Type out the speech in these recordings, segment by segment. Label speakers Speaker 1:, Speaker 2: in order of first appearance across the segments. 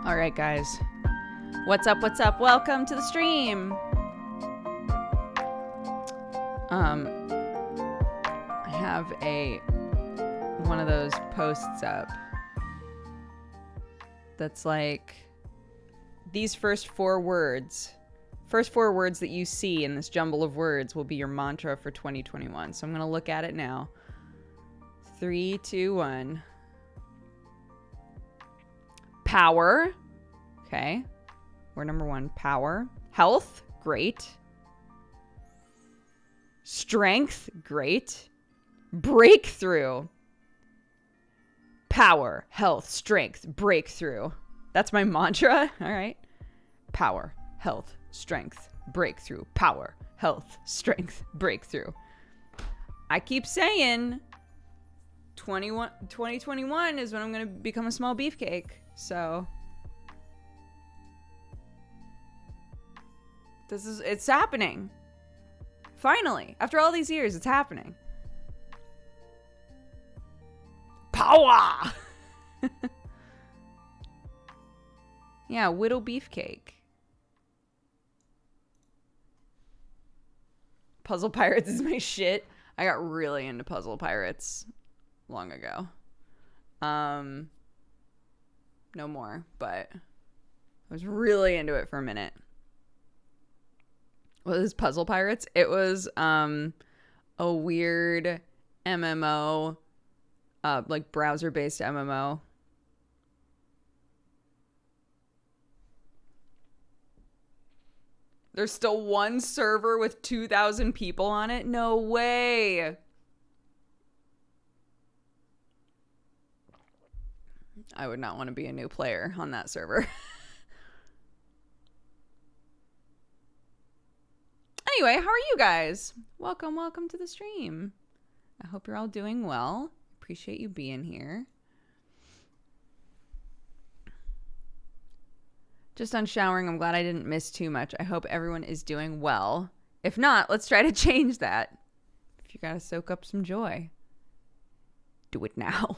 Speaker 1: All right, guys. What's up? What's up? Welcome to the stream. I have one of those posts up that's like these first four words that you see in this jumble of words will be your mantra for 2021. So I'm going to look at it now. 3, 2, 1. Power. Okay. Word number 1, power. Health, great. Strength, great. Breakthrough. Power, health, strength, breakthrough. That's my mantra. All right. Power, health, strength, breakthrough. Power, health, strength, breakthrough. I keep saying 2021 is when I'm going to become a small beefcake. So it's happening. Finally, after all these years, it's happening. Power! Yeah, Widow Beefcake. Puzzle Pirates is my shit. I got really into Puzzle Pirates long ago. No more, but I was really into it for a minute. What is Puzzle Pirates? It was a weird MMO, like browser-based MMO. There's still one server with 2,000 people on it? No way! I would not want to be a new player on that server. Anyway, how are you guys? Welcome to the stream. I hope you're all doing well. Appreciate you being here. Just on showering, I'm glad I didn't miss too much. I hope everyone is doing well. If not, let's try to change that. If you gotta soak up some joy, do it now.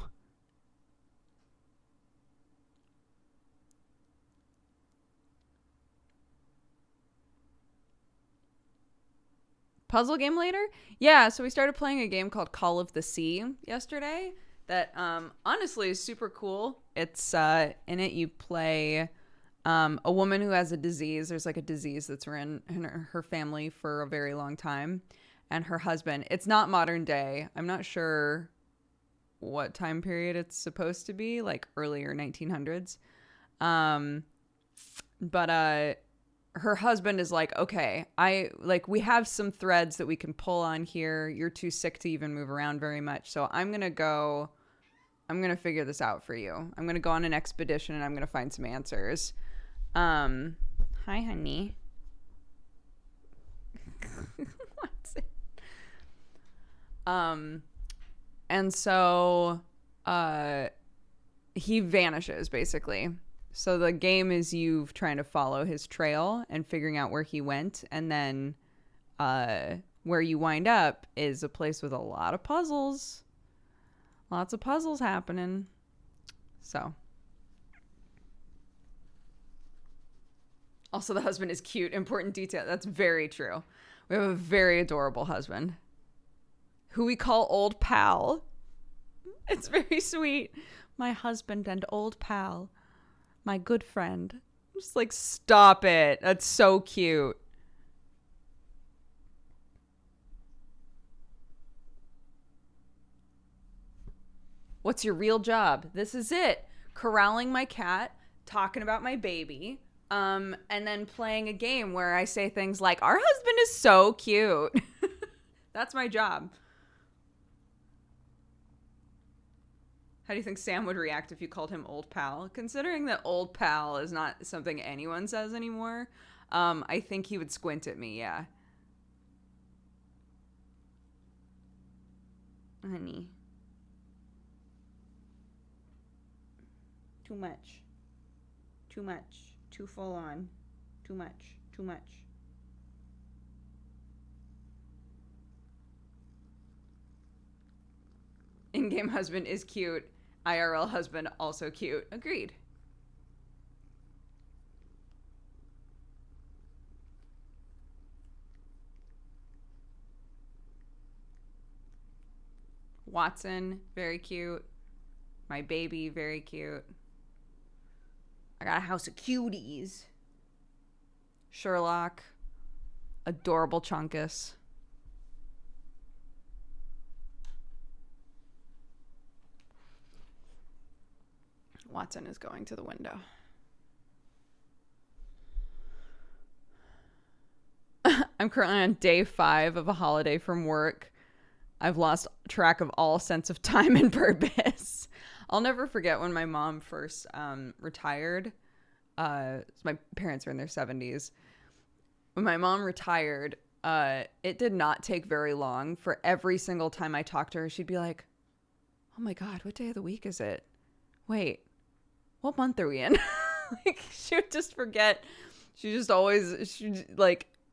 Speaker 1: Puzzle game later? Yeah, so we started playing a game called Call of the Sea yesterday that honestly is super cool. It's in it you play a woman who has a disease. There's like a disease that's run in her family for a very long time. And her husband, it's not modern day. I'm not sure what time period it's supposed to be, like earlier 1900s. But her husband is like, okay, we have some threads that we can pull on here. You're too sick to even move around very much. So I'm going to figure this out for you. I'm going to go on an expedition and I'm going to find some answers. Hi, honey. What's it? And so, he vanishes basically. So the game is you trying to follow his trail and figuring out where he went. And then where you wind up is a place with a lot of puzzles. Lots of puzzles happening. So. Also, the husband is cute. Important detail. That's very true. We have a very adorable husband who we call Old Pal. It's very sweet. My husband and Old Pal. My good friend. I'm just like, stop it. That's so cute. What's your real job? This is it. Corralling my cat, talking about my baby, and then playing a game where I say things like, our husband is so cute. That's my job. How do you think Sam would react if you called him Old Pal? Considering that Old Pal is not something anyone says anymore, I think he would squint at me, yeah. Honey. Too much. Too much. Too full on. Too much. Too much. In-game husband is cute. IRL husband also cute. Agreed. Watson, very cute. My baby, very cute. I got a house of cuties. Sherlock, adorable Chunkus. Watson is going to the window. I'm currently on day 5 of a holiday from work. I've lost track of all sense of time and purpose. I'll never forget when my mom first retired. My parents are in their 70s. When my mom retired, it did not take very long for every single time I talked to her, she'd be like, oh my God, what day of the week is it? Wait, what month are we in? Like, she would just forget.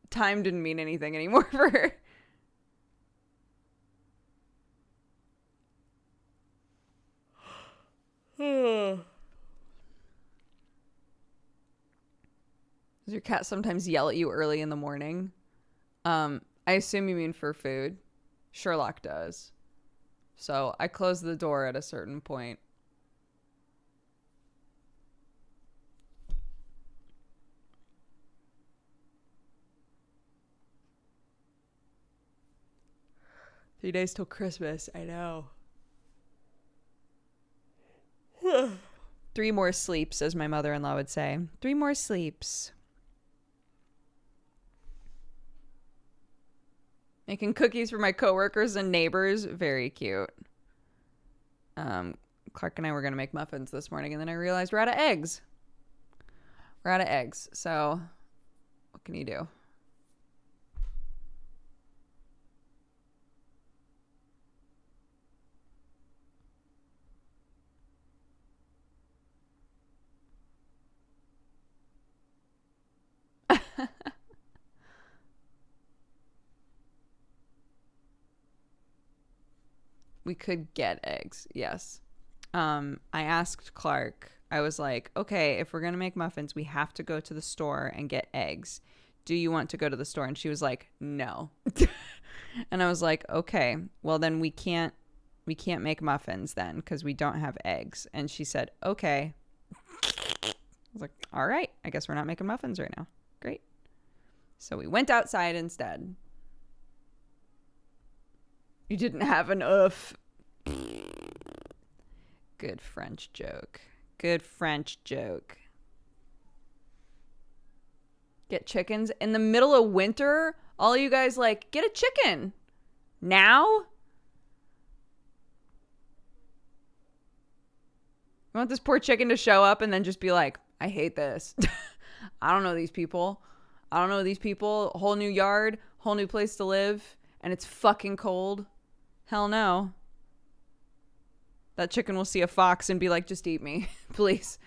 Speaker 1: Time didn't mean anything anymore for her. Does your cat sometimes yell at you early in the morning? I assume you mean for food. Sherlock does. So I close the door at a certain point. Three days till Christmas. I know. 3 more sleeps, as my mother-in-law would say. 3 more sleeps. Making cookies for my coworkers and neighbors. Very cute. Clark and I were going to make muffins this morning, and then I realized we're out of eggs. So what can you do? We could get eggs, yes. I asked Clark, I was like, okay, if we're going to make muffins, we have to go to the store and get eggs. Do you want to go to the store? And she was like, no. And I was like, okay, well then we can't make muffins then because we don't have eggs. And she said, okay. I was like, all right, I guess we're not making muffins right now. Great. So we went outside instead. You didn't have an oof. Good French joke. Get chickens in the middle of winter? All you guys like, get a chicken. Now? You want this poor chicken to show up and then just be like, I hate this. I don't know these people. Whole new yard, whole new place to live, and it's fucking cold. Hell no. That chicken will see a fox and be like, just eat me, please.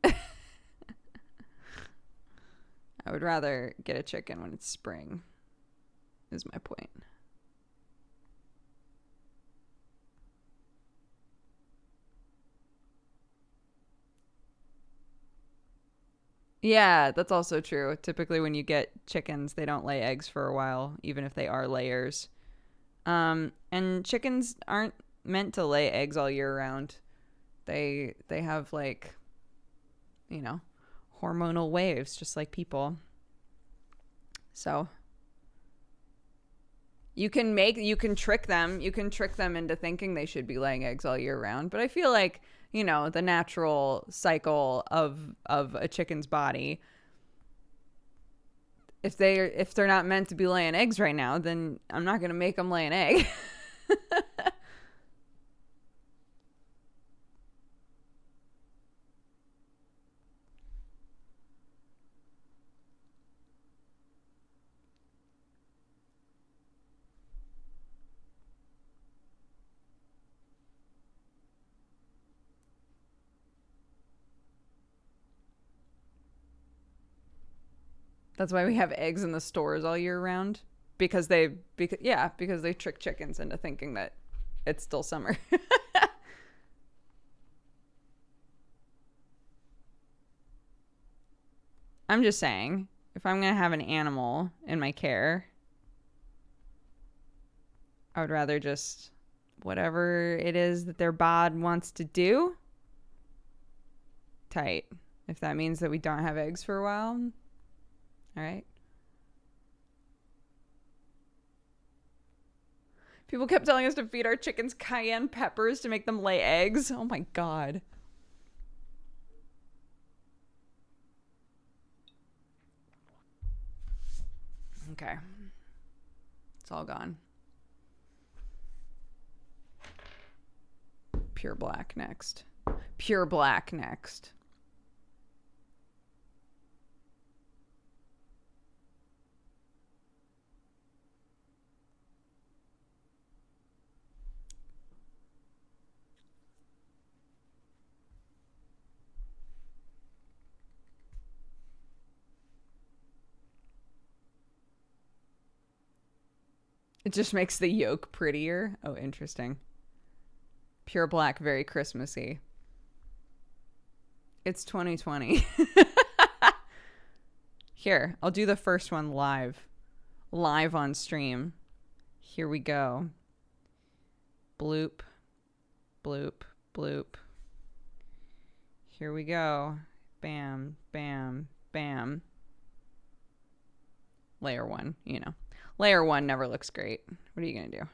Speaker 1: I would rather get a chicken when it's spring, is my point. Yeah, that's also true. Typically when you get chickens, they don't lay eggs for a while, even if they are layers. And chickens aren't meant to lay eggs all year round. They have like, hormonal waves just like people. So you can trick them into thinking they should be laying eggs all year round, but I feel like the natural cycle of a chicken's body, if they're not meant to be laying eggs right now, then I'm not going to make them lay an egg. That's why we have eggs in the stores all year round, because they trick chickens into thinking that it's still summer. I'm just saying, if I'm going to have an animal in my care, I would rather just whatever it is that their bod wants to do. Tight. If that means that we don't have eggs for a while. All right. People kept telling us to feed our chickens cayenne peppers to make them lay eggs. Oh my God. Okay. It's all gone. Pure black next. Pure black next. It just makes the yolk prettier. Oh, interesting. Pure black, very Christmassy. It's 2020. Here, I'll do the first one live. Live on stream. Here we go. Bloop. Bloop. Bloop. Here we go. Bam. Bam. Bam. Layer 1, you know. Layer 1 never looks great. What are you going to do?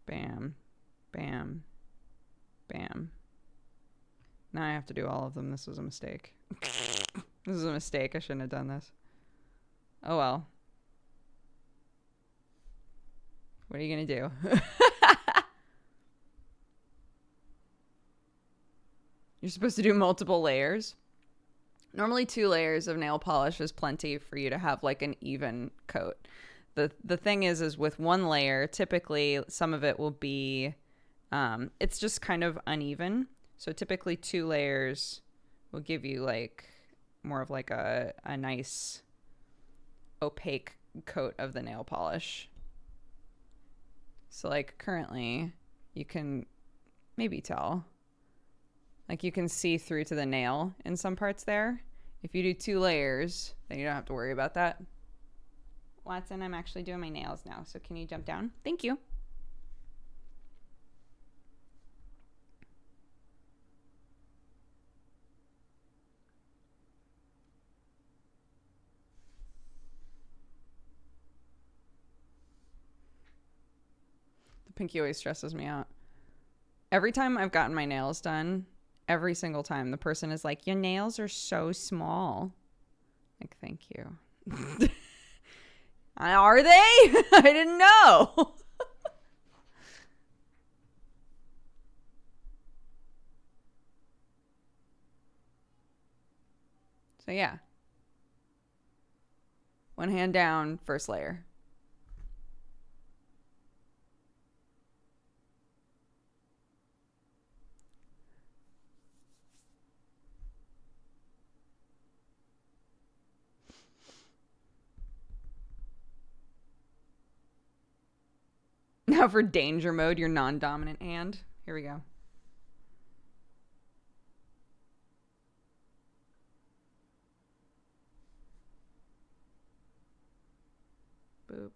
Speaker 1: Bam. Bam. Bam. Now I have to do all of them. This was a mistake. This is a mistake. I shouldn't have done this. Oh well. What are you going to do? You're supposed to do multiple layers. Normally 2 layers of nail polish is plenty for you to have like an even coat. The thing is with 1 layer, typically some of it will be, it's just kind of uneven. So typically 2 layers will give you like more of like a nice opaque coat of the nail polish. So like currently you can maybe tell. Like you can see through to the nail in some parts there. If you do 2 layers, then you don't have to worry about that. Watson, I'm actually doing my nails now, so can you jump down? Thank you. The pinky always stresses me out. Every time I've gotten my nails done, every single time the person is like, your nails are so small. Like, thank you. Are they? I didn't know. So yeah. 1 hand down, first layer. Now for danger mode, your non-dominant hand. Here we go. Boop,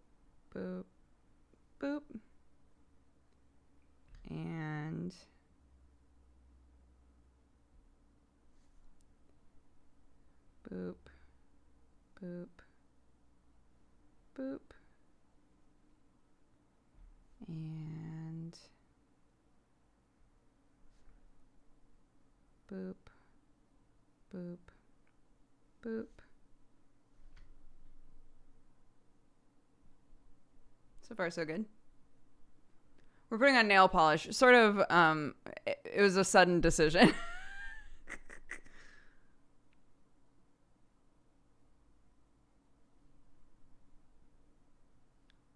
Speaker 1: boop, boop. And boop, boop, boop. And boop, boop, boop. So far, so good. We're putting on nail polish. Sort of, it was a sudden decision.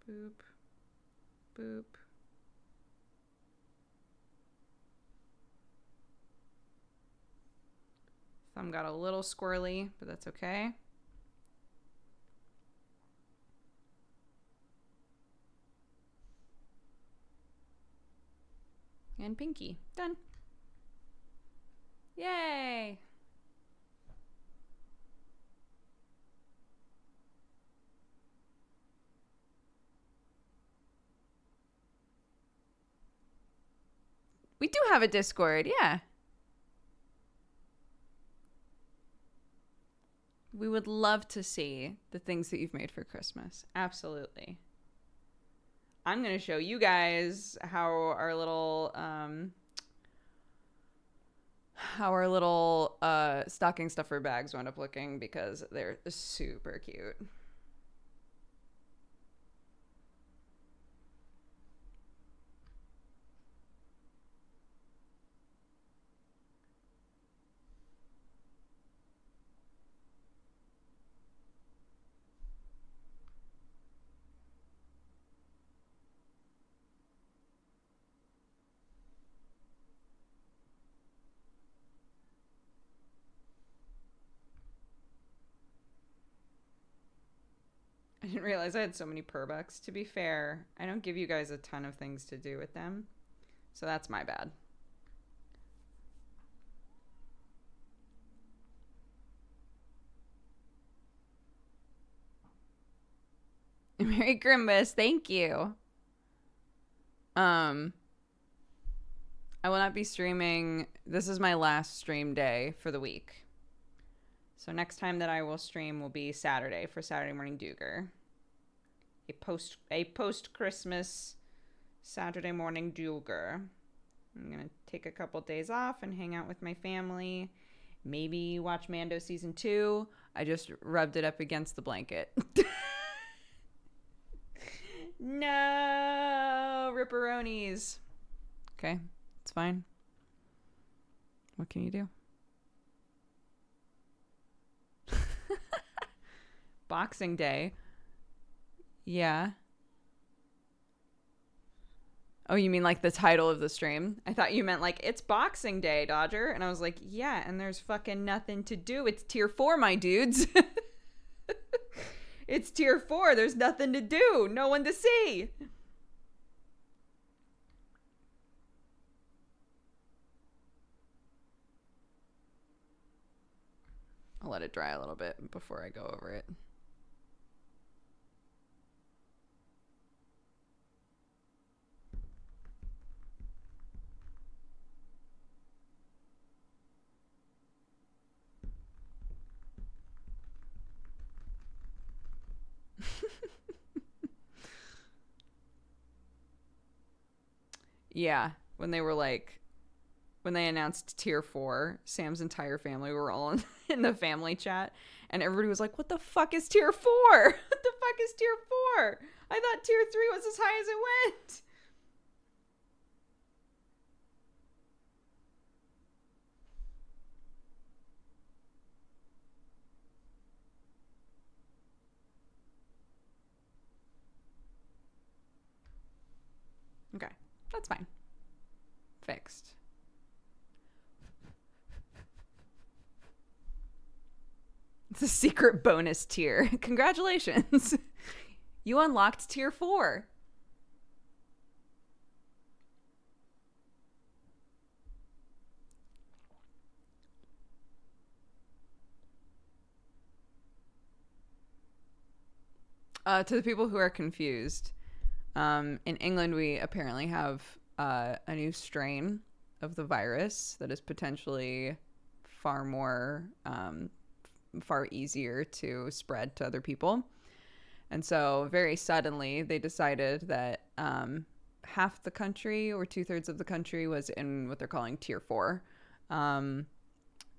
Speaker 1: Boop, boop. Thumb got a little squirrely, but that's okay. And pinky. Done. Yay! do have a Discord, yeah. We would love to see the things that you've made for Christmas. Absolutely. I'm going to show you guys how our little stocking stuffer bags wound up looking because they're super cute. I didn't realize I had so many purbucks. To be fair, I don't give you guys a ton of things to do with them. So that's my bad. Merry Grimbus, thank you. I will not be streaming. This is my last stream day for the week. So next time that I will stream will be Saturday for Saturday Morning Duger. A post Christmas Saturday Morning Duger. I'm gonna take a couple days off and hang out with my family. Maybe watch Mando season 2. I just rubbed it up against the blanket. No, ripperonis. Okay, it's fine. What can you do? Boxing Day. Yeah. Oh, you mean like the title of the stream? I thought you meant like, it's Boxing Day, Dodger. And I was like, yeah, and there's fucking nothing to do. It's tier 4, my dudes. It's tier 4. There's nothing to do. No one to see. I'll let it dry a little bit before I go over it. Yeah, when they announced tier 4, Sam's entire family were all in the family chat, and everybody was like, what the fuck is tier 4? What the fuck is tier 4? I thought tier 3 was as high as it went. Okay, that's fine. Fixed. It's a secret bonus tier. Congratulations. You unlocked tier 4. To the people who are confused, in England we apparently have a new strain of the virus that is potentially far easier to spread to other people. And so very suddenly they decided that half the country or 2/3 of the country was in what they're calling tier 4,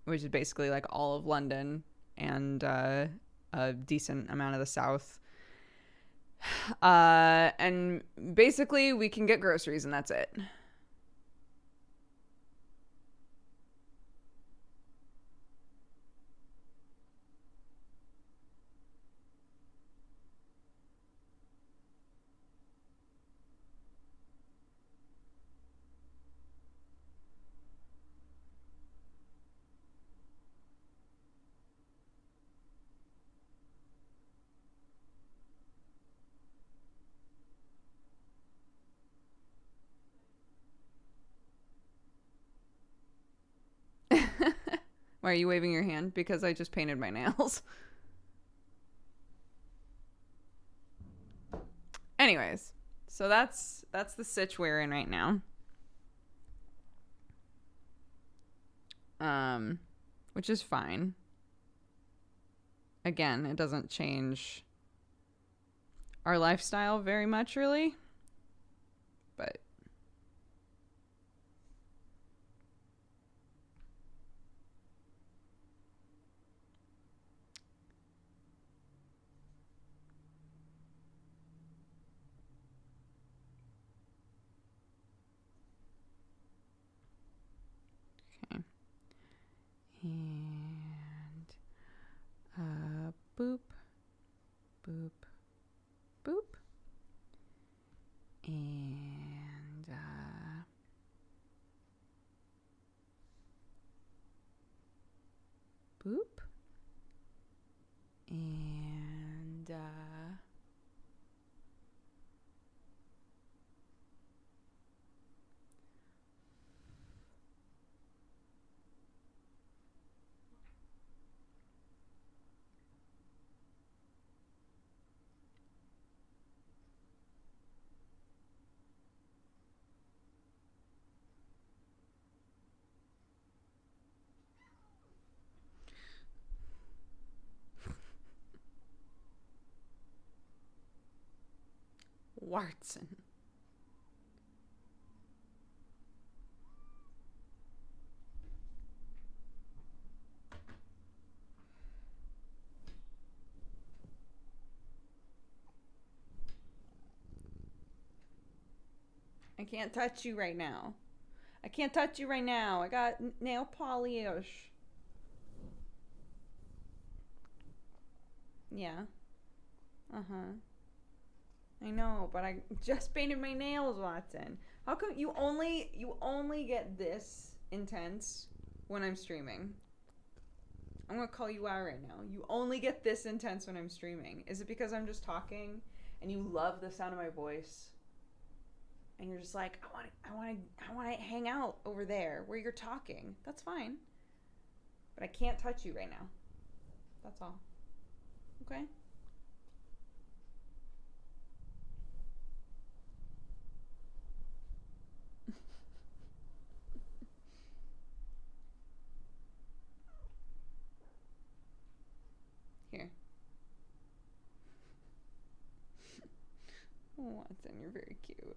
Speaker 1: which is basically like all of London and a decent amount of the south. And basically we can get groceries and that's it. Why are you waving your hand? Because I just painted my nails. Anyways, so that's the sitch we're in right now. which is fine. Again, it doesn't change our lifestyle very much, really. But okay. And boop, boop, boop. And boop. And Watson. I can't touch you right now. I can't touch you right now. I got nail polish. Yeah. Uh-huh. I know, but I just painted my nails, Watson. How come you only get this intense when I'm streaming? I'm gonna call you out right now. You only get this intense when I'm streaming. Is it because I'm just talking and you love the sound of my voice? And you're just like, I want to hang out over there where you're talking. That's fine. But I can't touch you right now. That's all. Okay? Here. Oh, Watson, you're very cute.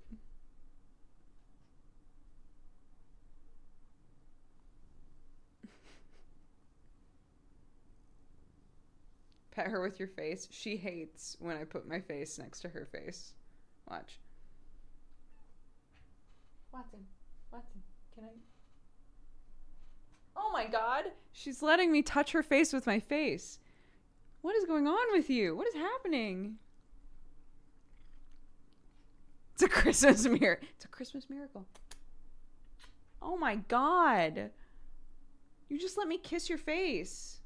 Speaker 1: Pet her with your face. She hates when I put my face next to her face. Watch. Watson, can I? Oh my god! She's letting me touch her face with my face. What is going on with you? What is happening? It's a Christmas miracle. It's a Christmas miracle. Oh my god. You just let me kiss your face.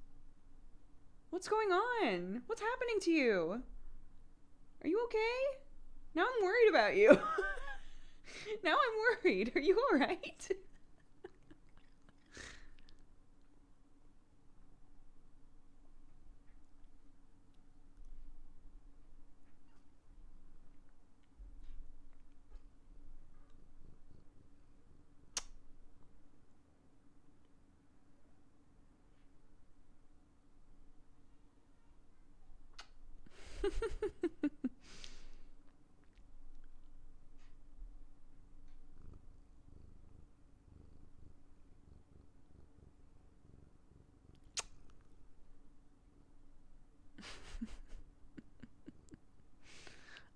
Speaker 1: What's going on? What's happening to you? Are you okay? Now I'm worried about you. Now I'm worried. Are you alright?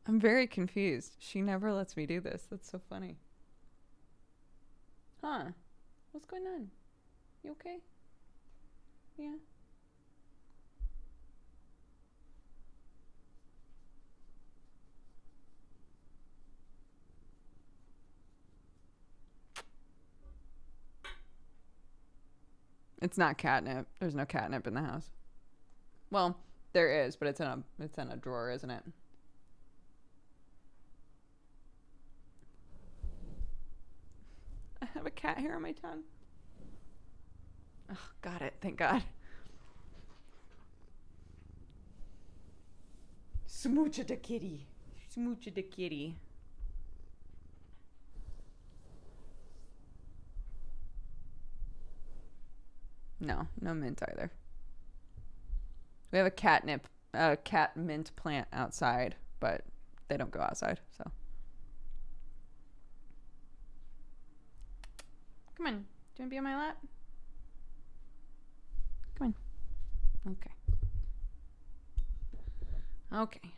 Speaker 1: I'm very confused. She never lets me do this. That's so funny. Huh? What's going on? You okay? Yeah. It's not catnip. There's no catnip in the house. Well, there is, but it's in a drawer, isn't it? I have a cat hair on my tongue. Oh, got it. Thank God. Smoocha the kitty. Smoocha the kitty. No, no mint either. We have a cat mint plant outside, but they don't go outside, so. Come on. Do you want to be on my lap? Come on. Okay. Okay.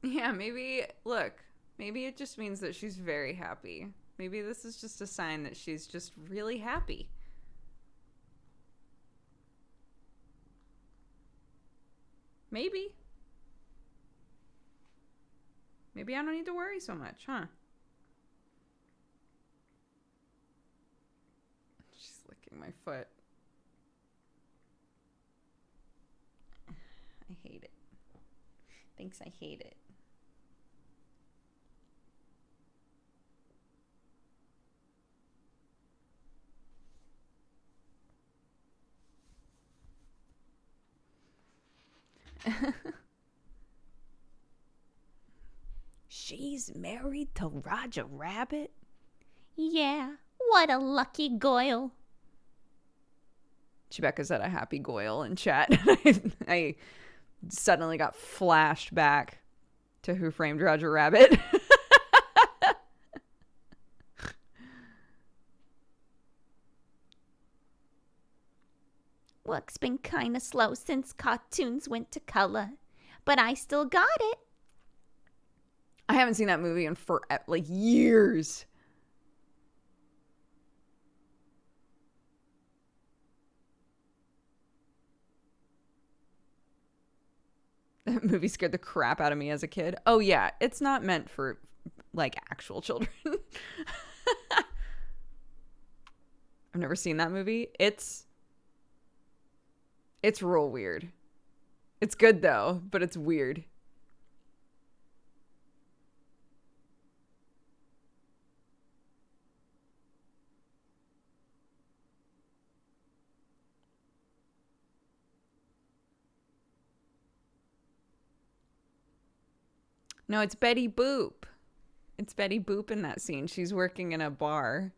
Speaker 1: Yeah, maybe, look, maybe it just means that she's very happy. Maybe this is just a sign that she's just really happy. Maybe. Maybe I don't need to worry so much, huh? She's licking my foot. I hate it. Thinks I hate it. She's married to Roger Rabbit?
Speaker 2: Yeah, what a lucky goyle.
Speaker 1: Chewbacca said a happy goyle in chat. I suddenly got flashed back to Who Framed Roger Rabbit.
Speaker 2: Work's been kinda slow since cartoons went to color, but I still got it.
Speaker 1: I haven't seen that movie in like years. That movie scared the crap out of me as a kid. Oh yeah, it's not meant for like actual children. I've never seen that movie. It's real weird. It's good though, but it's weird. No, it's Betty Boop. It's Betty Boop in that scene. She's working in a bar,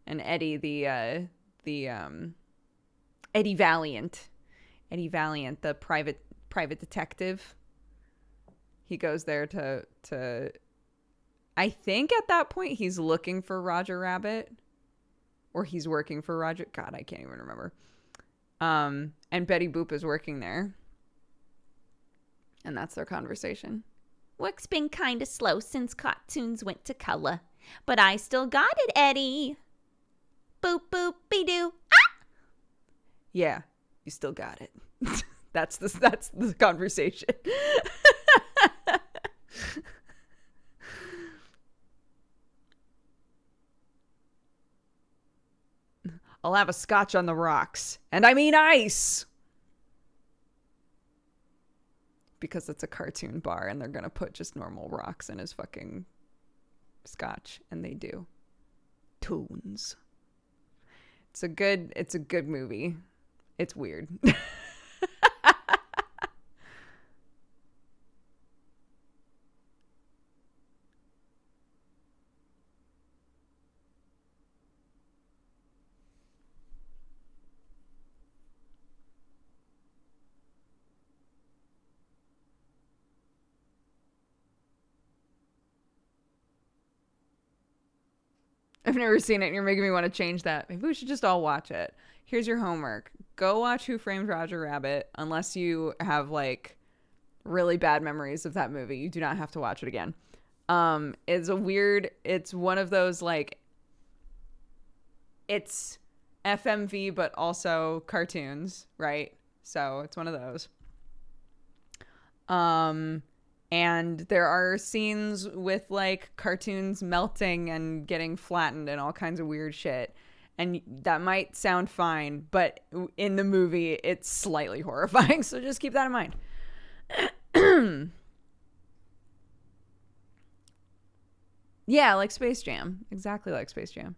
Speaker 1: and Eddie, Eddie Valiant, the private detective. He goes there to. I think at that point he's looking for Roger Rabbit, or he's working for Roger. God, I can't even remember. And Betty Boop is working there, and that's their conversation.
Speaker 2: Work's been kinda slow since cartoons went to color, but I still got it, Eddie. Boop boop be doo. Ah!
Speaker 1: Yeah, you still got it. That's the conversation. I'll have a scotch on the rocks. And I mean ice. Because it's a cartoon bar and they're going to put just normal rocks in his fucking scotch. And they do. Tunes. It's a good movie. It's weird. I've never seen it and you're making me want to change that. Maybe we should just all watch it. Here's your homework. Go watch Who Framed Roger Rabbit unless you have like really bad memories of that movie. You do not have to watch it again. It's one of those like it's FMV but also cartoons, right? So it's one of those. And there are scenes with like cartoons melting and getting flattened and all kinds of weird shit. And that might sound fine, but in the movie, it's slightly horrifying. So just keep that in mind. Yeah, like Space Jam. Exactly like Space Jam.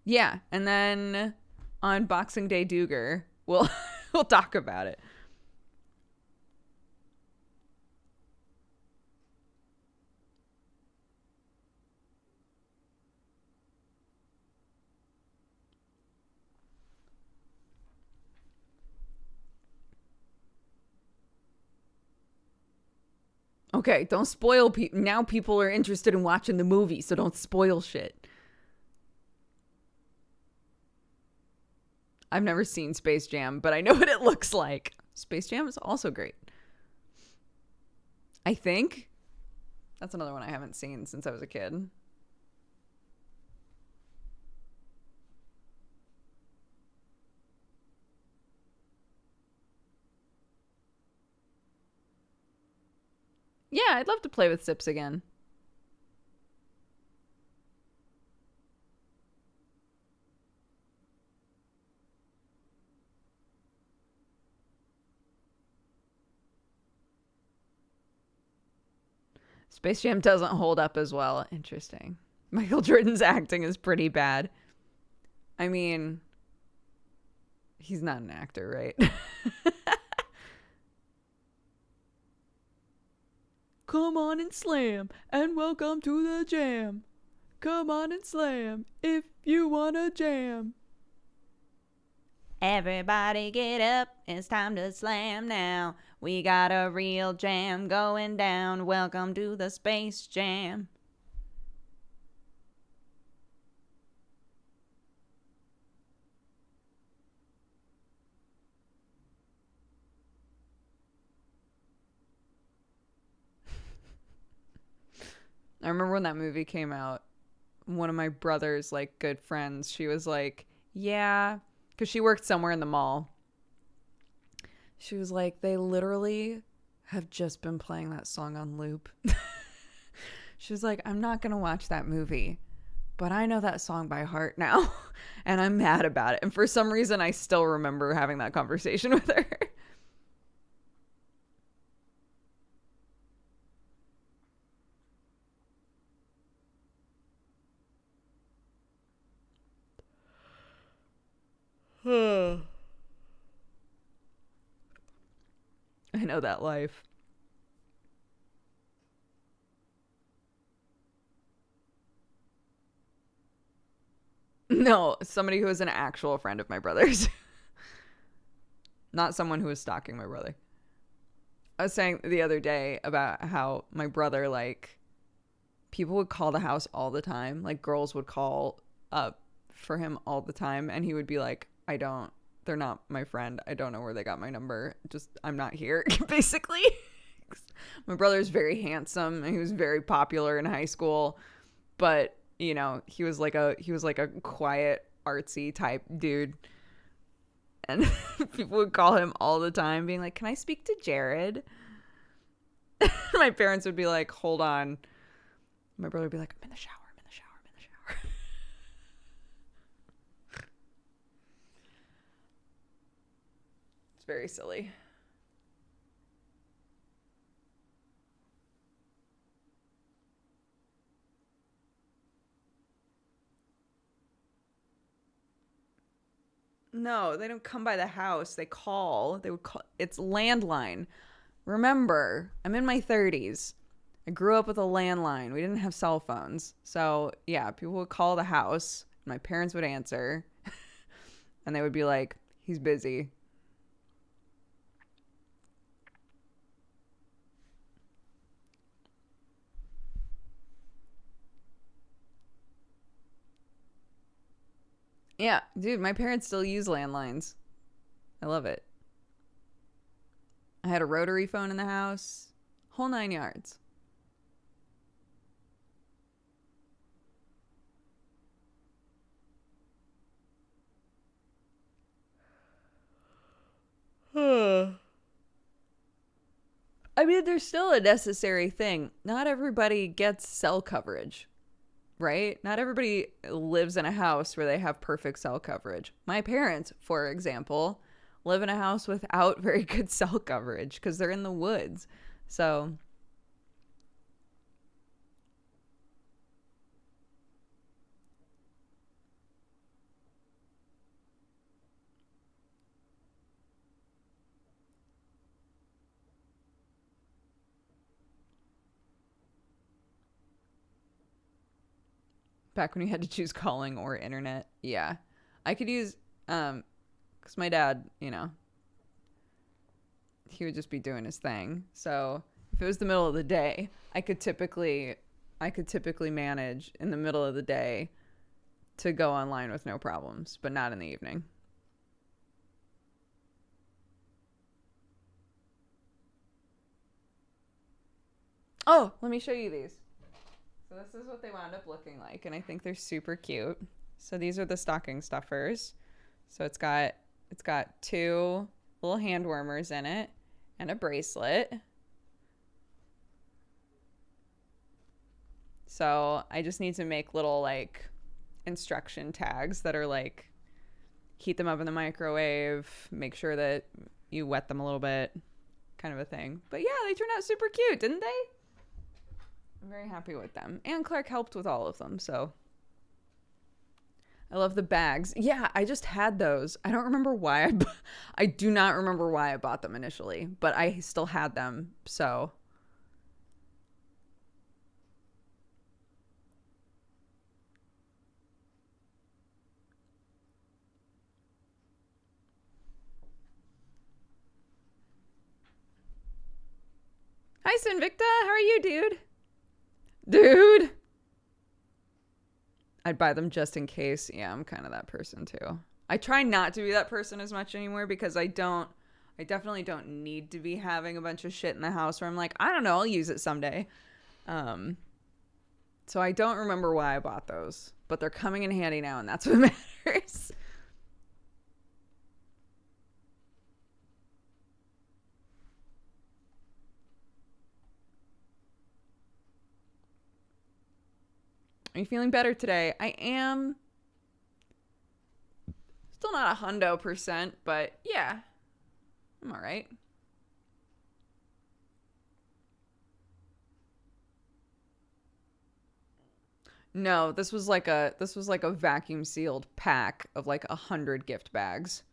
Speaker 1: Yeah, and then on Boxing Day Dooger, we'll we'll talk about it. Okay, don't spoil people. Now people are interested in watching the movie, so don't spoil shit. I've never seen Space Jam, but I know what it looks like. Space Jam is also great. I think that's another one I haven't seen since I was a kid. Yeah, I'd love to play with Sips again. Space Jam doesn't hold up as well. Interesting. Michael Jordan's acting is pretty bad. I mean, he's not an actor, right? Come on and slam, and welcome to the jam. Come on and slam if you wanna jam.
Speaker 2: Everybody get up, it's time to slam now. We got a real jam going down. Welcome to the Space Jam.
Speaker 1: I remember when that movie came out, one of my brother's like good friends, she was like, yeah, because she worked somewhere in the mall. She was like, they literally have just been playing that song on loop. She was like, I'm not going to watch that movie, but I know that song by heart now. And I'm mad about it. And for some reason, I still remember having that conversation with her. I know that life. No, somebody who was an actual friend of my brother's. Not someone who was stalking my brother. I was saying the other day about how my brother, like, people would call the house all the time. Like, girls would call up for him all the time. And he would be like, they're not my friend. I don't know where they got my number. Just, I'm not here, basically. My brother's very handsome and he was very popular in high school. But, you know, he was like a quiet, artsy type dude. And people would call him all the time being like, can I speak to Jared? My parents would be like, hold on. My brother would be like, I'm in the shower. It's very silly. No, they don't come by the house. They call. They would call. It's landline. Remember, I'm in my 30s. I grew up with a landline. We didn't have cell phones. So, yeah, people would call the house. My parents would answer. And they would be like, he's busy. Yeah, dude, my parents still use landlines. I love it. I had a rotary phone in the house. Whole 9 yards. I mean, there's still a necessary thing. Not everybody gets cell coverage. right? Not everybody lives in a house where they have perfect cell coverage. My parents, for example, live in a house without very good cell coverage because they're in the woods. So, back when you had to choose calling or internet, yeah. I could use, because my dad, he would just be doing his thing. So if it was the middle of the day, I could typically manage in the middle of the day to go online with no problems, but not in the evening. Oh, let me show you these. So this is what they wound up looking like, and I think they're super cute. So these are the stocking stuffers. So it's got two little hand warmers in it and a bracelet. So I just need to make little like instruction tags that are like heat them up in the microwave, make sure that you wet them a little bit, kind of a thing. But yeah, they turned out super cute, didn't they? I'm very happy with them. And Clark helped with all of them, so I love the bags. Yeah, I just had those. I don't remember why I do not remember why I bought them initially, but I still had them. So, hi Sinvicta, how are you, dude? Dude. I'd buy them just in case. Yeah, I'm kind of that person too. I try not to be that person as much anymore because I definitely don't need to be having a bunch of shit in the house where I'm like, I don't know, I'll use it someday. Um, so I don't remember why I bought those, but they're coming in handy now, and that's what matters. Are you feeling better today? I am. Still not 100%, but yeah, I'm all right. No, this was like a vacuum sealed pack of like 100 gift bags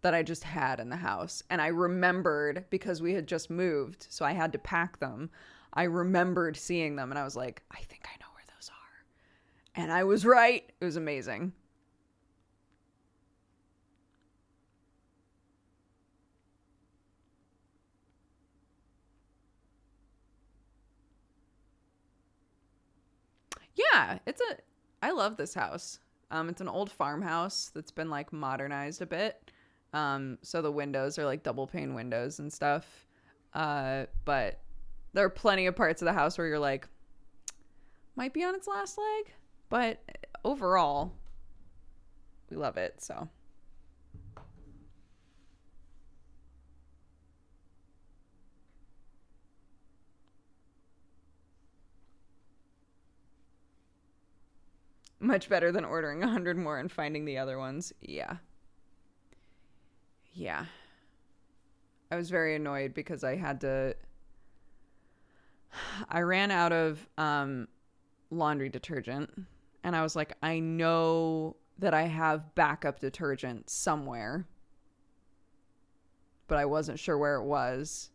Speaker 1: that I just had in the house. And I remembered because we had just moved, so I had to pack them. I remembered seeing them and I was like, I think I know where those are. And I was right. It was amazing. Yeah, I love this house. It's an old farmhouse that's been like modernized a bit. So the windows are like double pane windows and stuff. But there are plenty of parts of the house where you're like, might be on its last leg, but overall, we love it. So much better than ordering 100 more and finding the other ones. Yeah. Yeah. I was very annoyed because I ran out of laundry detergent, and I was like, I know that I have backup detergent somewhere, but I wasn't sure where it was.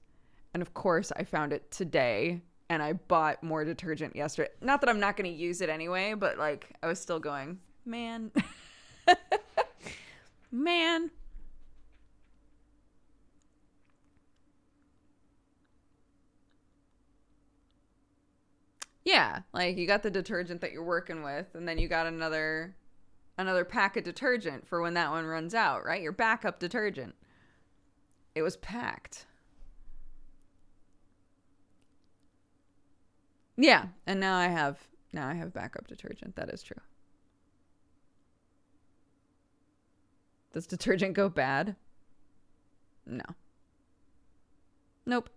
Speaker 1: And of course, I found it today, and I bought more detergent yesterday. Not that I'm not going to use it anyway, but like I was still going, man. Man. Yeah, like you got the detergent that you're working with, and then you got another pack of detergent for when that one runs out, right? Your backup detergent. It was packed. Yeah, and now I have backup detergent. That is true. Does detergent go bad? No. Nope.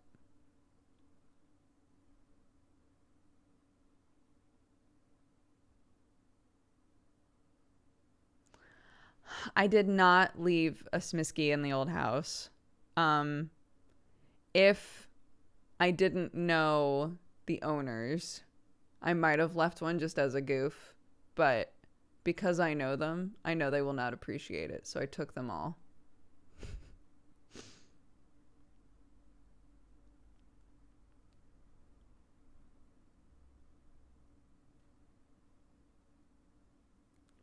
Speaker 1: I did not leave a Smisky in the old house. Um, if I didn't know the owners, I might have left one just as a goof, but because I know them, I know they will not appreciate it, so I took them all.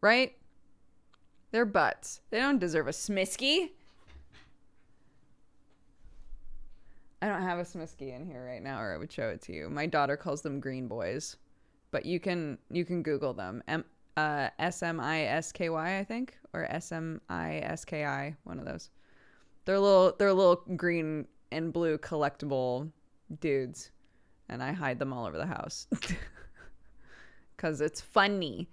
Speaker 1: Right? They're butts. They don't deserve a Smisky. I don't have a Smisky in here right now, or I would show it to you. My daughter calls them green boys, but you can Google them. Smisky, I think, or Smiski, one of those. They're little green and blue collectible dudes, and I hide them all over the house because it's funny.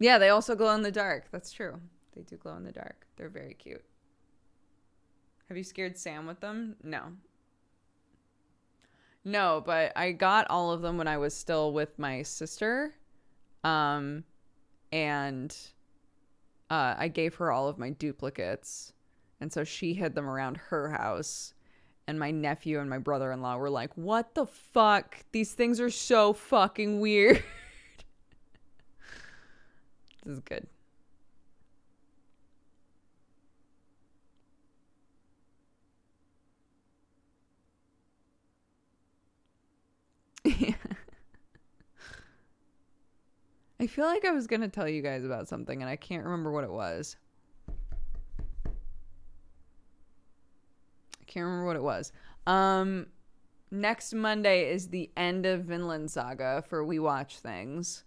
Speaker 1: Yeah, they also glow in the dark. That's true. They do glow in the dark. They're very cute. Have you scared Sam with them? No. No, but I got all of them when I was still with my sister. Um, and I gave her all of my duplicates. And so she hid them around her house. And my nephew and my brother-in-law were like, "What the fuck? These things are so fucking weird." This is good. I feel like I was going to tell you guys about something and I can't remember what it was. Next Monday is the end of Vinland Saga for We Watch Things.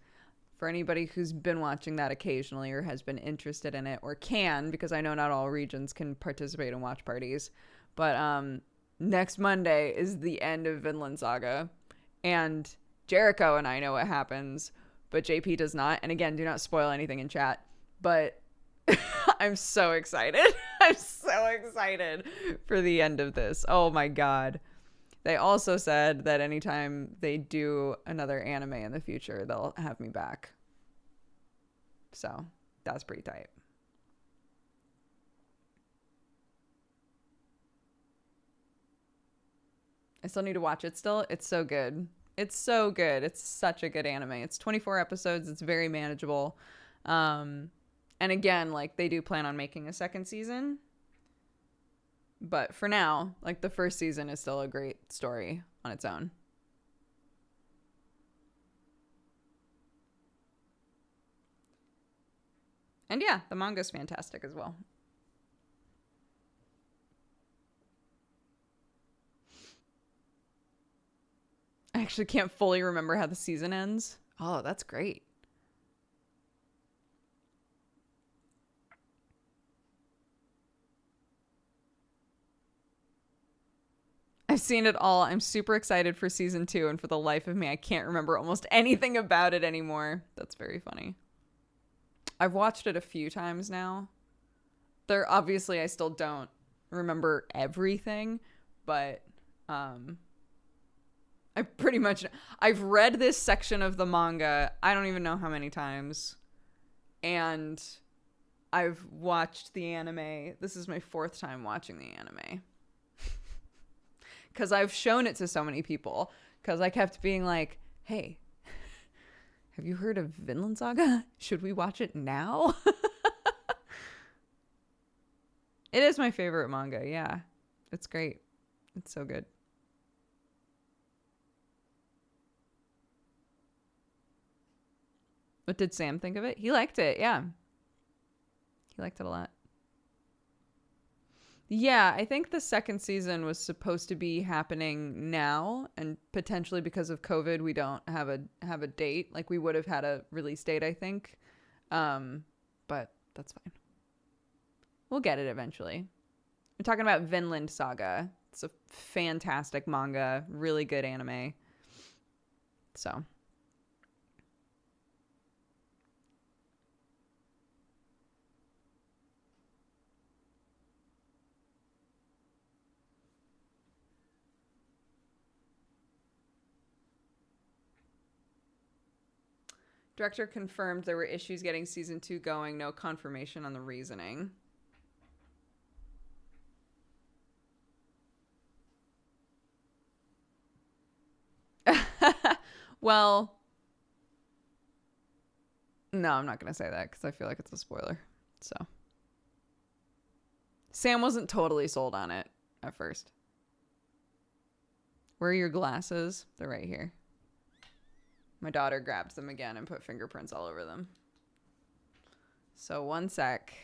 Speaker 1: For anybody who's been watching that occasionally or has been interested in it or can, because I know not all regions can participate in watch parties. But next Monday is the end of Vinland Saga. And Jericho and I know what happens, but JP does not. And again, do not spoil anything in chat. But I'm so excited. I'm so excited for the end of this. Oh my God. They also said that anytime they do another anime in the future, they'll have me back. So that's pretty tight. I still need to watch it still. It's so good. It's so good. It's such a good anime. It's 24 episodes. It's very manageable. And again, like they do plan on making a second season. But for now, like the first season is still a great story on its own. And yeah, the manga's fantastic as well. I actually can't fully remember how the season ends. Oh, that's great. I've seen it all. I'm super excited for season 2, and for the life of me, I can't remember almost anything about it anymore. That's very funny. I've watched it a few times now. There obviously I still don't remember everything, but I pretty much I've read this section of the manga I don't even know how many times, and I've watched the anime. This is my 4th time watching the anime. Because I've shown it to so many people. Because I kept being like, hey, have you heard of Vinland Saga? Should we watch it now? It is my favorite manga, yeah. It's great. It's so good. What did Sam think of it? He liked it, yeah. He liked it a lot. Yeah, I think the second season was supposed to be happening now, and potentially because of COVID, we don't have a date. Like we would have had a release date, I think. But that's fine. We'll get it eventually. We're talking about Vinland Saga. It's a fantastic manga, really good anime. So Director confirmed there were issues getting season 2 going. No confirmation on the reasoning. Well, no, I'm not going to say that because I feel like it's a spoiler. So, Sam wasn't totally sold on it at first. Where are your glasses? They're right here. My daughter grabbed them again and put fingerprints all over them. So, one sec.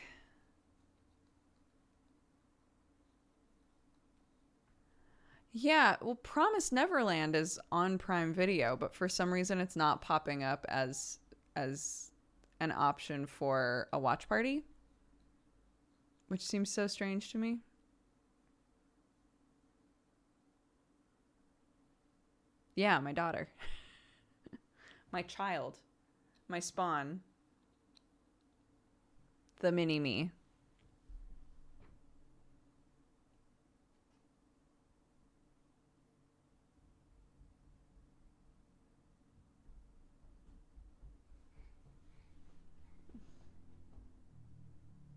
Speaker 1: Yeah, well, Promise Neverland is on Prime Video, but for some reason it's not popping up as an option for a watch party, which seems so strange to me. Yeah, my daughter. My child. My spawn. The mini me.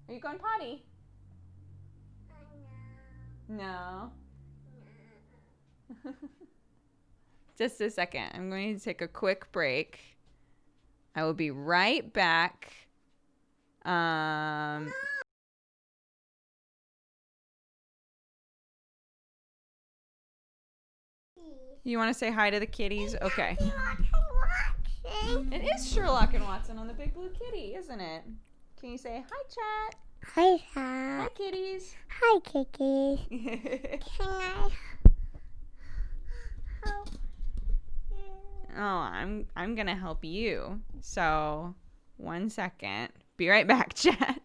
Speaker 1: Are you going potty? No. Just a second. I'm going to take a quick break. I will be right back. You want to say hi to the kitties? Okay. It is Sherlock and Watson on the Big Blue Kitty, isn't it? Can you say hi, chat?
Speaker 3: Hi, Cat.
Speaker 1: Hi, kitties.
Speaker 3: Hi, Kiki. Can I help you?
Speaker 1: Oh, I'm gonna help you. So, 1 second. Be right back, chat.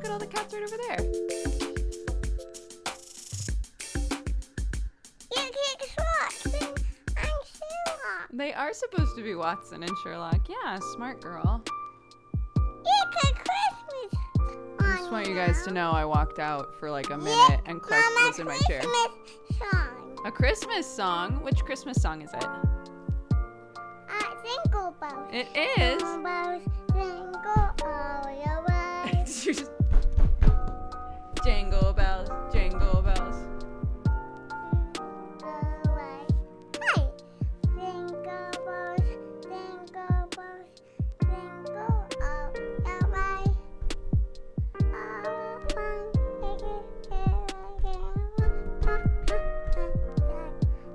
Speaker 1: at all the cats right over there.
Speaker 3: You can Watson and Sherlock.
Speaker 1: They are supposed to be Watson and Sherlock. Yeah, smart girl.
Speaker 3: You can Christmas.
Speaker 1: I just want you guys to know I walked out for like a minute and Clark was in my chair.
Speaker 3: Christmas song.
Speaker 1: A Christmas song? Which Christmas song is it?
Speaker 3: Jingle bells.
Speaker 1: It is.
Speaker 3: Jingle bells, jingle all your way.
Speaker 1: Jingle bells, jingle bells.
Speaker 3: Hey! Jingle bells, jingle bells, jingle all your way. All fun,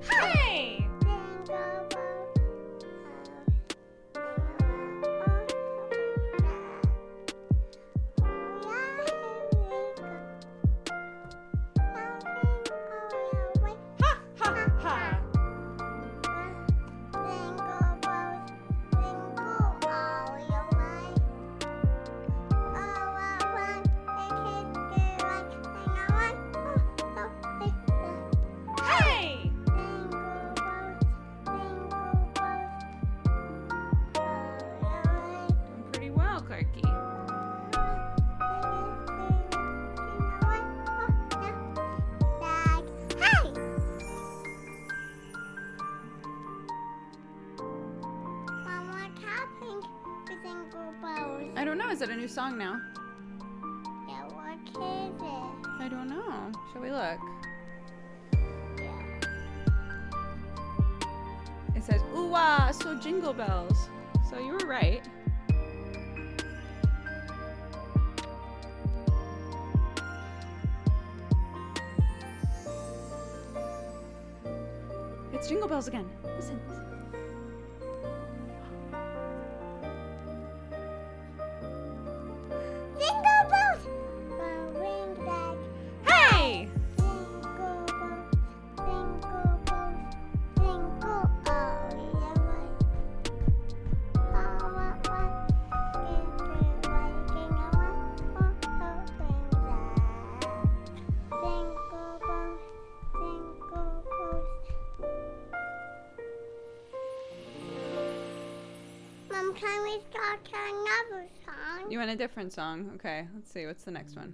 Speaker 1: Hey!
Speaker 3: jingle bells.
Speaker 1: Ha ha ha! Hey! Doing pretty well, Clarky.
Speaker 3: Hey! Mom, what happened to Jingle Bells?
Speaker 1: I don't know. Is that a new song now?
Speaker 3: Yeah, what is it?
Speaker 1: I don't know. Shall we look?
Speaker 3: Yeah.
Speaker 1: It says, ooh ah, so jingle bells. So you were right. It's jingle bells again. Listen.
Speaker 3: Jingle Bells! Ring back.
Speaker 1: Hey!
Speaker 3: Jingle bells, jingle bells, jingle all your way. All at once, give it waking up, hoping that. Jingle bells, jingle bells. Mom, can we start another song?
Speaker 1: You want a different song? Okay, let's see. What's the next one?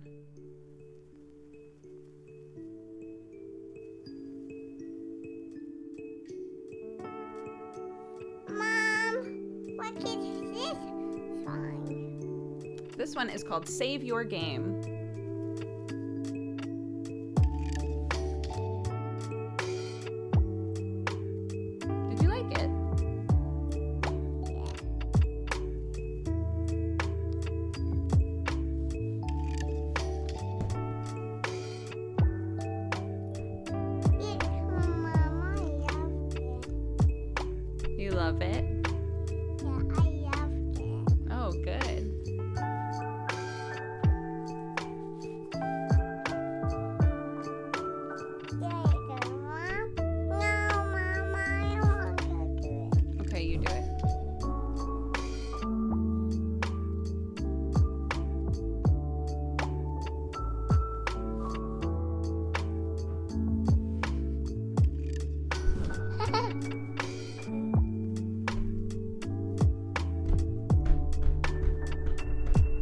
Speaker 3: Mom, what is this song?
Speaker 1: This one is called Save Your Game. Did you like it?
Speaker 3: Yes, Mama, I love it.
Speaker 1: You love it?
Speaker 3: Yeah, I love it.
Speaker 1: Oh, good.
Speaker 3: Yeah, good, Mom. No, Mama, I want to do it.
Speaker 1: Okay, you do it.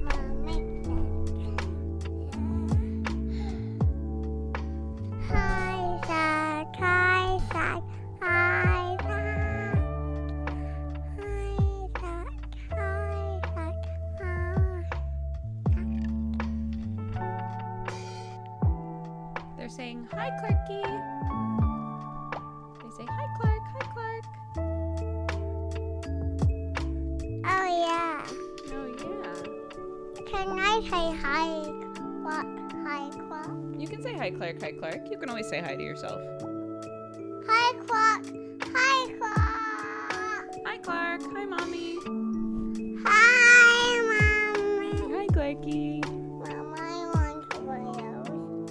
Speaker 3: Mom, make that. Hi, Dad. Hi, Dad. Hi, Dad. Hi, Dad. Hi, Dad.
Speaker 1: They're saying, hi, Clarky. They say, hi, Clark. Hi, Clark.
Speaker 3: Oh, yeah.
Speaker 1: Oh, yeah.
Speaker 3: Can I say hi? What? Hi, Clark.
Speaker 1: You can say hi, Clark. Hi, Clark. You can always say hi to yourself.
Speaker 3: Hi, Clark. Hi, Clark.
Speaker 1: Hi, Clark. Hi, Mommy.
Speaker 3: Hi, Mommy.
Speaker 1: Hi, Clarky.
Speaker 3: Mom, I want to wear those.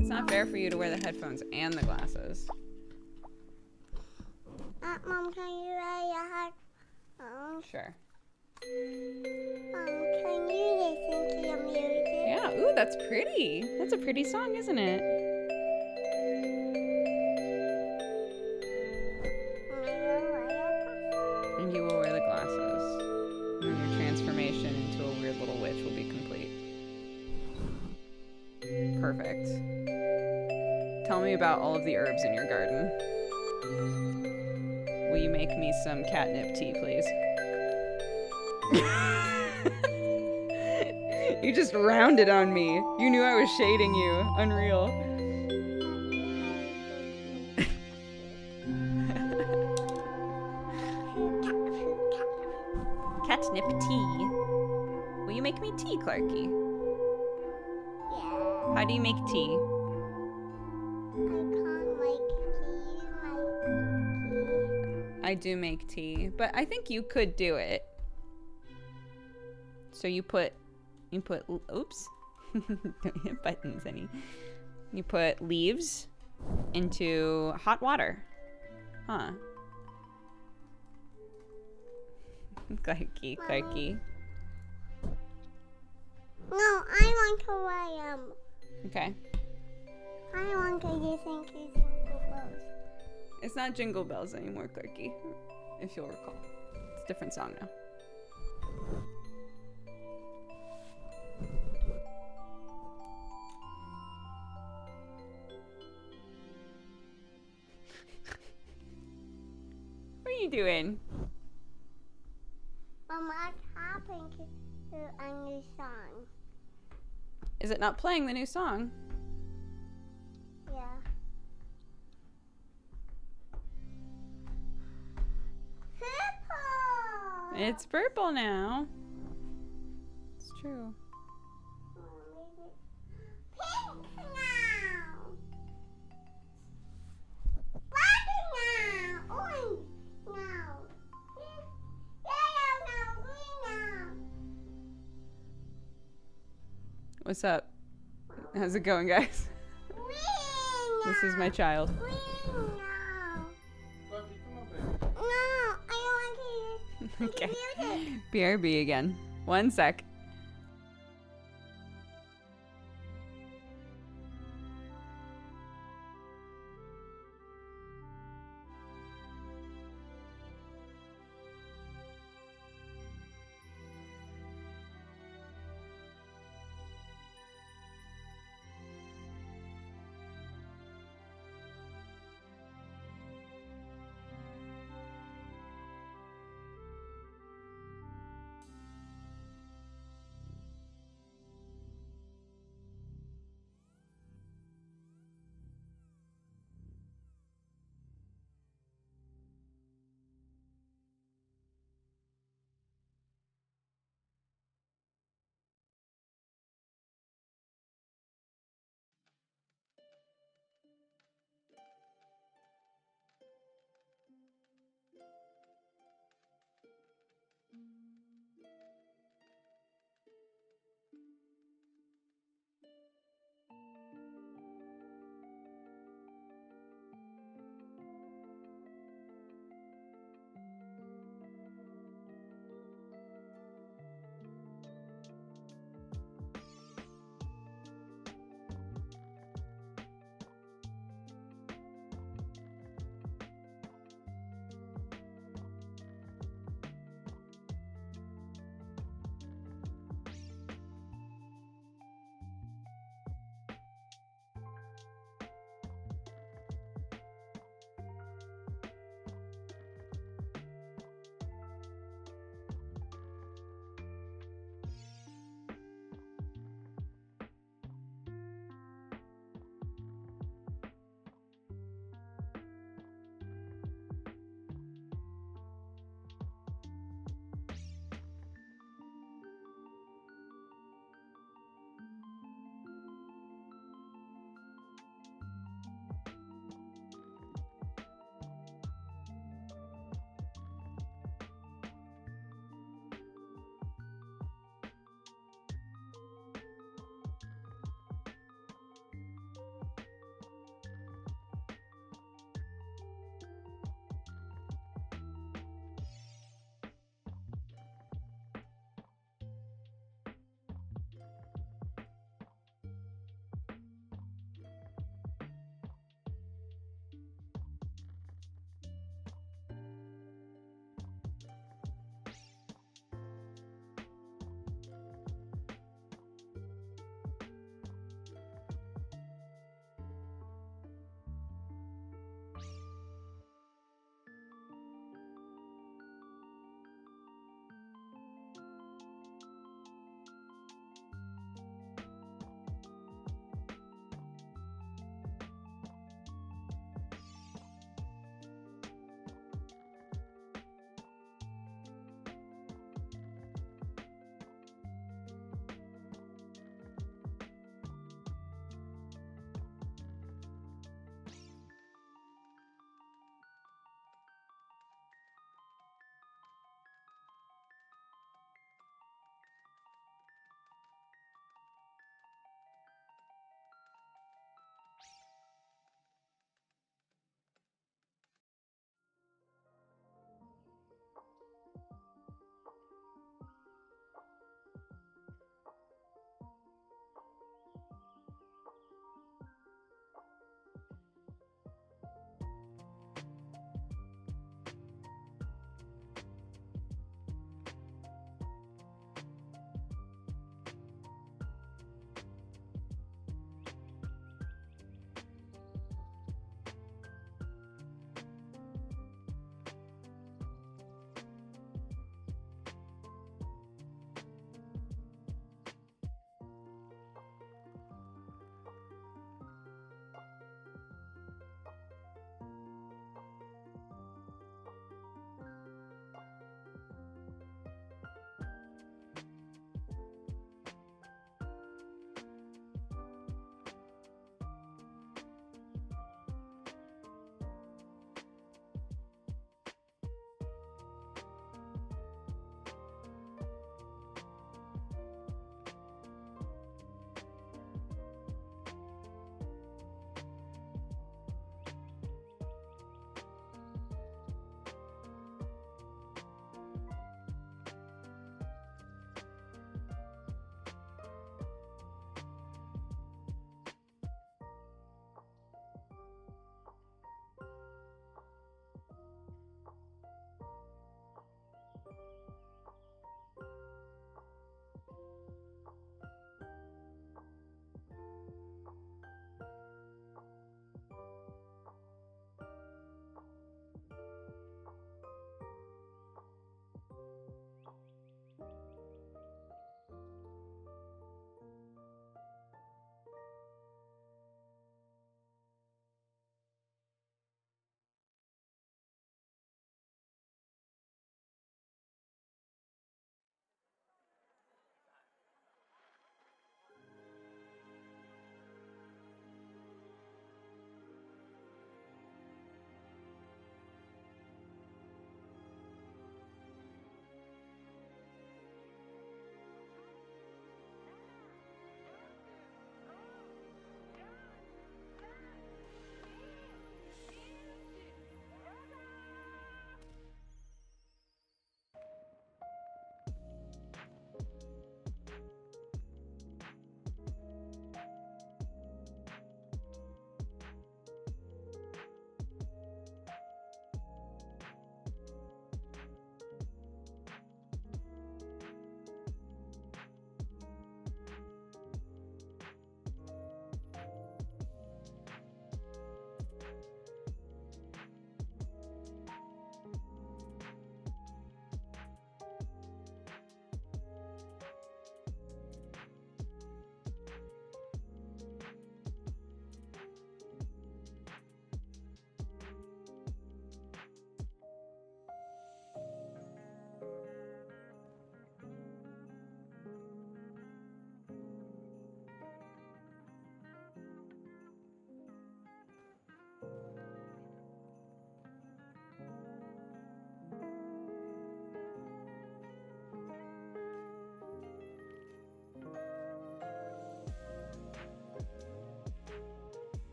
Speaker 1: It's not fair for you to wear the headphones and the glasses.
Speaker 3: Mom, can you wear your headphones?
Speaker 1: Sure.
Speaker 3: Can you listen to me
Speaker 1: that's pretty. That's a pretty song, isn't it? And you will wear the glasses. And your transformation into a weird little witch will be complete. Perfect. Tell me about all of the herbs in your garden. Will you make me some catnip tea, please? You just rounded on me. You knew I was shading you. Unreal.
Speaker 2: Catnip tea. Will you make me tea, Clarky?
Speaker 3: Yeah.
Speaker 2: How do you make tea?
Speaker 1: I do make tea, but I think you could do it. So you put, oops. Don't hit buttons, any. You put leaves into hot water. Huh. Clarky, Clarky.
Speaker 3: No, I want to wear them.
Speaker 1: Okay.
Speaker 3: I want to use Jingle Bells.
Speaker 1: It's not Jingle Bells anymore, Clarky. If you'll recall. It's a different song now. What are you doing?
Speaker 3: Mama, what's happening to a new song?
Speaker 1: Is it not playing the new song?
Speaker 3: Yeah. Purple!
Speaker 1: It's purple now. It's true.
Speaker 3: Pink now! Black now! Orange now! Yellow now! Green now!
Speaker 1: What's up? How's it going, guys?
Speaker 3: Green
Speaker 1: This is my child.
Speaker 3: Green now! No, I don't want to
Speaker 1: Okay.
Speaker 3: music.
Speaker 1: BRB again. 1 sec.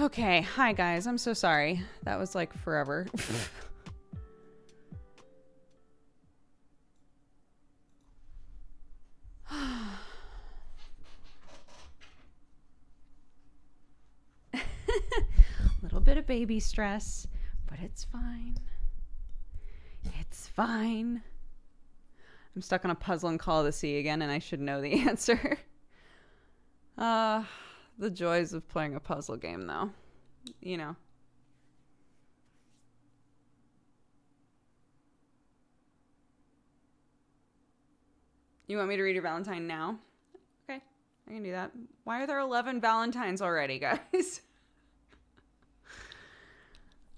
Speaker 1: Okay, hi guys. I'm so sorry. That was like forever. Little bit of baby stress, but it's fine. It's fine. I'm stuck on a puzzle in Call of the Sea again, and I should know the answer. The joys of playing a puzzle game, though. You know. You want me to read your Valentine now? Okay, I can do that. Why are there 11 Valentines already, guys?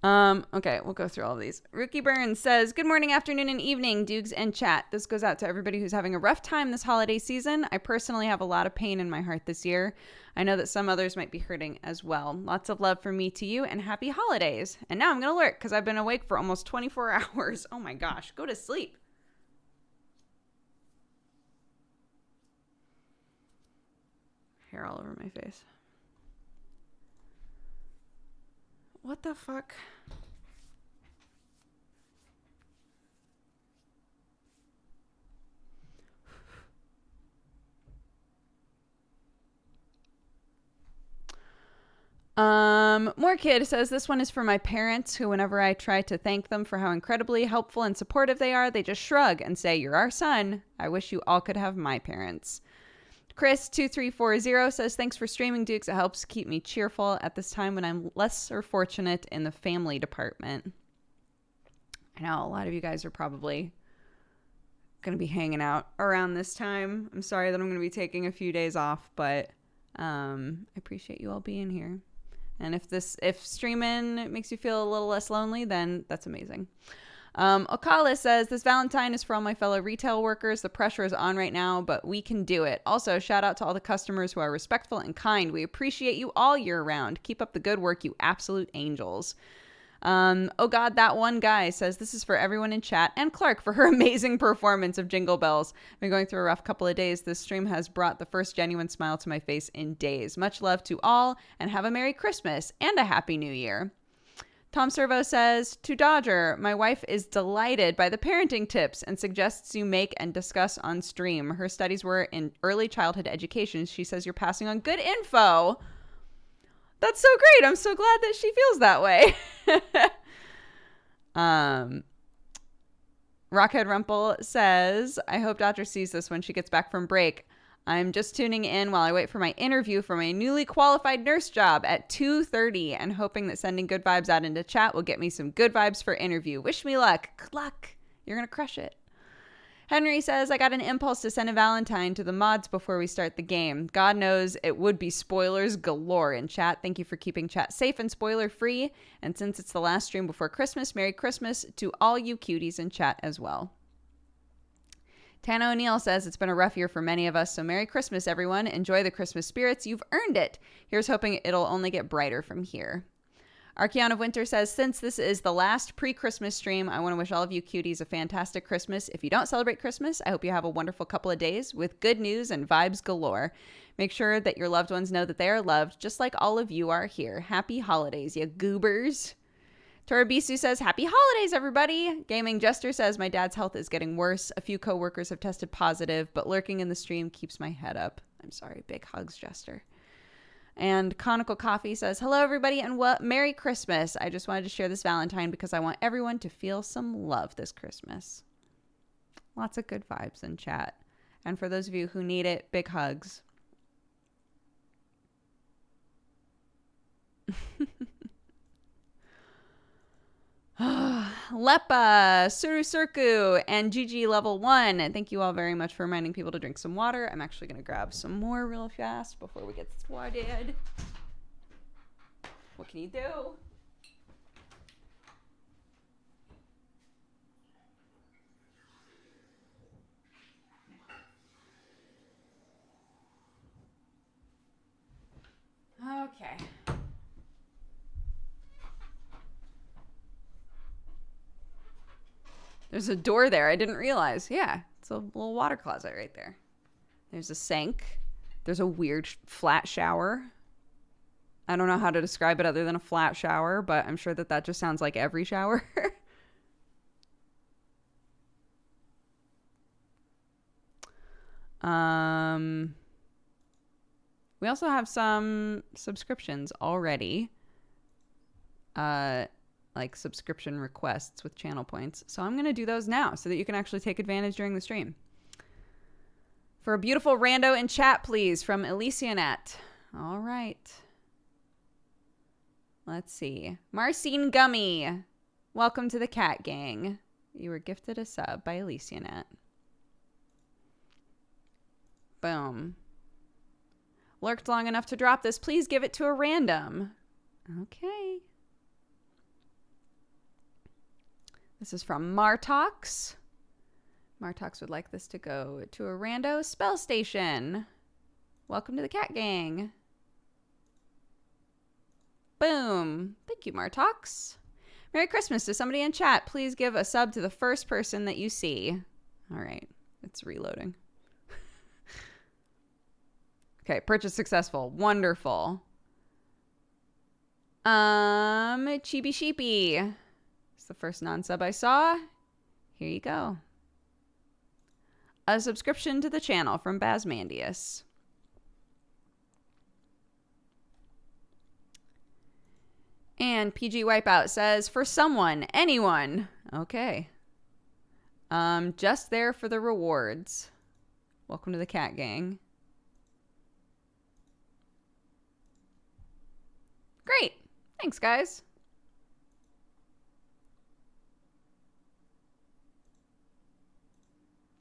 Speaker 1: Okay, we'll go through all of these. Rookie Burns says, good morning, afternoon, and evening, Dukes and chat. This goes out to everybody who's having a rough time this holiday season. I personally have a lot of pain in my heart this year. I know that some others might be hurting as well. Lots of love from me to you, and happy holidays. And now I'm going to lurk because I've been awake for almost 24 hours. Oh my gosh, go to sleep. Hair all over my face. What the fuck? More kid says this one is for my parents who, whenever I try to thank them for how incredibly helpful and supportive they are, they just shrug and say, you're our son. I wish you all could have my parents. Chris2340 says, thanks for streaming, Dukes. It helps keep me cheerful at this time when I'm lesser fortunate in the family department. I know a lot of you guys are probably going to be hanging out around this time. I'm sorry that I'm going to be taking a few days off, but I appreciate you all being here. And if streaming makes you feel a little less lonely, then that's amazing. Okala says, this Valentine is for all my fellow retail workers. The pressure is on right now, but we can do it. Also, shout out to all the customers who are respectful and kind. We appreciate you all year round. Keep up the good work, you absolute angels. Oh God, that one guy says, this is for everyone in chat and Clark for her amazing performance of Jingle Bells. I've been going through a rough couple of days. This stream has brought the first genuine smile to my face in days. Much love to all and have a Merry Christmas and a Happy New Year. Tom Servo says, to Dodger, my wife is delighted by the parenting tips and suggests you make and discuss on stream. Her studies were in early childhood education. She says you're passing on good info. That's so great. I'm so glad that she feels that way. Rockhead Rumple says, I hope Dodger sees this when she gets back from break. I'm just tuning in while I wait for my interview for my newly qualified nurse job at 2:30 and hoping that sending good vibes out into chat will get me some good vibes for interview. Wish me luck. Good luck. You're going to crush it. Henry says, I got an impulse to send a Valentine to the mods before we start the game. God knows it would be spoilers galore in chat. Thank you for keeping chat safe and spoiler free. And since it's the last stream before Christmas, Merry Christmas to all you cuties in chat as well. Tana O'Neill says, it's been a rough year for many of us, so Merry Christmas, everyone. Enjoy the Christmas spirits. You've earned it. Here's hoping it'll only get brighter from here. Archeon of Winter says, since this is the last pre-Christmas stream, I want to wish all of you cuties a fantastic Christmas. If you don't celebrate Christmas, I hope you have a wonderful couple of days with good news and vibes galore. Make sure that your loved ones know that they are loved, just like all of you are here. Happy holidays, you goobers. Torabisu says, happy holidays, everybody. Gaming Jester says, my dad's health is getting worse. A few coworkers have tested positive, but lurking in the stream keeps my head up. I'm sorry. Big hugs, Jester. And Conical Coffee says, hello, everybody, and Merry Christmas. I just wanted to share this Valentine because I want everyone to feel some love this Christmas. Lots of good vibes in chat. And for those of you who need it, big hugs. Lepa, Surusurku, and GG Level 1. Thank you all very much for reminding people to drink some water. I'm actually going to grab some more real fast before we get started. What can you do? Okay. There's a door there. I didn't realize. Yeah, it's a little water closet right there. There's a sink. There's a weird flat shower. I don't know how to describe it other than a flat shower, but I'm sure that that just sounds like every shower. We also have some subscriptions already. Like subscription requests with channel points. So I'm going to do those now so that you can actually take advantage during the stream. For a beautiful rando in chat, please, from Elysianet. All right. Let's see. Marcine Gummy. Welcome to the Cat Gang. You were gifted a sub by Elysianet. Boom. Lurked long enough to drop this. Please give it to a random. Okay. This is from Martox. Martox would like this to go to a rando spell station. Welcome to the Cat Gang. Boom. Thank you, Martox. Merry Christmas to somebody in chat. Please give a sub to the first person that you see. All right. It's reloading. Okay, purchase successful. Wonderful. Chibi Sheepy. It's the first non-sub I saw. Here you go. A subscription to the channel from Basmandius. And PG Wipeout says, for someone, anyone. Okay. Just there for the rewards. Welcome to the Cat Gang. Great. Thanks, guys.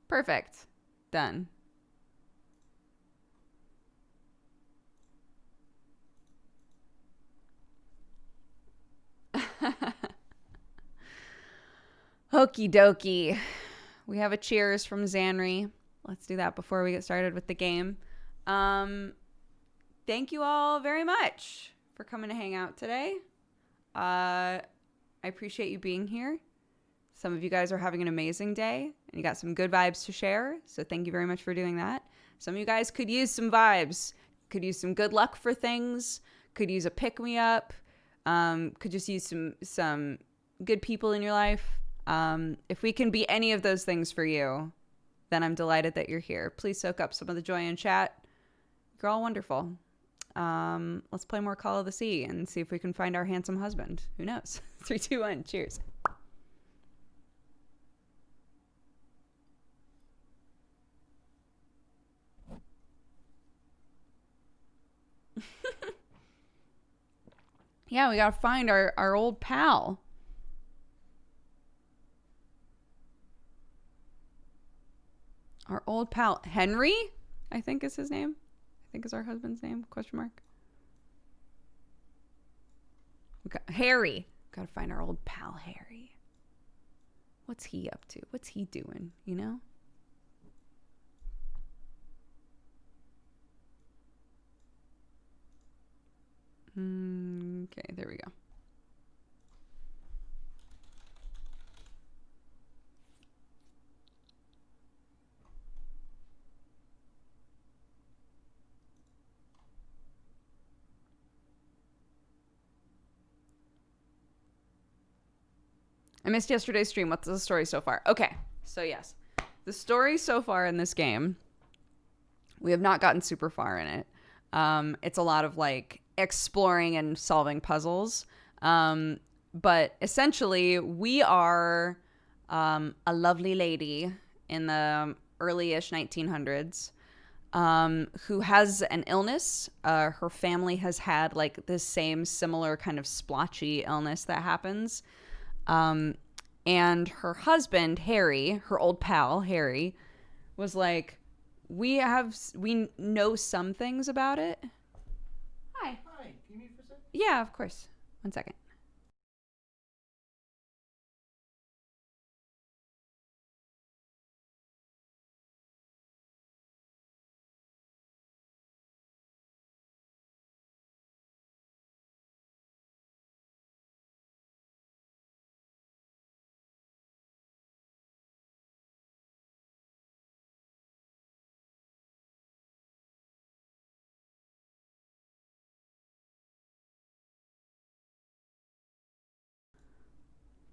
Speaker 1: Perfect. Done. Okie dokie. We have a cheers from Zanri. Let's do that before we get started with the game. Thank you all very much for coming to hang out today. I appreciate you being here. Some of you guys are having an amazing day and you got some good vibes to share. So thank you very much for doing that. Some of you guys could use some vibes, could use some good luck for things, could use a pick me up, could just use some good people in your life. If we can be any of those things for you, then I'm delighted that you're here. Please soak up some of the joy in chat. You're all wonderful. Let's play more Call of the Sea and see if we can find our handsome husband. Who knows? 3, 2, 1. Cheers. Yeah, we gotta find our old pal. Our old pal. Henry, I think is his name. I think is our husband's name, question mark. We got Harry. Gotta find our old pal Harry. What's he up to? What's he doing, you know? Okay, there we go. I missed yesterday's stream. What's the story so far? Okay, so yes. The story so far in this game, we have not gotten super far in it. It's a lot of like exploring and solving puzzles. But essentially, we are a lovely lady in the early-ish 1900s who has an illness. Her family has had like this same similar kind of splotchy illness that happens. And her husband, Harry, her old pal, Harry, was like, we know some things about it. Hi.
Speaker 4: Hi, can you mute for a sec?
Speaker 1: Yeah, of course. 1 second.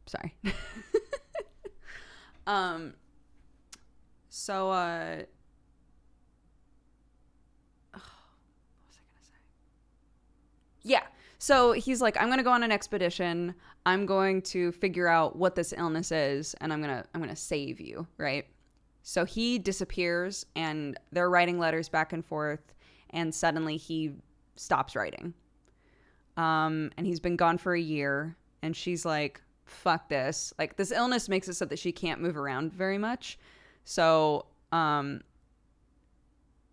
Speaker 1: Sorry. So what was I gonna say? Yeah. So he's like, I'm gonna go on an expedition. I'm going to figure out what this illness is, and I'm gonna save you, right? So he disappears, and they're writing letters back and forth, and suddenly he stops writing. And he's been gone for a year, and she's like, fuck this. Like, this illness makes it so that she can't move around very much. So,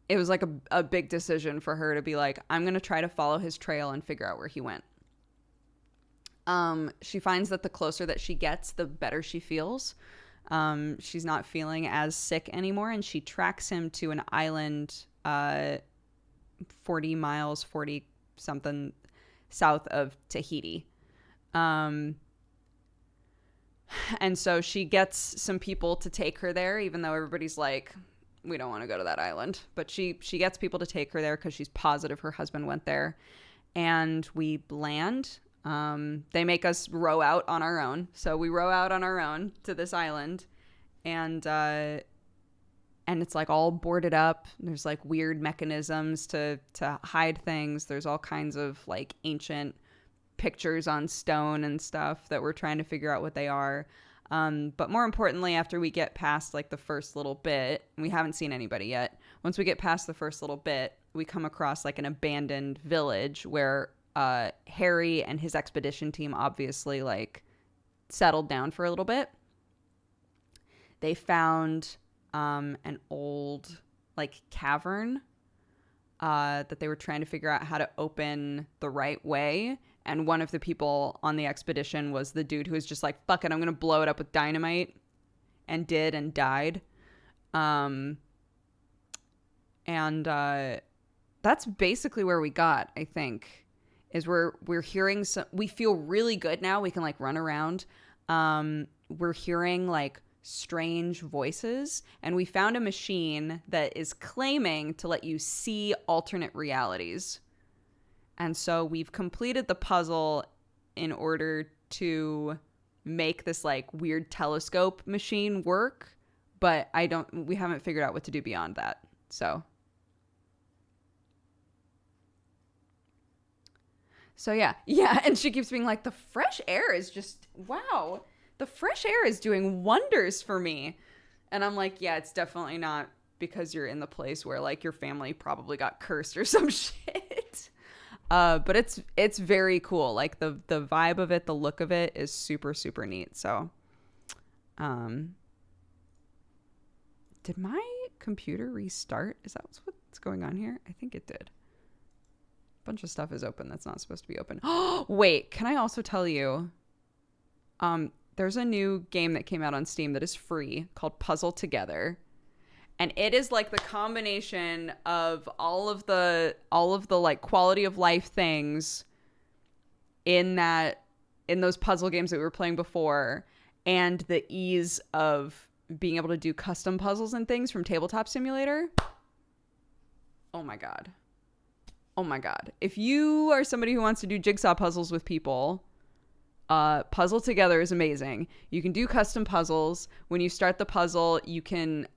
Speaker 1: it was like a big decision for her to be like, I'm going to try to follow his trail and figure out where he went. She finds that the closer that she gets, the better she feels. She's not feeling as sick anymore, and she tracks him to an island 40 miles, 40 something south of Tahiti. And so she gets some people to take her there, even though everybody's like, we don't want to go to that island. But she gets people to take her there because she's positive her husband went there. And we land. They make us row out on our own. So we row out on our own to this island. And it's like all boarded up. There's like weird mechanisms to hide things. There's all kinds of like ancient pictures on stone and stuff that we're trying to figure out what they are. But more importantly, after we get past like the first little bit, we haven't seen anybody yet. Once we get past the first little bit, we come across like an abandoned village where Harry and his expedition team obviously like settled down for a little bit. They found an old like cavern that they were trying to figure out how to open the right way. And one of the people on the expedition was the dude who was just like, fuck it, I'm going to blow it up with dynamite, and did, and died. And that's basically where we got, I think, is we're hearing some, we feel really good now. We can like run around. We're hearing like strange voices, and we found a machine that is claiming to let you see alternate realities. And so we've completed the puzzle in order to make this like weird telescope machine work, but we haven't figured out what to do beyond that. So yeah. And she keeps being like, the fresh air is just, wow, the fresh air is doing wonders for me. And I'm like, yeah, it's definitely not because you're in the place where like your family probably got cursed or some shit. But it's very cool. Like the vibe of it, the look of it is super, super neat. So, did my computer restart? Is that what's going on here? I think it did. A bunch of stuff is open that's not supposed to be open. Oh, wait, can I also tell you, there's a new game that came out on Steam that is free called Puzzle Together. And it is like the combination of all of the like quality of life things in those puzzle games that we were playing before, and the ease of being able to do custom puzzles and things from Tabletop Simulator. Oh my God. If you are somebody who wants to do jigsaw puzzles with people, Puzzle Together is amazing. You can do custom puzzles. When you start the puzzle, you can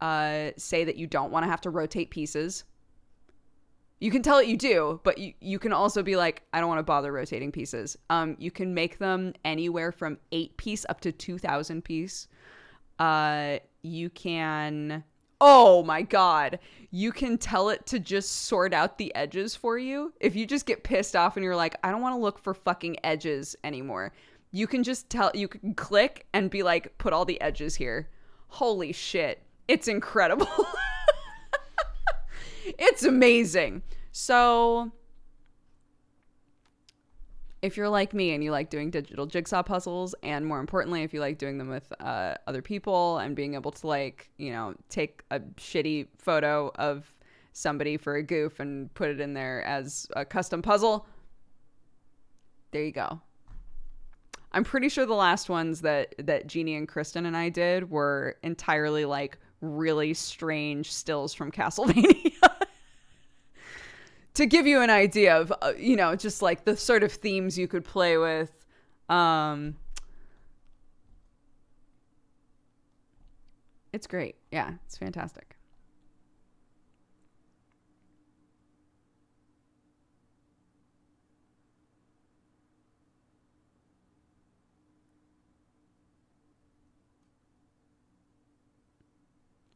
Speaker 1: say that you don't want to have to rotate pieces. You can tell it you do, but you can also be like, I don't want to bother rotating pieces. You can make them anywhere from 8 piece up to 2,000 piece. You can... Oh my God. You can tell it to just sort out the edges for you. If you just get pissed off and you're like, I don't want to look for fucking edges anymore. You can just you can click and be like, put all the edges here. Holy shit. It's incredible. It's amazing. So if you're like me and you like doing digital jigsaw puzzles, and more importantly, if you like doing them with other people and being able to like, you know, take a shitty photo of somebody for a goof and put it in there as a custom puzzle, there you go. I'm pretty sure the last ones that Jeannie and Kristen and I did were entirely like really strange stills from Castlevania. To give you an idea of, just like the sort of themes you could play with. It's great. Yeah, it's fantastic.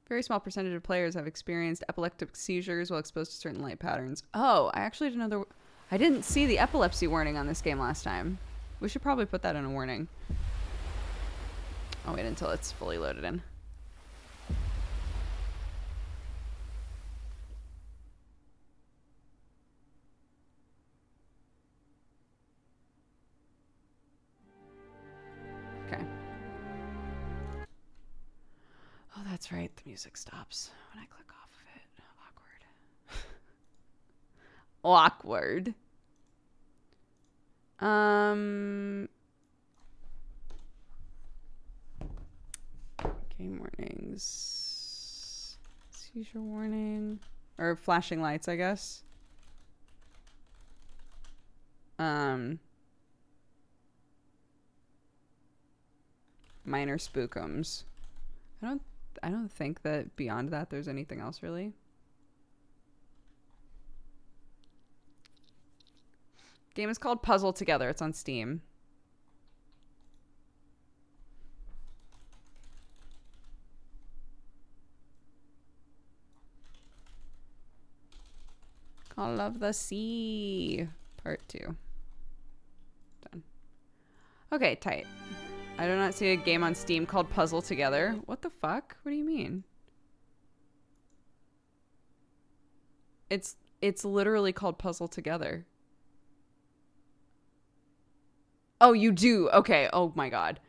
Speaker 1: Very small percentage of players have experienced epileptic seizures while exposed to certain light patterns. Oh, I actually didn't know I didn't see the epilepsy warning on this game last time. We should probably put that in a warning. I'll wait until it's fully loaded in. Okay. Oh, that's right. The music stops when I click off of it. Awkward. Awkward. Game warnings. Seizure warning. Or flashing lights, I guess. Minor spookums. I don't think that beyond that there's anything else really. Game is called Puzzle Together. It's on Steam. Call of the Sea Part 2. Done. Okay, tight. I do not see a game on Steam called Puzzle Together. What the fuck? What do you mean? It's literally called Puzzle Together. Oh, you do? Okay. Oh my god.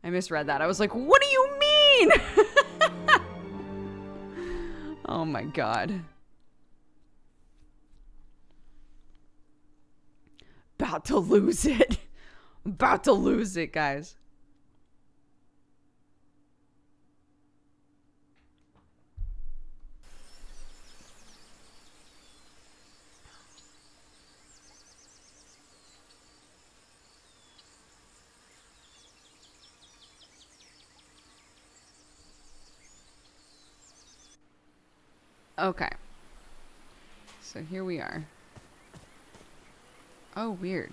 Speaker 1: I misread that. I was like, what do you mean? Oh my god. About to lose it. About to lose it, guys. Okay. So here we are. Oh, weird.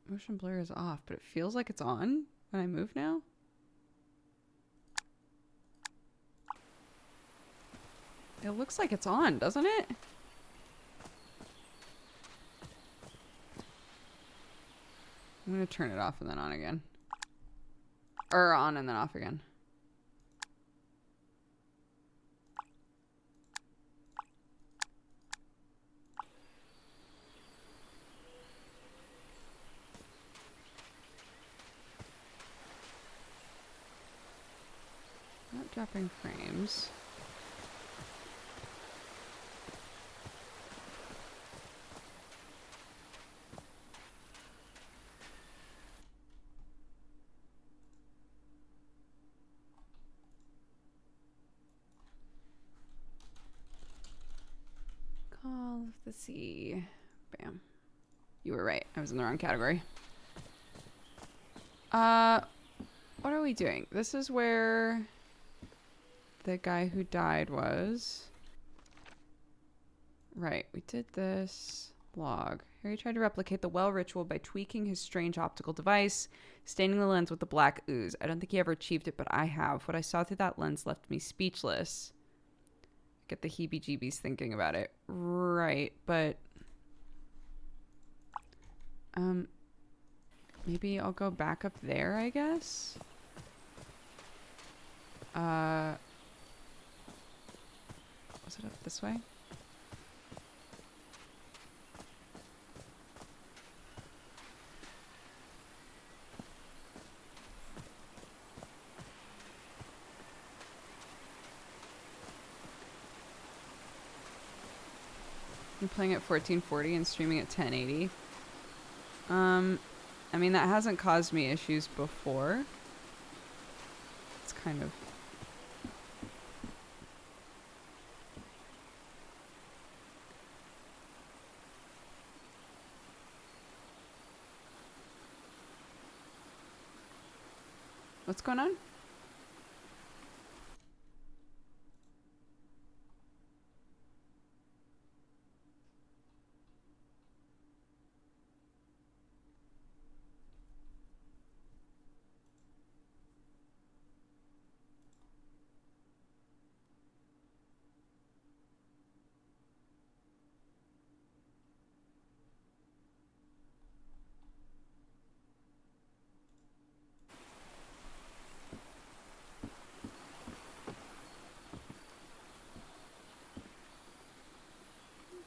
Speaker 1: Motion blur is off, but it feels like it's on when I move now. It looks like it's on, doesn't it? I'm gonna turn it off and then on again. Or on and then off again. Not dropping frames. Call of the Sea. Bam. You were right. I was in the wrong category. What are we doing? This is where the guy who died was. Right. We did this. Log. Harry tried to replicate the well ritual by tweaking his strange optical device, staining the lens with the black ooze. I don't think he ever achieved it, but I have. What I saw through that lens left me speechless. Get the heebie-jeebies thinking about it. Right, but maybe I'll go back up there, I guess. Was it up this way? I'm playing at 1440 and streaming at 1080. I mean, that hasn't caused me issues before. It's kind of... going on?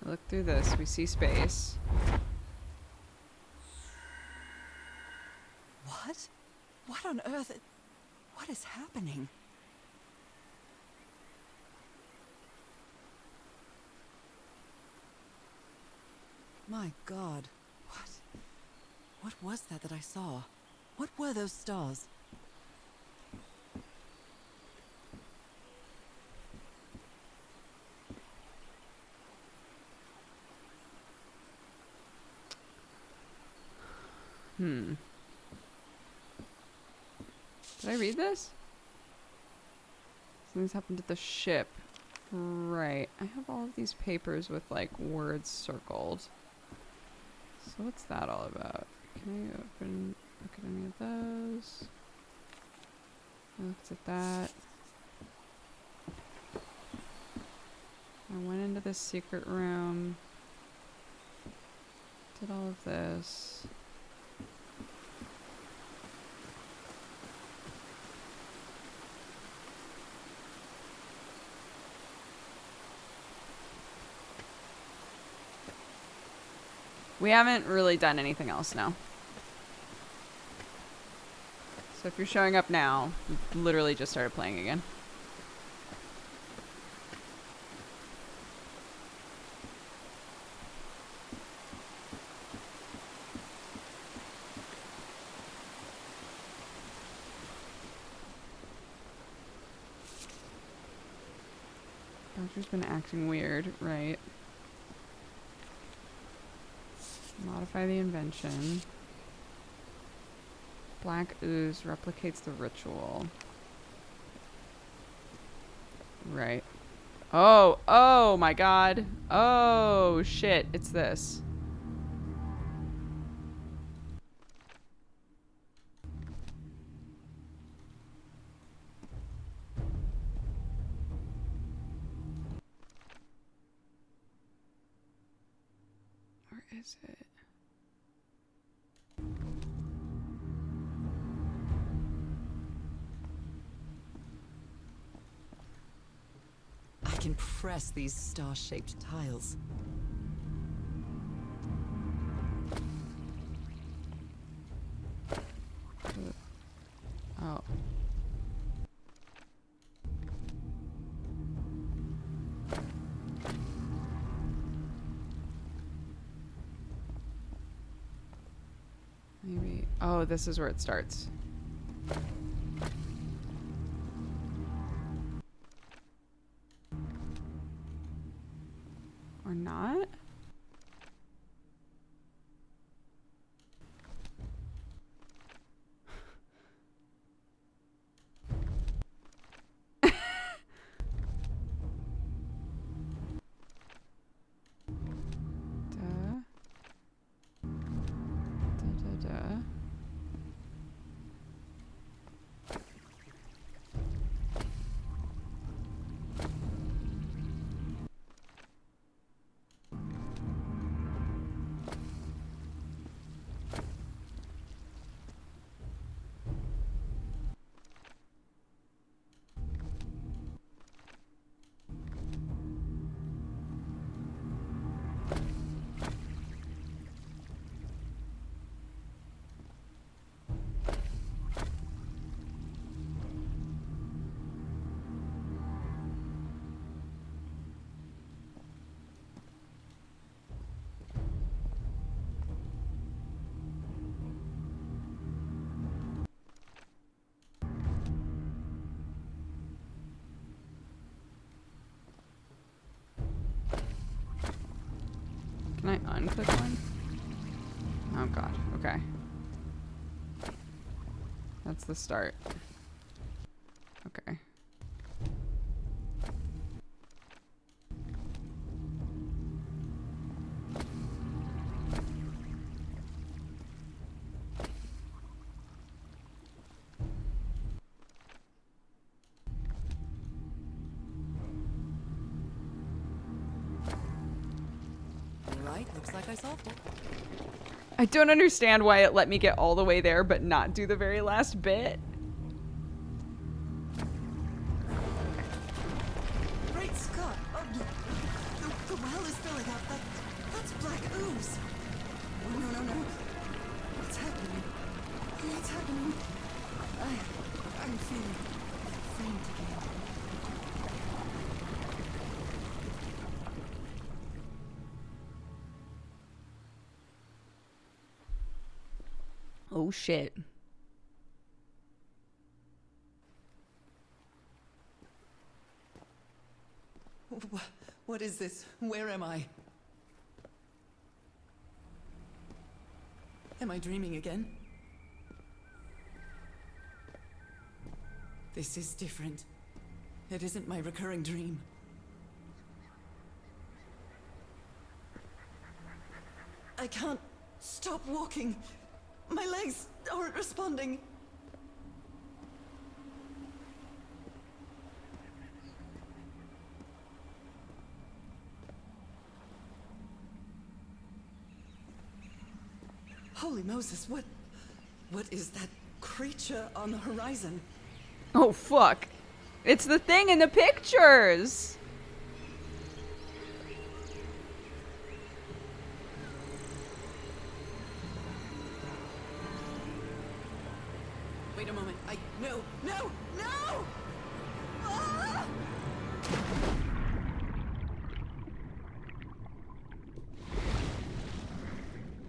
Speaker 1: Look through this. We see space.
Speaker 4: What? What on earth? What is happening? My God. What was that I saw? What were those stars?
Speaker 1: Did I read this? Something's happened to the ship. Right. I have all of these papers with like words circled. So what's that all about? Can I look at any of those? I looked at that. I went into this secret room. Did all of this. We haven't really done anything else now. So if you're showing up now, we literally just started playing again. Doctor's been acting weird, right? Modify the invention. Black ooze replicates the ritual. Right. Oh my God. Oh shit, it's this. Where is it?
Speaker 4: I can press these star-shaped tiles.
Speaker 1: Oh. Maybe. Oh, this is where it starts. Or not? Da. Can I unclick one? Oh God, okay. That's the start. Okay.
Speaker 4: Right, looks like I solved it.
Speaker 1: I don't understand why it let me get all the way there but not do the very last bit.
Speaker 4: Great Scott! Oh, the well is filling up. That's black ooze. Oh, no. What's happening? What's happening? I'm feeling faint again.
Speaker 1: Oh shit.
Speaker 4: What is this? Where am I? Am I dreaming again? This is different. It isn't my recurring dream. I can't stop walking. My legs aren't responding. Holy Moses, what is that creature on the horizon?
Speaker 1: Oh fuck. It's the thing in the pictures.
Speaker 4: Wait a moment. No! Ah!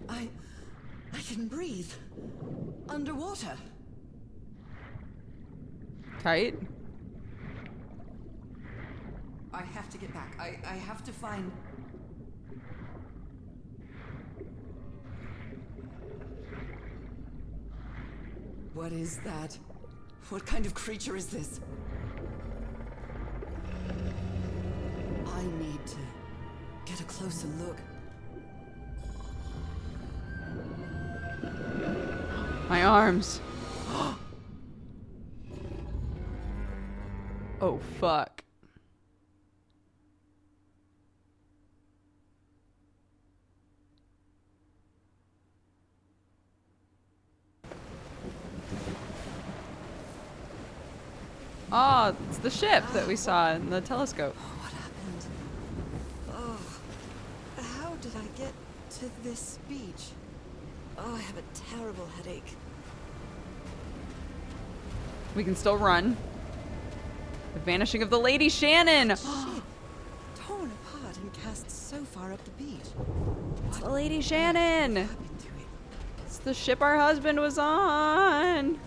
Speaker 4: I can breathe. Underwater.
Speaker 1: Tight.
Speaker 4: I have to get back. I have to find... What is that? What kind of creature is this? I need to get a closer look.
Speaker 1: My arms. Oh fuck. Oh, it's the ship that we saw in the telescope.
Speaker 4: What happened? Oh, how did I get to this beach? Oh, I have a terrible headache.
Speaker 1: We can still run. The vanishing of the Lady Shannon.
Speaker 4: Ship torn apart and cast so far up the beach.
Speaker 1: It's the Lady Shannon.
Speaker 4: What happened to it?
Speaker 1: It's the ship our husband was on.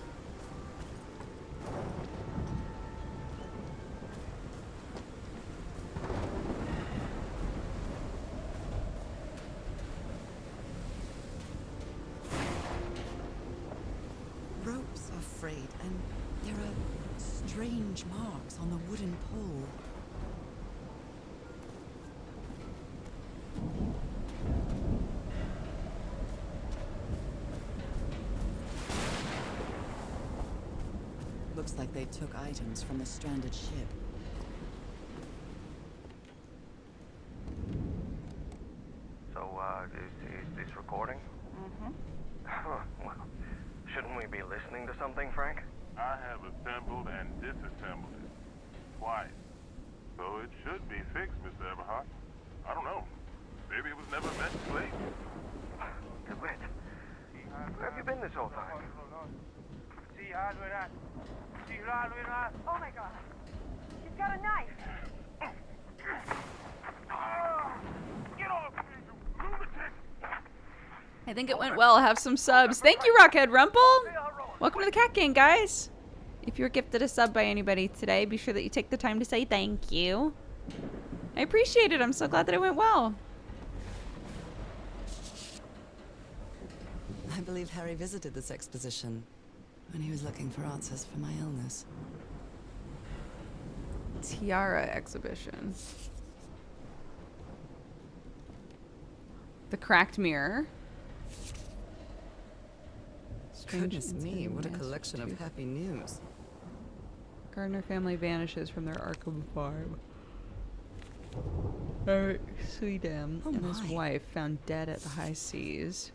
Speaker 4: Ropes are frayed, and there are strange marks on the wooden pole. Looks like they took items from the stranded ship.
Speaker 5: So, is this recording? Mm-hmm. Well, shouldn't we be listening to something, Frank?
Speaker 6: I have assembled and disassembled it twice. So it should be fixed, Mr. Everhart. I don't know. Maybe it was never meant to play.
Speaker 5: DeWitt, where have you been this whole time?
Speaker 7: Oh my god. She's got a knife.
Speaker 6: Get off me, you lunatic!
Speaker 1: I think it went well. Have some subs. Thank you, Rockhead Rumple. Welcome to the Cat Gang, guys. If you were gifted a sub by anybody today, be sure that you take the time to say thank you. I appreciate it. I'm so glad that it went well.
Speaker 4: I believe Harry visited this exposition when he was looking for answers for my illness.
Speaker 1: Tiara exhibition. The cracked mirror. Strange
Speaker 4: Goodness me,
Speaker 1: incident
Speaker 4: what a
Speaker 1: in
Speaker 4: collection of
Speaker 1: Massachusetts.
Speaker 4: happy news.
Speaker 1: Gardner family vanishes from their Arkham farm. Eric Sweedam
Speaker 4: Oh
Speaker 1: and his
Speaker 4: my.
Speaker 1: wife found dead at the high seas.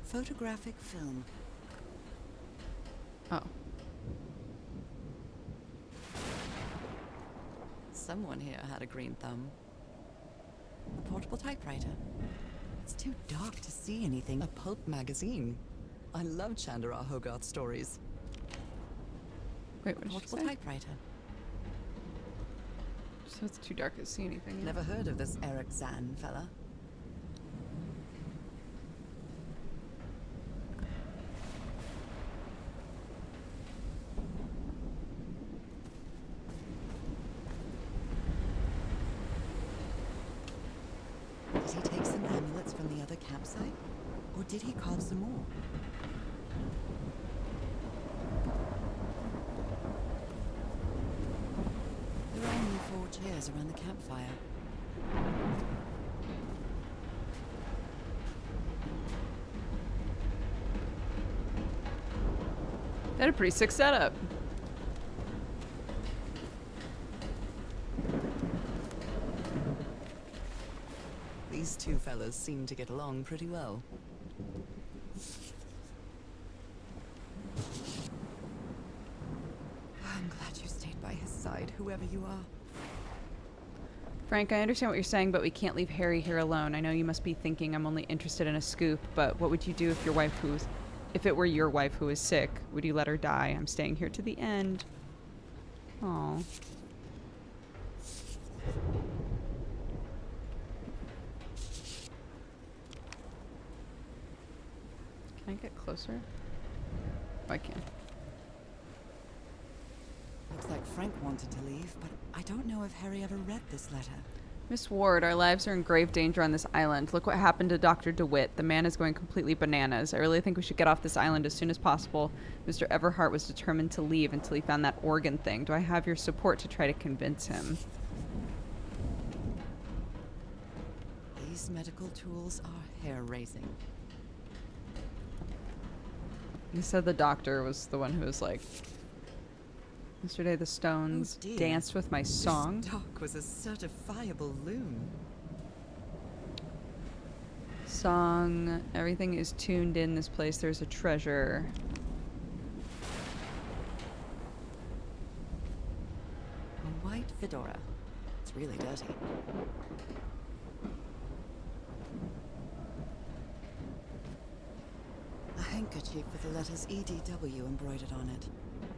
Speaker 4: Photographic film.
Speaker 1: Oh.
Speaker 4: Someone here had a green thumb. A portable typewriter. It's too dark to see anything. A pulp magazine. I love Chandra Hogarth stories.
Speaker 1: Wait, what did she
Speaker 4: Portable
Speaker 1: say?
Speaker 4: typewriter.
Speaker 1: So it's too dark to see anything.
Speaker 4: Never heard of this Eric Zan fella. Did he take some amulets from the other campsite? Or did he carve some more? There are only 4 chairs around the campfire.
Speaker 1: They had a pretty sick setup.
Speaker 4: These two fellas seem to get along pretty well. I'm glad you stayed by his side, whoever you are.
Speaker 1: Frank, I understand what you're saying, but we can't leave Harry here alone. I know you must be thinking I'm only interested in a scoop, but what would you do if if it were your wife who was sick? Would you let her die? I'm staying here to the end. Aww. Can I get closer? Oh, I can.
Speaker 4: Looks like Frank wanted to leave, but I don't know if Harry ever read this letter.
Speaker 1: Miss Ward, our lives are in grave danger on this island. Look what happened to Dr. DeWitt. The man is going completely bananas. I really think we should get off this island as soon as possible. Mr. Everhart was determined to leave until he found that organ thing. Do I have your support to try to convince him?
Speaker 4: These medical tools are hair-raising.
Speaker 1: He said the doctor was the one who was like, yesterday the Stones
Speaker 4: Oh, dear.
Speaker 1: danced with my song.
Speaker 4: This doc was a certifiable loon.
Speaker 1: Song. Everything is tuned in this place. There's a treasure.
Speaker 4: A white fedora. It's really dirty. A handkerchief with the letters EDW embroidered on it.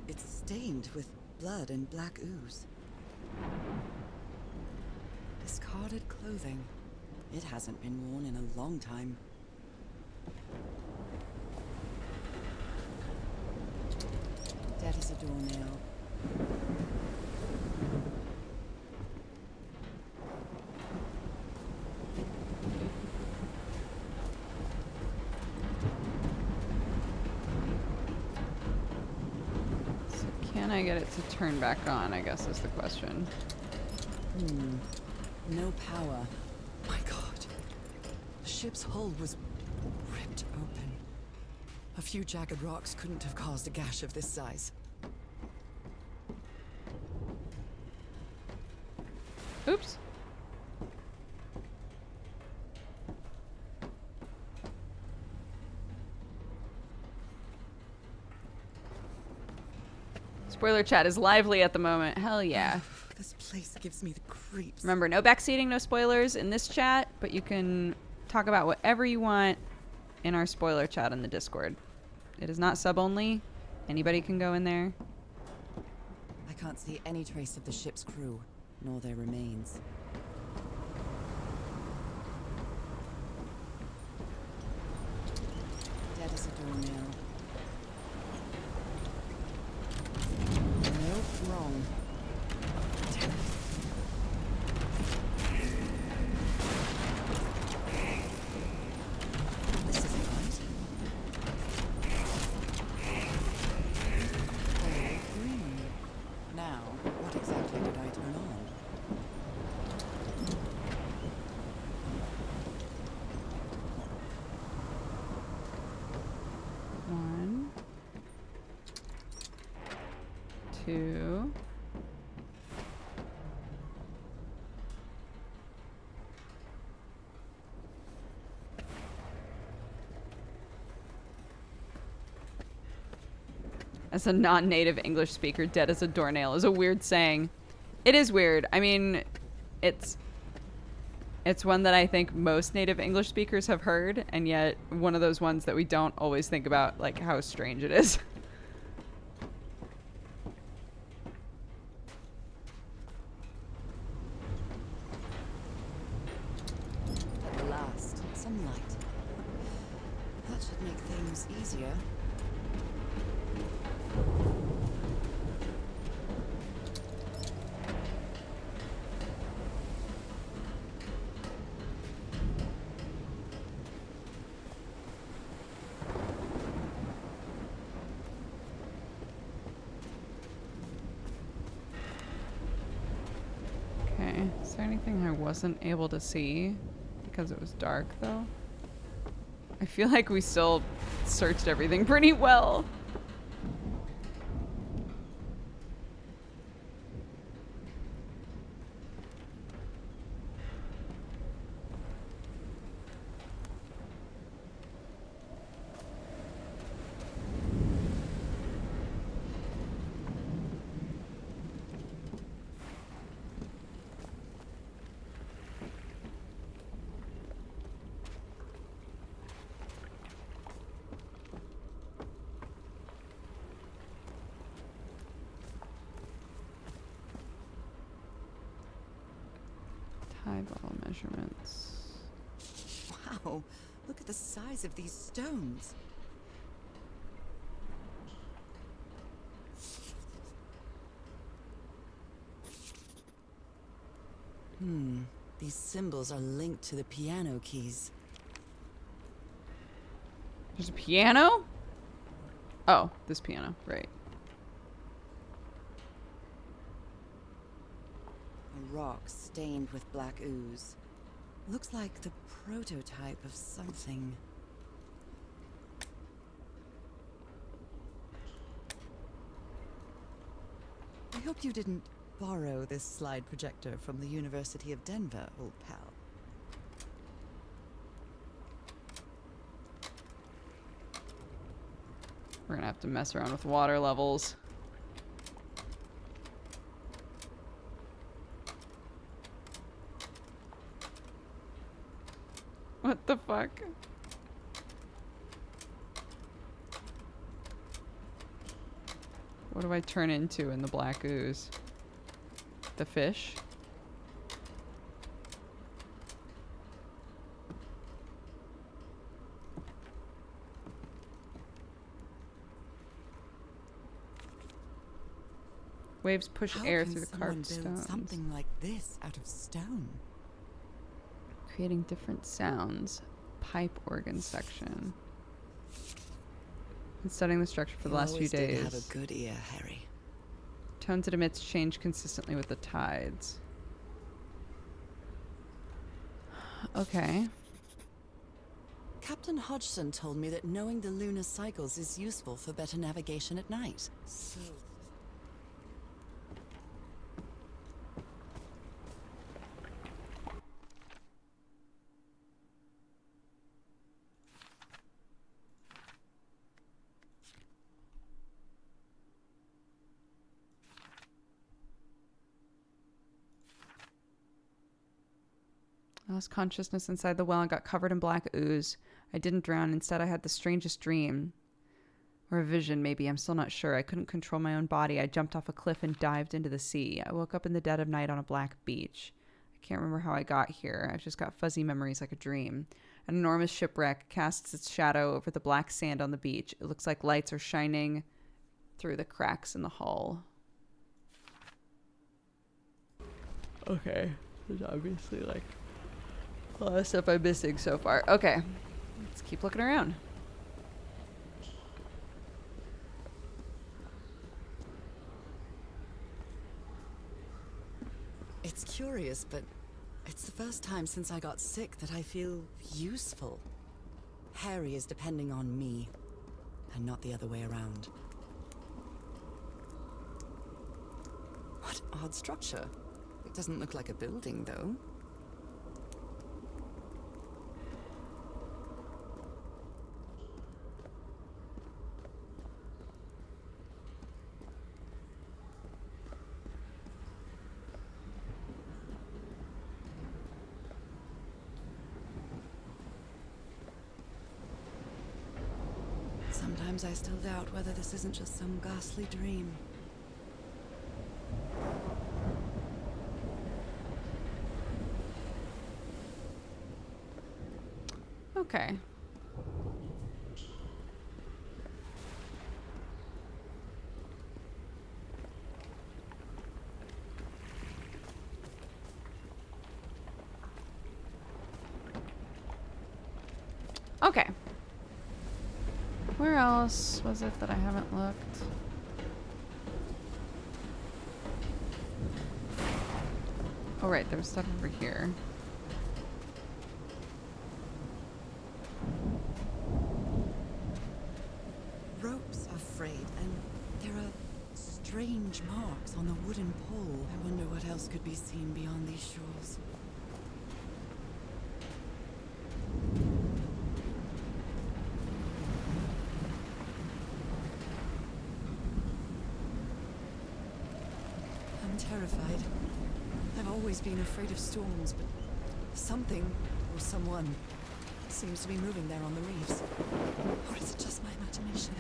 Speaker 4: It's stained with blood and black ooze. Discarded clothing. It hasn't been worn in a long time. Dead as a doornail.
Speaker 1: So can I get it to turn back on, I guess is the question.
Speaker 4: No power. My God. The ship's hull was ripped open. A few jagged rocks couldn't have caused a gash of this size.
Speaker 1: Oops. Spoiler chat is lively at the moment. Hell yeah.
Speaker 4: This place gives me the creeps.
Speaker 1: Remember, no backseating, no spoilers in this chat, but you can talk about whatever you want in our spoiler chat in the Discord. It is not sub only. Anybody can go in there.
Speaker 4: I can't see any trace of the ship's crew, nor their remains. Dead as a doornail. Nope, wrong. Damn it.
Speaker 1: 2. As a non-native English speaker, dead as a doornail is a weird saying. It is weird. I mean, it's one that I think most native English speakers have heard, and yet one of those ones that we don't always think about, like how strange it is.
Speaker 4: At last, some light. That should make things easier.
Speaker 1: Okay, is there anything I wasn't able to see because it was dark though? I feel like we still searched everything pretty well. Eyeball measurements.
Speaker 4: Wow, look at the size of these stones. These symbols are linked to the piano keys.
Speaker 1: There's a piano? Oh, this piano, right.
Speaker 4: A rock stained with black ooze. Looks like the prototype of something. I hope you didn't borrow this slide projector from the University of Denver, old pal.
Speaker 1: We're gonna have to mess around with water levels. What the fuck? What do I turn into in the black ooze? The fish? Waves push
Speaker 4: How
Speaker 1: air
Speaker 4: can
Speaker 1: through the
Speaker 4: someone
Speaker 1: carved
Speaker 4: build
Speaker 1: stones,
Speaker 4: something like this out of stone?
Speaker 1: creating different sounds. Pipe organ section. Been studying the structure for the last few
Speaker 4: You always did
Speaker 1: days.
Speaker 4: have a good ear, Harry.
Speaker 1: Tones it emits change consistently with the tides. Okay.
Speaker 4: Captain Hodgson told me that knowing the lunar cycles is useful for better navigation at night. So...
Speaker 1: I lost consciousness inside the well and got covered in black ooze. I didn't drown. Instead, I had the strangest dream. Or a vision, maybe. I'm still not sure. I couldn't control my own body. I jumped off a cliff and dived into the sea. I woke up in the dead of night on a black beach. I can't remember how I got here. I've just got fuzzy memories like a dream. An enormous shipwreck casts its shadow over the black sand on the beach. It looks like lights are shining through the cracks in the hull. Okay. There's obviously like a lot of stuff I'm missing so far. Okay. Let's keep looking around.
Speaker 4: It's curious, but it's the first time since I got sick that I feel useful. Harry is depending on me, and not the other way around. odd structure. It doesn't look like a building, though. Sometimes I still doubt whether this isn't just some ghastly dream.
Speaker 1: Okay. Okay. Where else was it that I haven't looked? Oh, right, there was stuff over here.
Speaker 4: Ropes are frayed, and there are strange marks on the wooden pole. I wonder what else could be seen beyond these shores. I'm terrified. I've always been afraid of storms, but something, or someone, seems to be moving there on the reefs. Or is it just my imagination?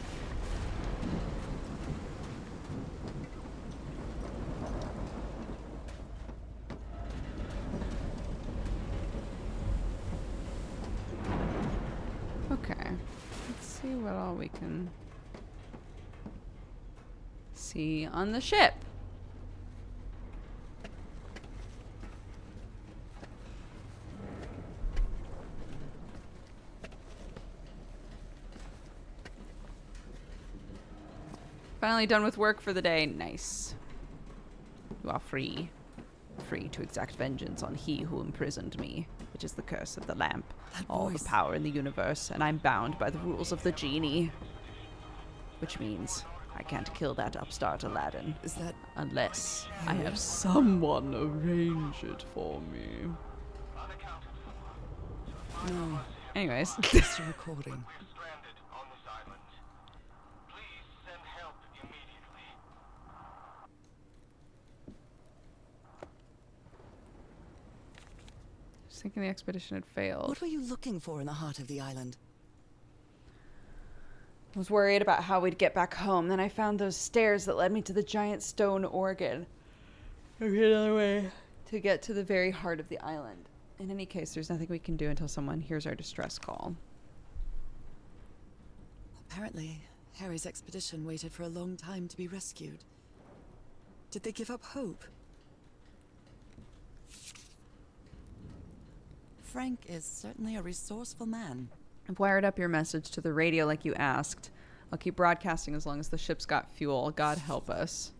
Speaker 1: Okay. Let's see what all we can see on the ship. Finally done with work for the day. Nice. You are free. Free to exact vengeance on he who imprisoned me, which is the curse of the lamp.
Speaker 4: That
Speaker 1: All
Speaker 4: voice.
Speaker 1: the power in the universe, and I'm bound by the rules of the genie. Which means I can't kill that upstart Aladdin.
Speaker 4: Is that...
Speaker 1: Unless I have someone arrange it for me.
Speaker 4: No,
Speaker 1: Anyways.
Speaker 4: just a recording.
Speaker 5: Stranded on this island. Please send help immediately.
Speaker 1: Just thinking the expedition had failed.
Speaker 4: What were you looking for in the heart of the island?
Speaker 1: I was worried about how we'd get back home. Then I found those stairs that led me to the giant stone organ. There's another way to get to the very heart of the island. In any case, there's nothing we can do until someone hears our distress call.
Speaker 4: Apparently, Harry's expedition waited for a long time to be rescued. Did they give up hope? Frank is certainly a resourceful man.
Speaker 1: I've wired up your message to the radio like you asked. I'll keep broadcasting as long as the ship's got fuel. God help us.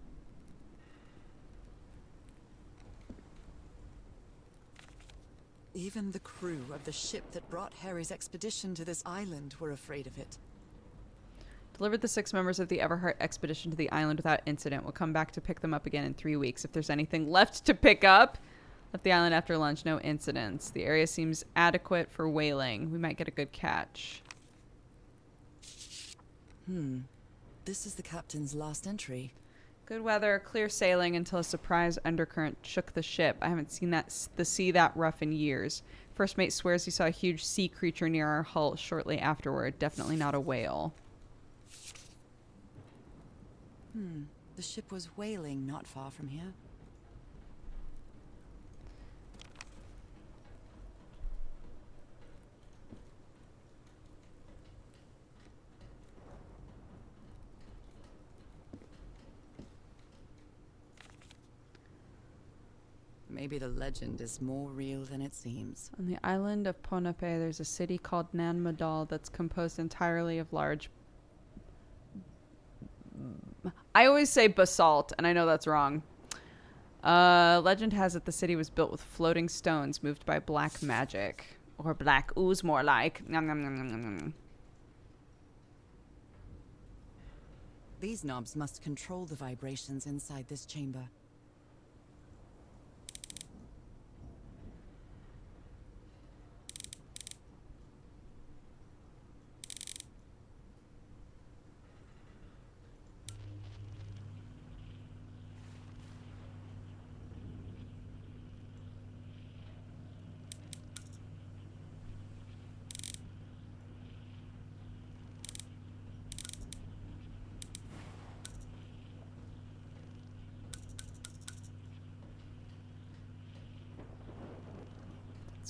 Speaker 4: Even the crew of the ship that brought Harry's expedition to this island were afraid of it.
Speaker 1: Delivered the 6 members of the Everhart expedition to the island without incident. We'll come back to pick them up again in 3 weeks. If there's anything left to pick up, left the island after lunch. No incidents. The area seems adequate for whaling. We might get a good catch.
Speaker 4: This is the captain's last entry.
Speaker 1: Good weather, clear sailing until a surprise undercurrent shook the ship. I haven't seen the sea that rough in years. First mate swears he saw a huge sea creature near our hull shortly afterward. Definitely not a whale.
Speaker 4: The ship was whaling not far from here. Maybe the legend is more real than it seems.
Speaker 1: On the island of Ponape, there's a city called Nan Madal that's composed entirely of large... I always say basalt, and I know that's wrong. Legend has it the city was built with floating stones moved by black magic. Or black ooze, more like. Nom, nom, nom, nom, nom, nom.
Speaker 4: These knobs must control the vibrations inside this chamber.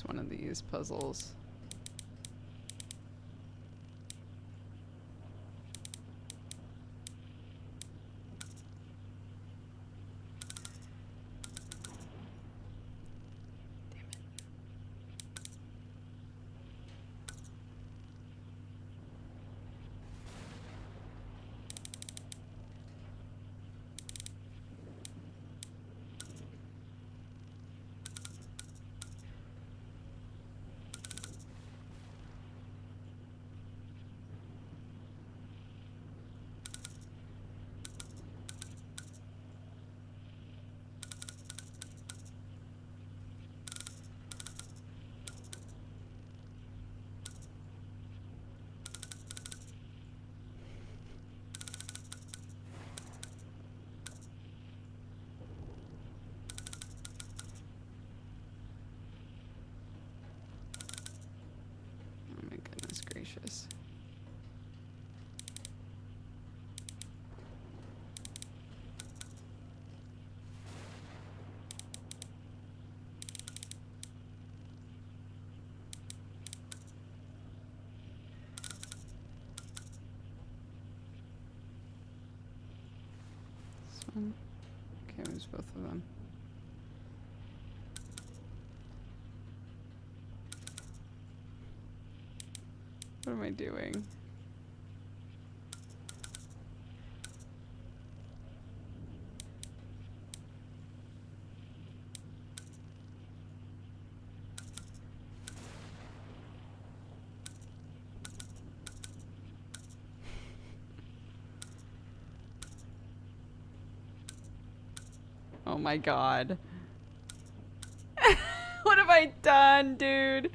Speaker 1: It's one of these puzzles. Oh my goodness gracious. This one. Okay, it was both of them. What am I doing? Oh my god. What have I done, dude?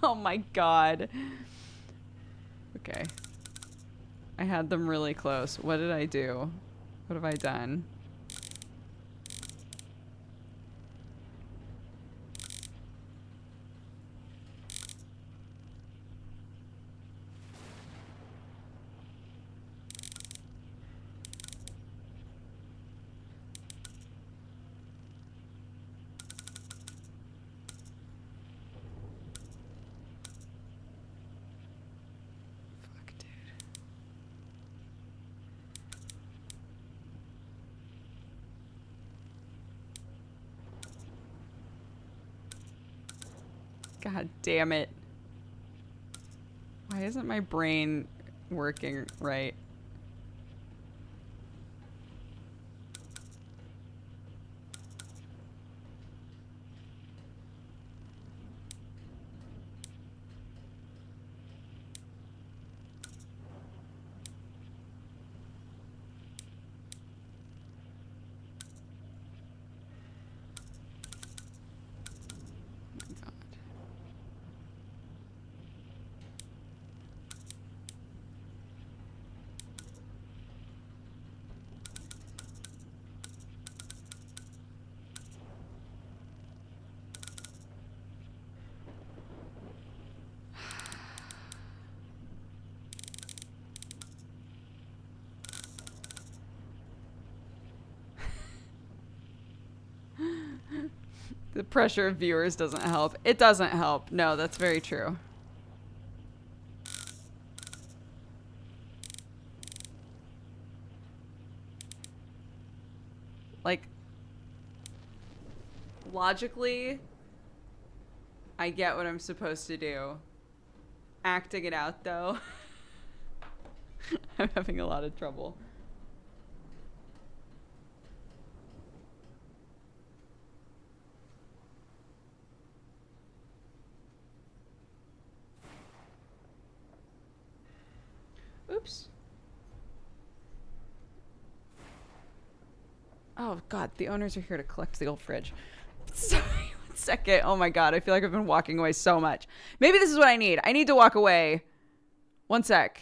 Speaker 1: Oh my god. Okay. I had them really close. What did I do? What have I done? Fuck, dude. God damn it. Why isn't my brain working right? Oh my God. The pressure of viewers doesn't help. It doesn't help. No, that's very true. Like, logically, I get what I'm supposed to do. Acting it out, though, I'm having a lot of trouble. Oops. Oh god, the owners are here to collect the old fridge. Sorry, 1 second. Oh my god, I feel like I've been walking away so much. Maybe this is what I need. I need to walk away. 1 sec.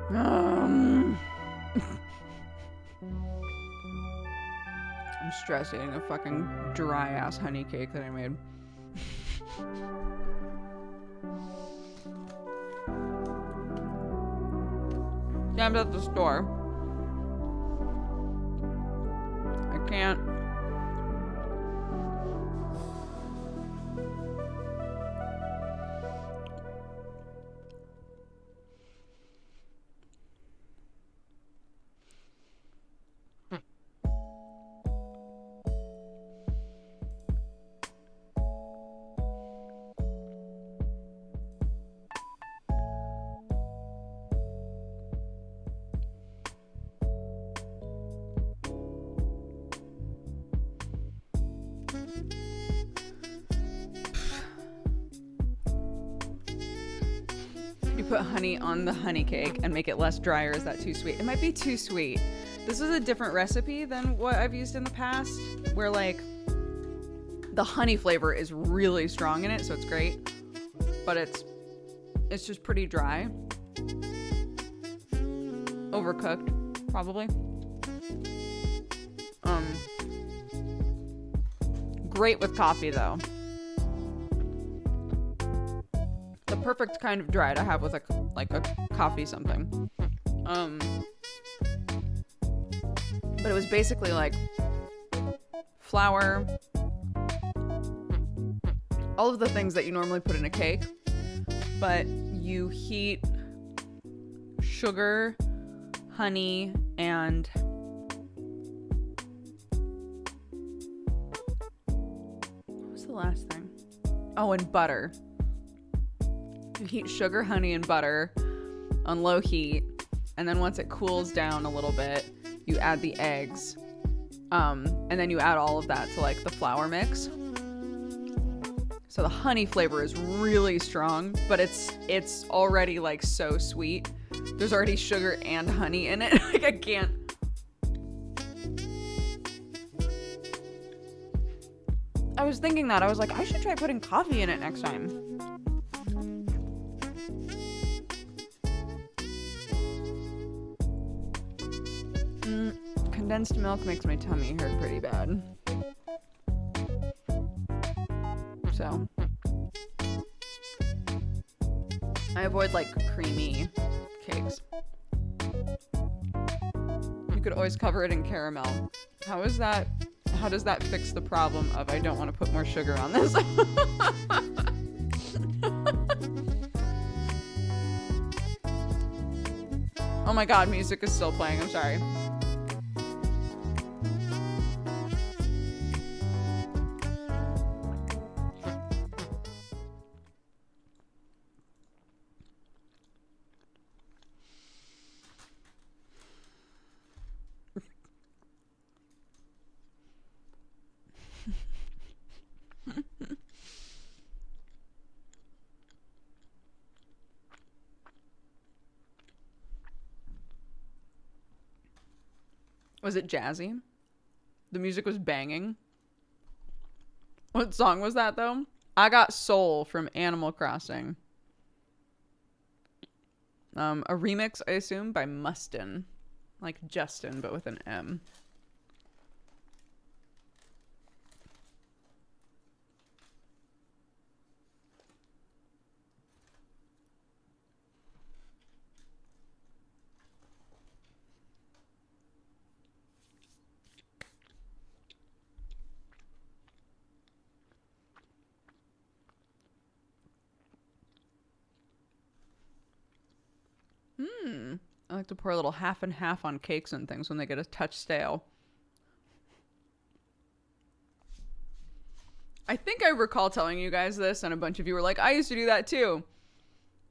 Speaker 1: I'm stressed eating a fucking dry ass honey cake that I made. Yeah, I'm at the store. I can't. You put honey on the honey cake and make it less dry, or is that too sweet? It might be too sweet. This is a different recipe than what I've used in the past, where like the honey flavor is really strong in it, so it's great. But it's just pretty dry. Overcooked, probably. Great with coffee though. The perfect kind of dry to have with a coffee something. But it was basically like flour, all of the things that you normally put in a cake, but you heat sugar, honey, and what was the last thing? Oh, and butter. You heat sugar, honey, and butter on low heat, and then once it cools down a little bit, you add the eggs, and then you add all of that to like the flour mix. So the honey flavor is really strong, but it's already like so sweet. There's already sugar and honey in it. Like I can't. I was thinking that. I was like, I should try putting coffee in it next time. Condensed milk makes my tummy hurt pretty bad. So I avoid like creamy cakes. You could always cover it in caramel. How does that fix the problem of I don't want to put more sugar on this? Oh my god, music is still playing. I'm sorry. Was it jazzy? The music was banging. What song was that though? I Got Soul from Animal Crossing. A remix, I assume, by Mustin. Like Justin, but with an M. I like to pour a little half and half on cakes and things when they get a touch stale. I think I recall telling you guys this, and a bunch of you were like, I used to do that too.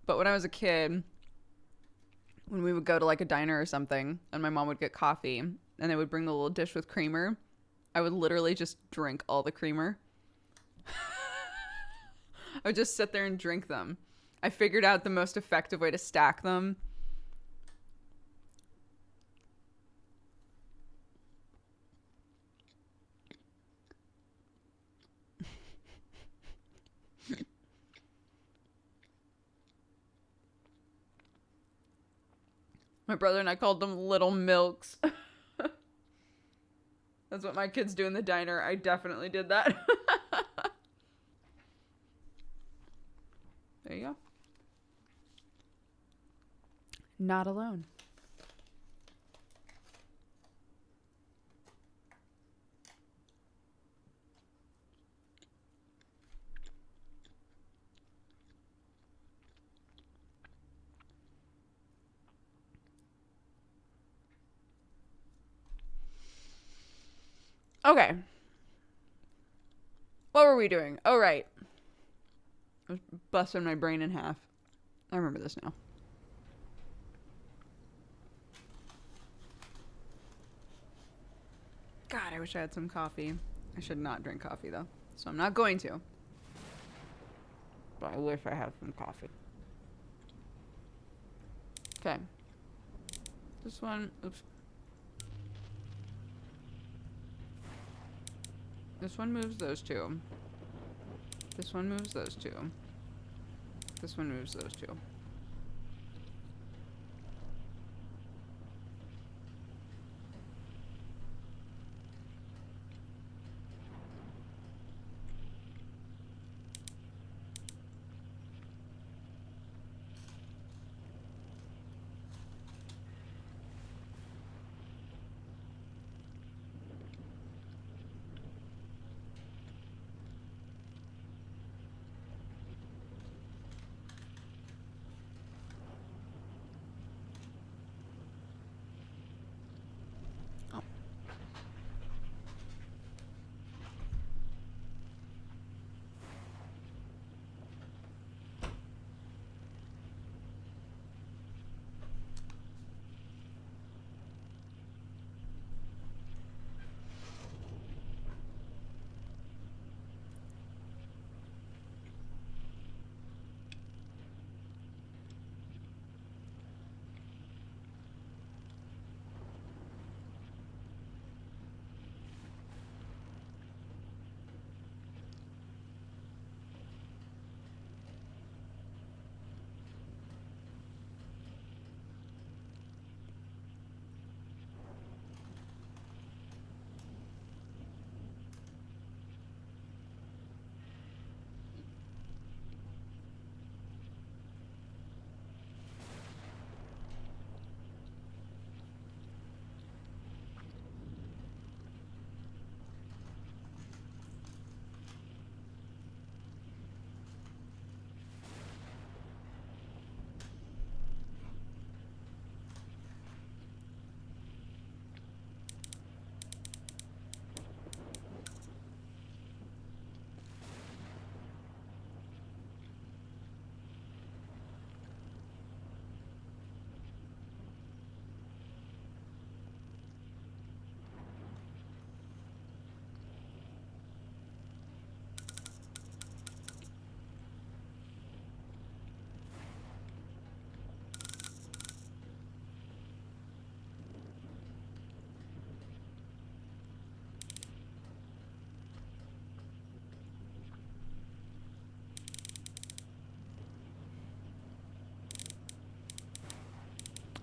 Speaker 1: But when I was a kid, when we would go to like a diner or something, and my mom would get coffee, and they would bring the little dish with creamer, I would literally just drink all the creamer. I would just sit there and drink them. I figured out the most effective way to stack them. My brother and I called them Little Milks. That's what my kids do in the diner. I definitely did that. There you go. Not alone. Okay. What were we doing? Oh, right. I was busting my brain in half. I remember this now. God, I wish I had some coffee. I should not drink coffee, though. So I'm not going to. But I wish I had some coffee. Okay. This one, oops. This one moves those two. This one moves those two. This one moves those two.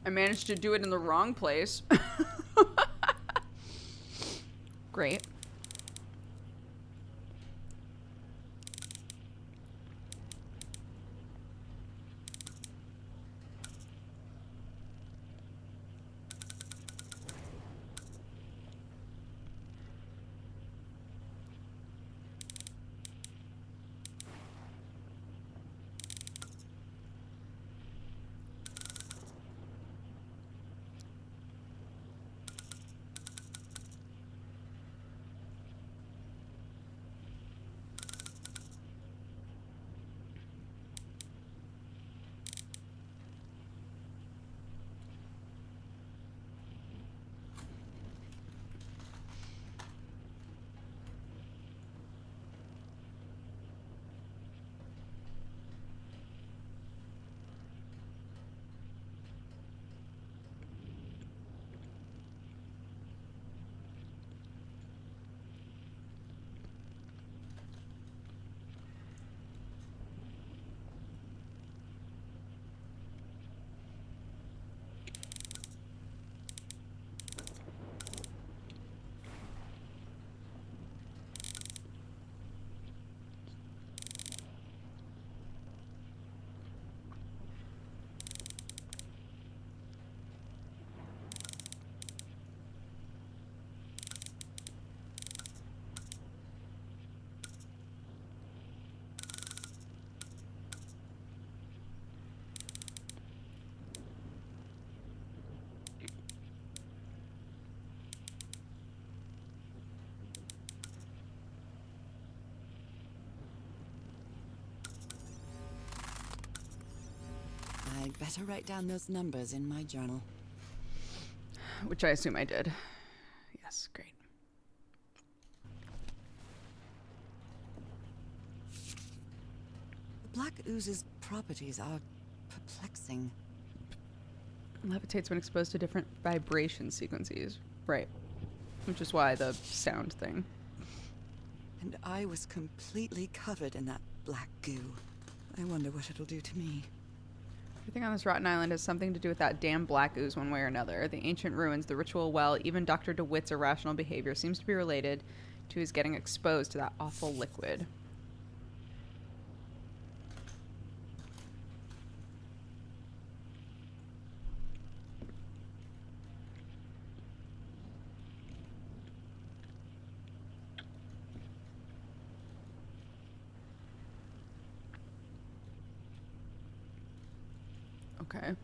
Speaker 1: I managed to do it in the wrong place. Great.
Speaker 4: better write down those numbers in my journal.
Speaker 1: Which I assume I did. Yes, great.
Speaker 4: The black ooze's properties are perplexing.
Speaker 1: Levitates when exposed to different vibration sequences. Right. Which is why the sound thing.
Speaker 4: And I was completely covered in that black goo. I wonder what it'll do to me.
Speaker 1: Everything on this rotten island has something to do with that damn black ooze one way or another. The ancient ruins, the ritual well, even Dr. DeWitt's irrational behavior seems to be related to his getting exposed to that awful liquid. Okay.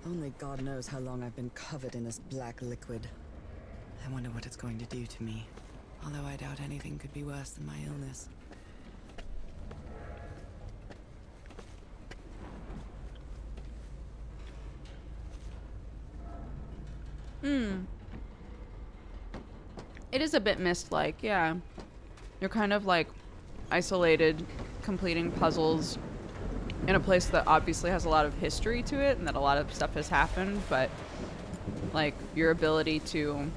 Speaker 4: Only God knows how long I've been covered in this black liquid. I wonder what it's going to do to me. Although I doubt anything could be worse than my illness.
Speaker 1: It is a bit mist-like, yeah. You're kind of like isolated, completing puzzles in a place that obviously has a lot of history to it and that a lot of stuff has happened, but like your ability to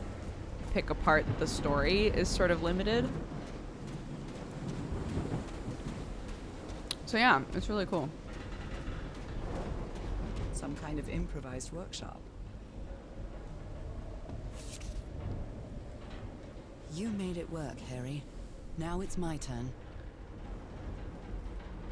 Speaker 1: pick apart the story is sort of limited. So yeah, it's really cool.
Speaker 4: Some kind of improvised workshop. You made it work, Harry. Now it's my turn.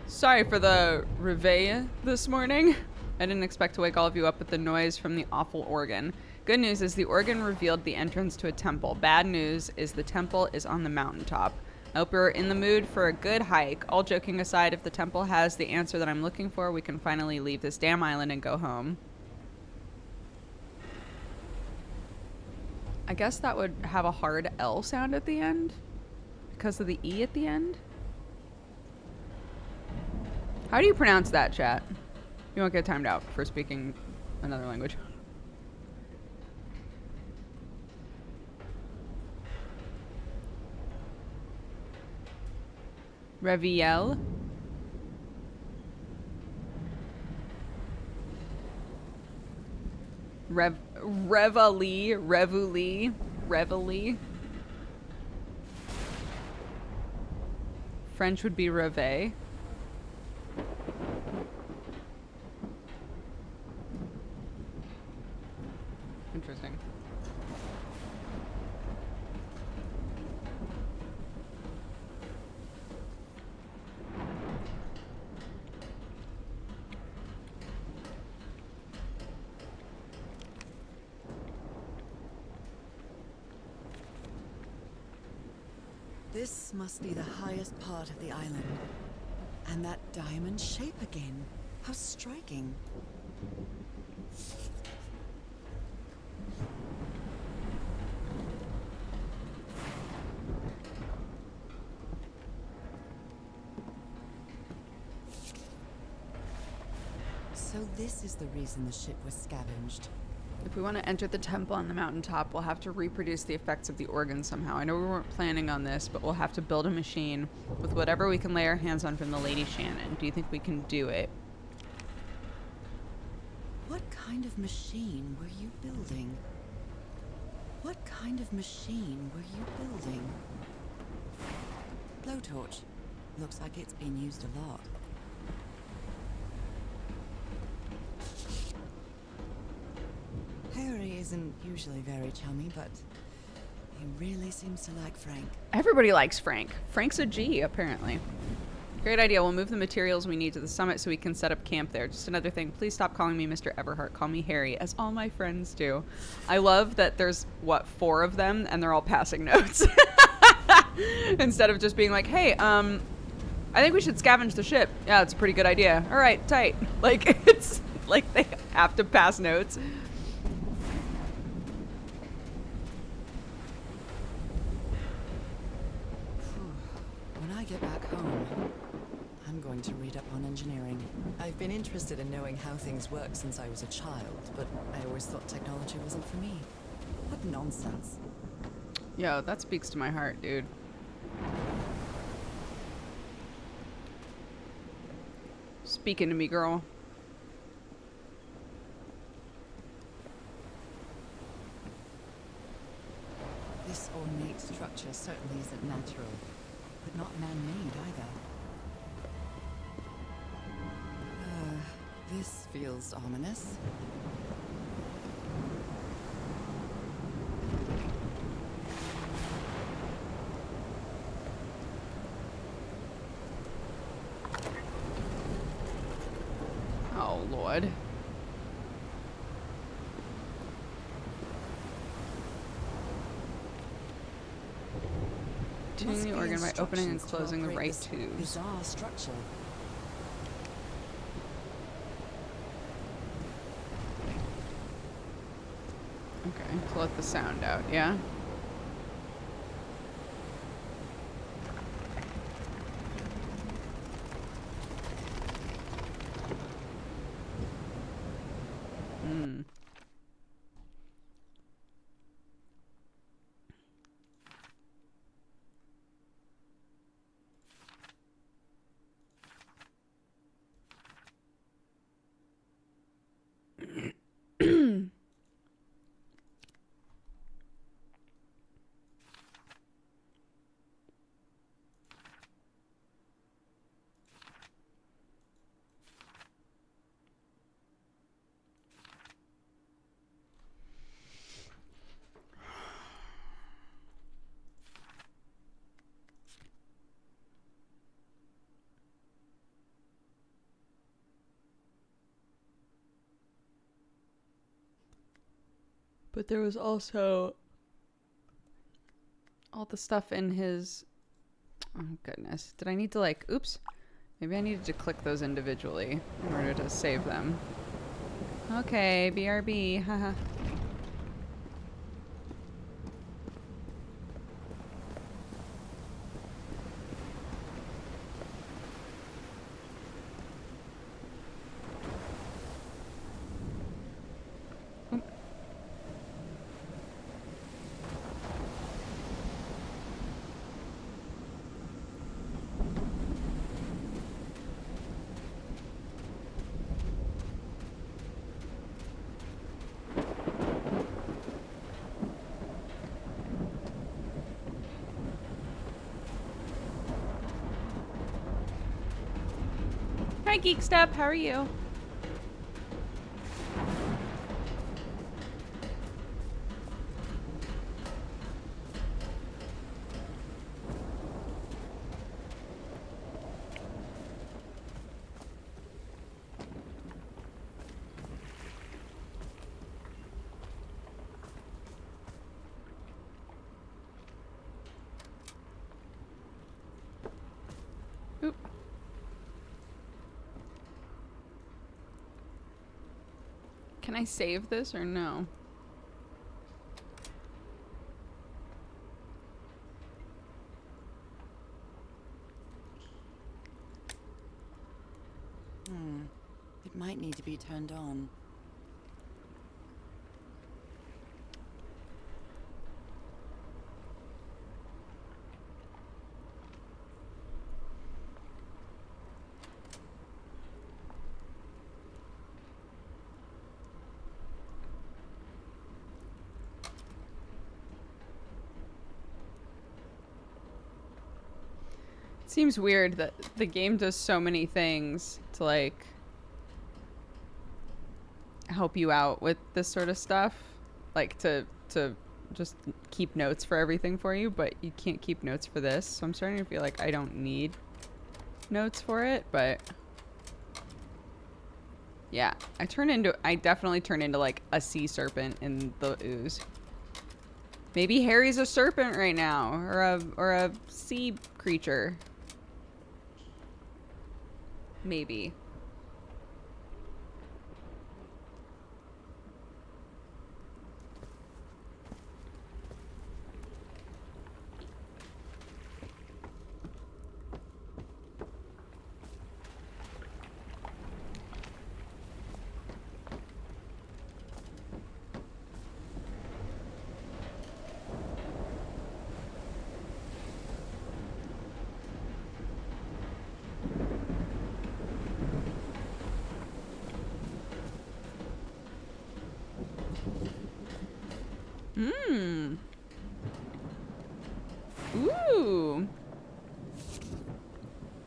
Speaker 1: Sorry for the reveille this morning. I didn't expect to wake all of you up with the noise from the awful organ. Good news is the organ revealed the entrance to a temple. Bad news is the temple is on the mountaintop. I hope you're in the mood for a good hike. All joking aside, if the temple has the answer that I'm looking for, we can finally leave this damn island and go home. I guess that would have a hard L sound at the end because of the E at the end. How do you pronounce that, chat? You won't get timed out for speaking another language. Reviel. Reveille. French would be reve. Interesting.
Speaker 4: This must be the highest part of the island. And that diamond shape again. How striking. So this is the reason the ship was scavenged.
Speaker 1: If we want to enter the temple on the mountaintop, we'll have to reproduce the effects of the organ somehow. I know we weren't planning on this, but we'll have to build a machine with whatever we can lay our hands on from the Lady Shannon. Do you think we can do it?
Speaker 4: What kind of machine were you building? What kind of machine were you building? Blowtorch. Looks like it's been used a lot. Harry isn't usually very chummy, but he really seems to like Frank.
Speaker 1: Everybody likes Frank. Frank's a G, apparently. Great idea. We'll move the materials we need to the summit so we can set up camp there. Just another thing. Please stop calling me Mr. Everhart. Call me Harry, as all my friends do. I love that there's, 4 of them, and they're all passing notes. Instead of just being like, hey, I think we should scavenge the ship. Yeah, it's a pretty good idea. All right, tight. Like, it's like they have to pass notes.
Speaker 4: When I get back home, I'm going to read up on engineering. I've been interested in knowing how things work since I was a child, but I always thought technology wasn't for me. What nonsense.
Speaker 1: Yo, that speaks to my heart, dude. Speaking to me, girl.
Speaker 4: This ornate structure certainly isn't natural, but not man-made either. This feels ominous.
Speaker 1: Oh, Lord. Tuning the organ by opening and closing the right tubes.
Speaker 4: Bizarre structure.
Speaker 1: Okay, to let the sound out, yeah? Hmm. But there was also all the stuff in his... Oh, goodness. Did I need to, like... Oops. Maybe I needed to click those individually in order to save them. Okay, BRB. Haha. Hi, Geek Step. How are you? Oop. Can I save this or no?
Speaker 4: It might need to be turned on.
Speaker 1: Seems weird that the game does so many things to like help you out with this sort of stuff, like to just keep notes for everything for you, but you can't keep notes for this. So I'm starting to feel like I don't need notes for it, but yeah, I definitely turn into like a sea serpent in the ooze. Maybe Harry's a serpent right now, or a sea creature. maybe. Hmm. Ooh.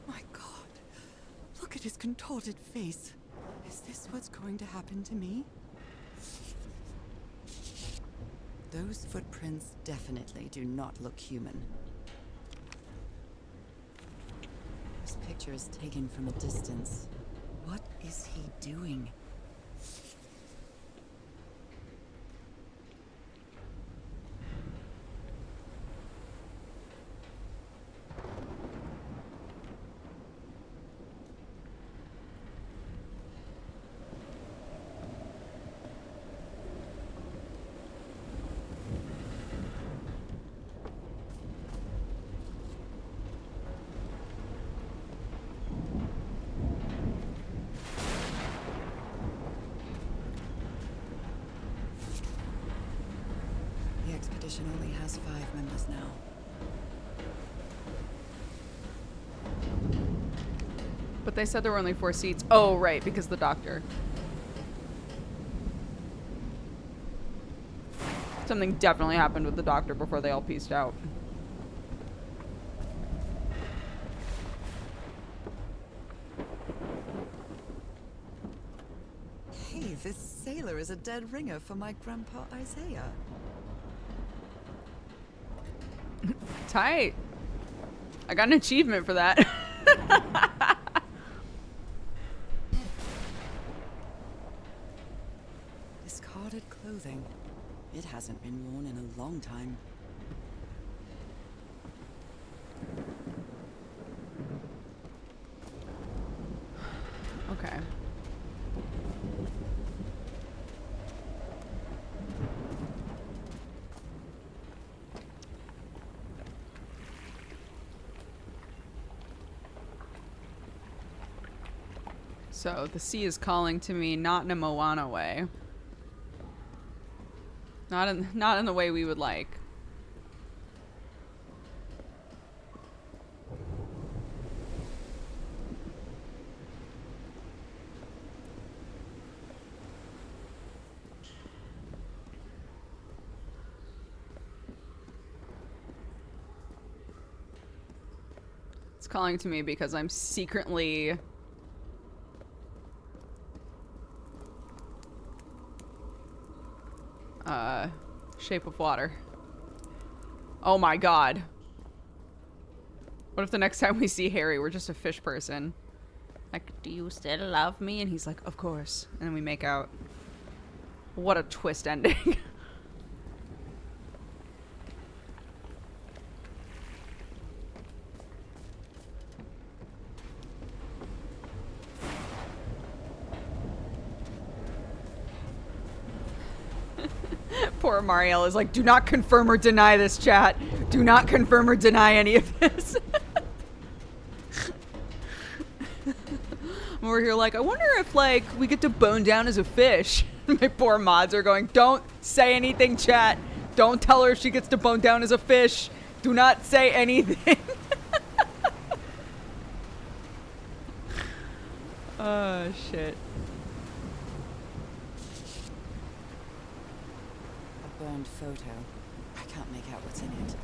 Speaker 4: My God. Look at his contorted face. Is this what's going to happen to me? Those footprints definitely do not look human. This picture is taken from a distance. What is he doing? The expedition only has 5 members now.
Speaker 1: But they said there were only 4 seats. Oh, right, because the doctor. Something definitely happened with the doctor before they all pieced out.
Speaker 4: Hey, this sailor is a dead ringer for my grandpa Isaiah.
Speaker 1: Tight. I got an achievement for that.
Speaker 4: Discarded clothing. It hasn't been worn in a long time.
Speaker 1: Okay. So the sea is calling to me, not in a Moana way. Not in the way we would like. It's calling to me because I'm secretly Shape of Water. Oh my god. What if the next time we see Harry, we're just a fish person? Like, do you still love me? And he's like, of course. And then we make out. What a twist ending. Poor Marielle is like, do not confirm or deny this, chat. Do not confirm or deny any of this. We're here like, I wonder if, like, we get to bone down as a fish. My poor mods are going, don't say anything, chat. Don't tell her she gets to bone down as a fish. Do not say anything. Oh, shit.
Speaker 4: A burned photo. I can't make out what's in it.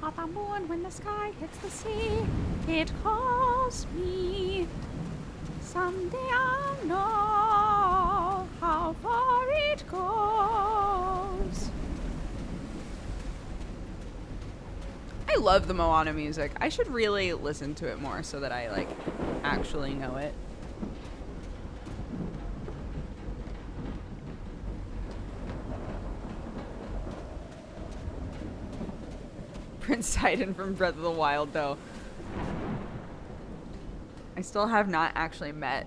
Speaker 2: Up on board when the sky hits the sea, it calls me. Someday I'll know how far it goes.
Speaker 1: I love the Moana music. I should really listen to it more so that I, like, actually know it. Prince Sidon from Breath of the Wild, though. I still have not actually met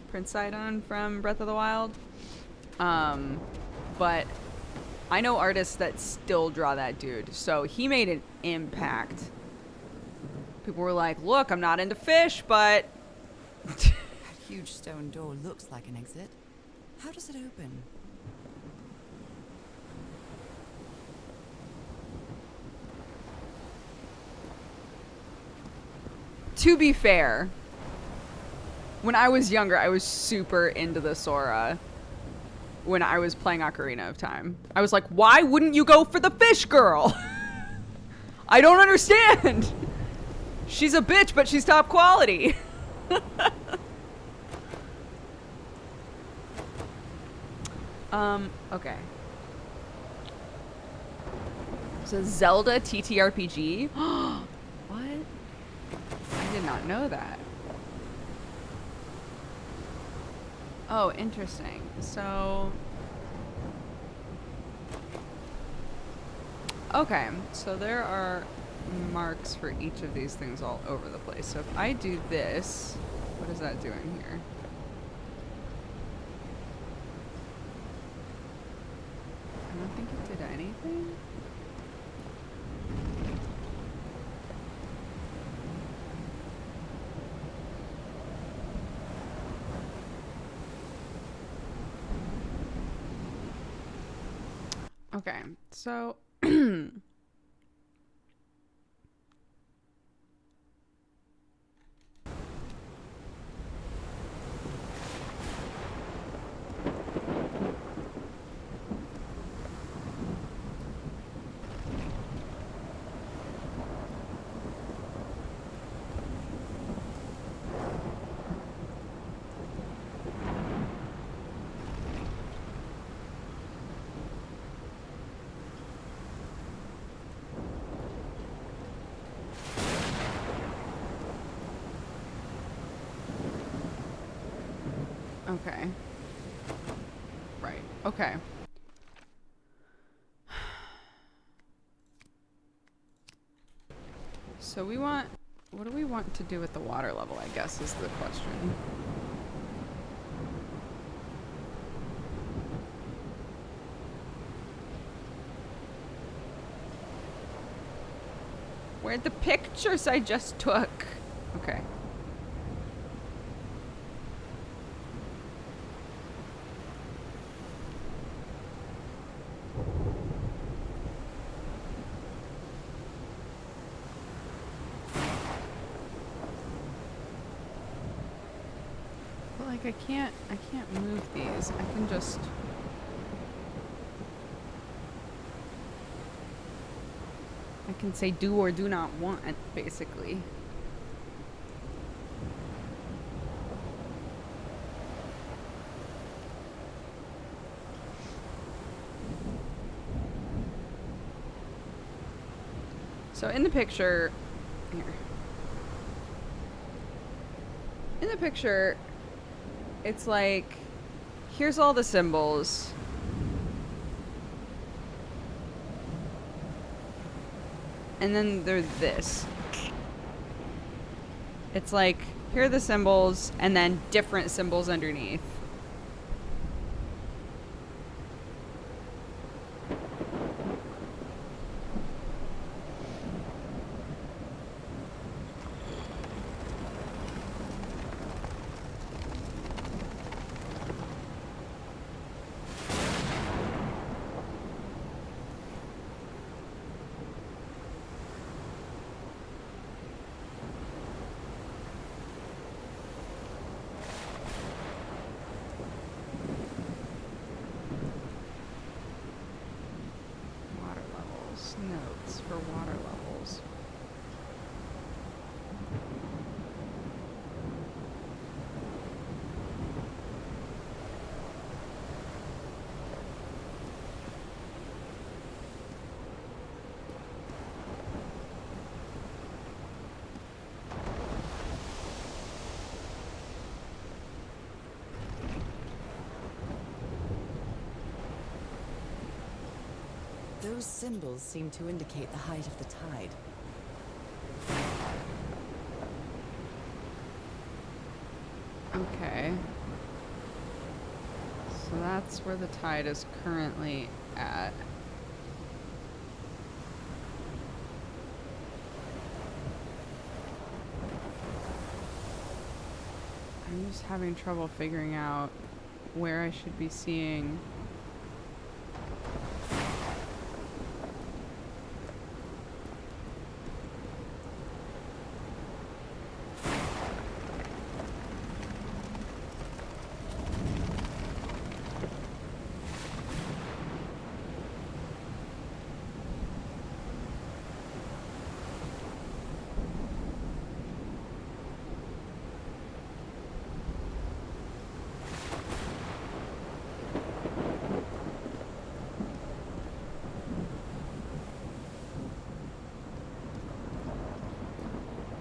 Speaker 1: Prince Sidon from Breath of the Wild. But I know artists that still draw that dude. So he made an impact. People were like, look, I'm not into fish, but...
Speaker 4: That huge stone door looks like an exit. How does it open?
Speaker 1: To be fair, when I was younger, I was super into the Sora when I was playing Ocarina of Time. I was like, why wouldn't you go for the fish girl? I don't understand. She's a bitch, but she's top quality. Okay. So Zelda TTRPG? What? I did not know that. Oh, interesting. So... Okay, so there are marks for each of these things all over the place. So if I do this, what is that doing here? I don't think it did anything. Okay, so okay. Right. Okay. So we want... What do we want to do with the water level, I guess, is the question. Where'd the pictures I just took? Okay. But like I can't move these. I can just... I can say do or do not want, basically. So in the picture, here. In the picture, it's like, here's all the symbols. And then there's this. It's like, here are the symbols, and then different symbols underneath. Water levels, notes for water levels.
Speaker 4: Those symbols seem to indicate the height of the tide.
Speaker 1: Okay. So that's where the tide is currently at. I'm just having trouble figuring out where I should be seeing.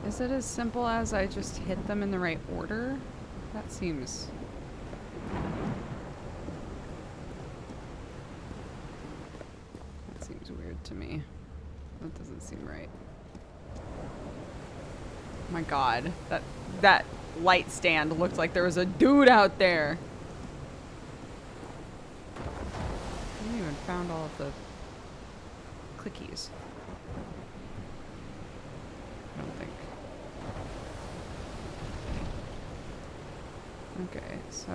Speaker 1: Is it as simple as I just hit them in the right order? That seems... That seems weird to me. That doesn't seem right. Oh my god. That light stand looked like there was a dude out there. I haven't even found all of the clickies. I don't think. Okay, so...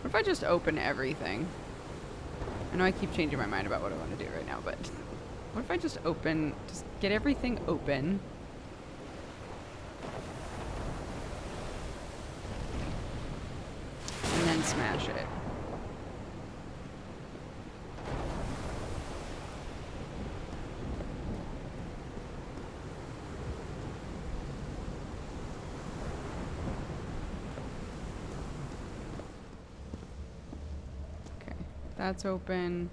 Speaker 1: What if I just open everything? I know I keep changing my mind about what I want to do right now, but what if I just get everything open? And then smash it. Okay, that's open.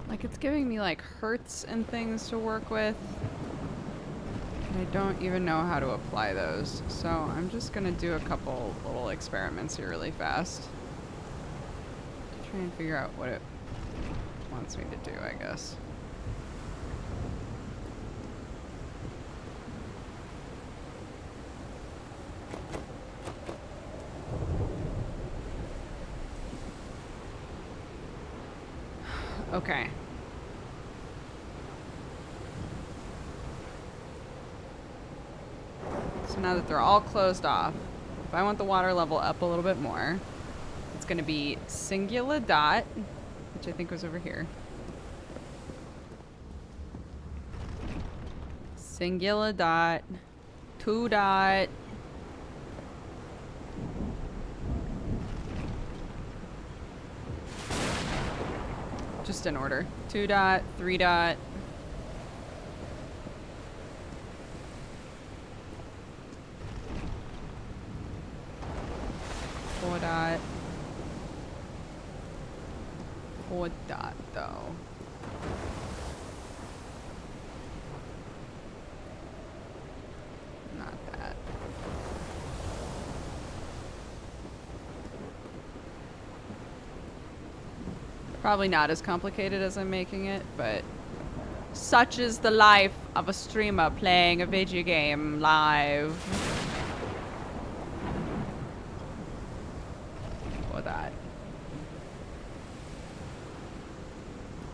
Speaker 1: Like, it's giving me, like, hurts and things to work with. And I don't even know how to apply those. So I'm just gonna do a couple little experiments here really fast. Try and figure out what it wants me to do, I guess. Okay. So now that they're all closed off, if I want the water level up a little bit more, it's going to be singular dot, which I think was over here. Singular dot, 2 dot, just in order. 2 dot, 3 dot. Dot. 4 dot though. Not that. Probably not as complicated as I'm making it, but Such is the life of a streamer playing a video game live. Or that.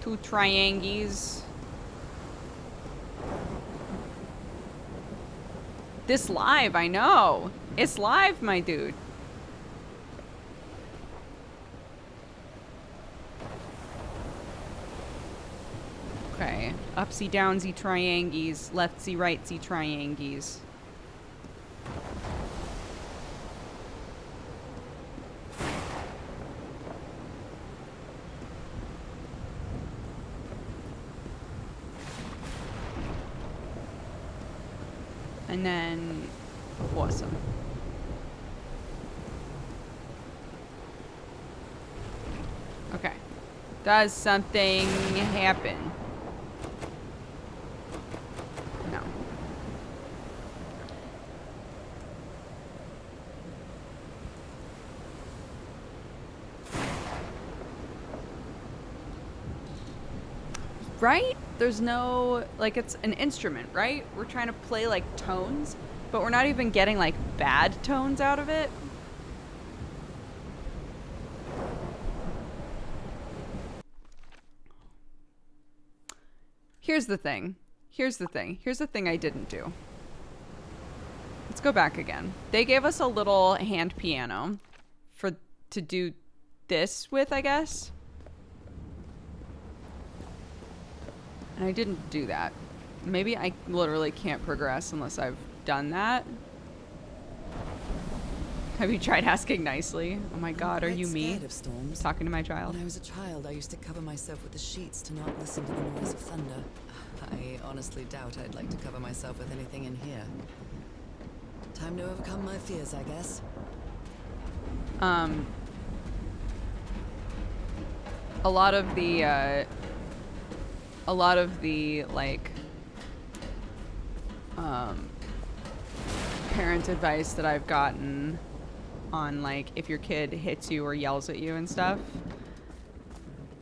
Speaker 1: 2 triangles. This live, I know. It's live, my dude. Okay. Upsy downsy triangles. Leftsy rightsy triangles. And then awesome. Okay. Does something happen? No. Right? There's no, like, it's an instrument, right? We're trying to play, like, tones, but we're not even getting, like, bad tones out of it. Here's the thing. Here's the thing I didn't do. Let's go back again. They gave us a little hand piano to do this with, I guess. And I didn't do that. Maybe I literally can't progress unless I've done that. Have you tried asking nicely? Oh my god, are you me?
Speaker 4: Scared of storms.
Speaker 1: Talking to my child?
Speaker 4: When I was a child, I used to cover myself with the sheets to not listen to the noise of thunder. I honestly doubt I'd like to cover myself with anything in here. Time to overcome my fears, I guess.
Speaker 1: A lot of the like parent advice that I've gotten on, like, if your kid hits you or yells at you and stuff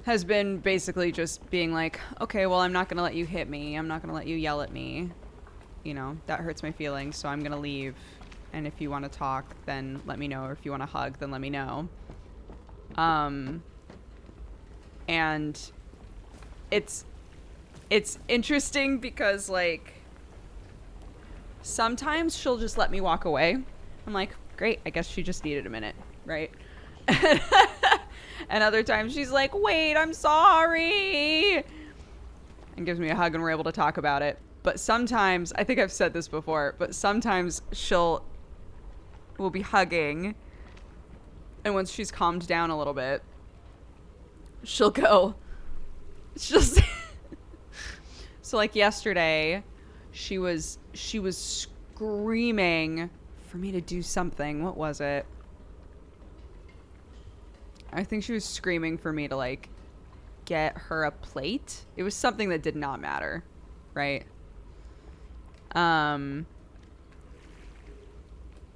Speaker 1: has been basically just being like, okay, well, I'm not gonna let you hit me, I'm not gonna let you yell at me, you know, that hurts my feelings, so I'm gonna leave, and if you want to talk, then let me know, or if you want to hug, then let me know. And it's interesting because, like, sometimes she'll just let me walk away. I'm like, great, I guess she just needed a minute, right? And other times she's like, wait, I'm sorry, and gives me a hug, and we're able to talk about it. But sometimes, I think I've said this before, but sometimes we'll be hugging, and once she's calmed down a little bit, she'll say, so, like, yesterday, she was screaming for me to do something. What was it? I think she was screaming for me to, like, get her a plate. It was something that did not matter, right?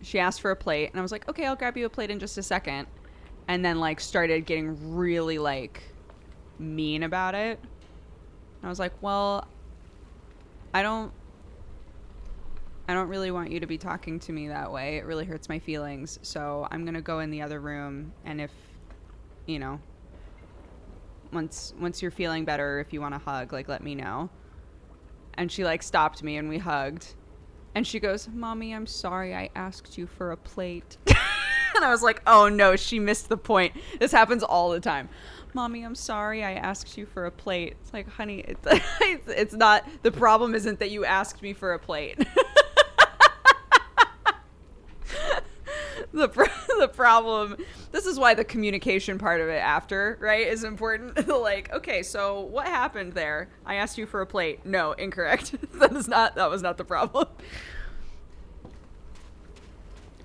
Speaker 1: She asked for a plate, and I was like, okay, I'll grab you a plate in just a second. And then, like, started getting really, like, mean about it. And I was like, well, I don't really want you to be talking to me that way. It really hurts my feelings. So I'm going to go in the other room. And if, you know, once you're feeling better, if you want to hug, like, let me know. And she, like, stopped me and we hugged. And she goes, Mommy, I'm sorry I asked you for a plate. And I was like, oh no, she missed the point. This happens all the time. Mommy, I'm sorry I asked you for a plate. It's like, honey, it's not, the problem isn't that you asked me for a plate. The problem, this is why the communication part of it after, right, is important. Like, okay, so what happened there? I asked you for a plate. No, incorrect. That was not the problem.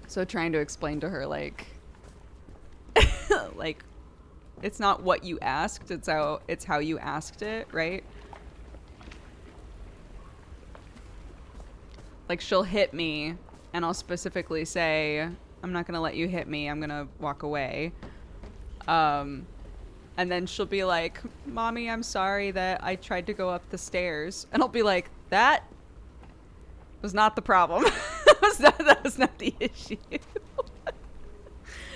Speaker 1: So trying to explain to her, like, like, it's not what you asked, it's how you asked it, right? Like, she'll hit me, and I'll specifically say, I'm not gonna let you hit me, I'm gonna walk away. And And then she'll be like, Mommy, I'm sorry that I tried to go up the stairs. And I'll be like, that was not the problem. That was not the issue.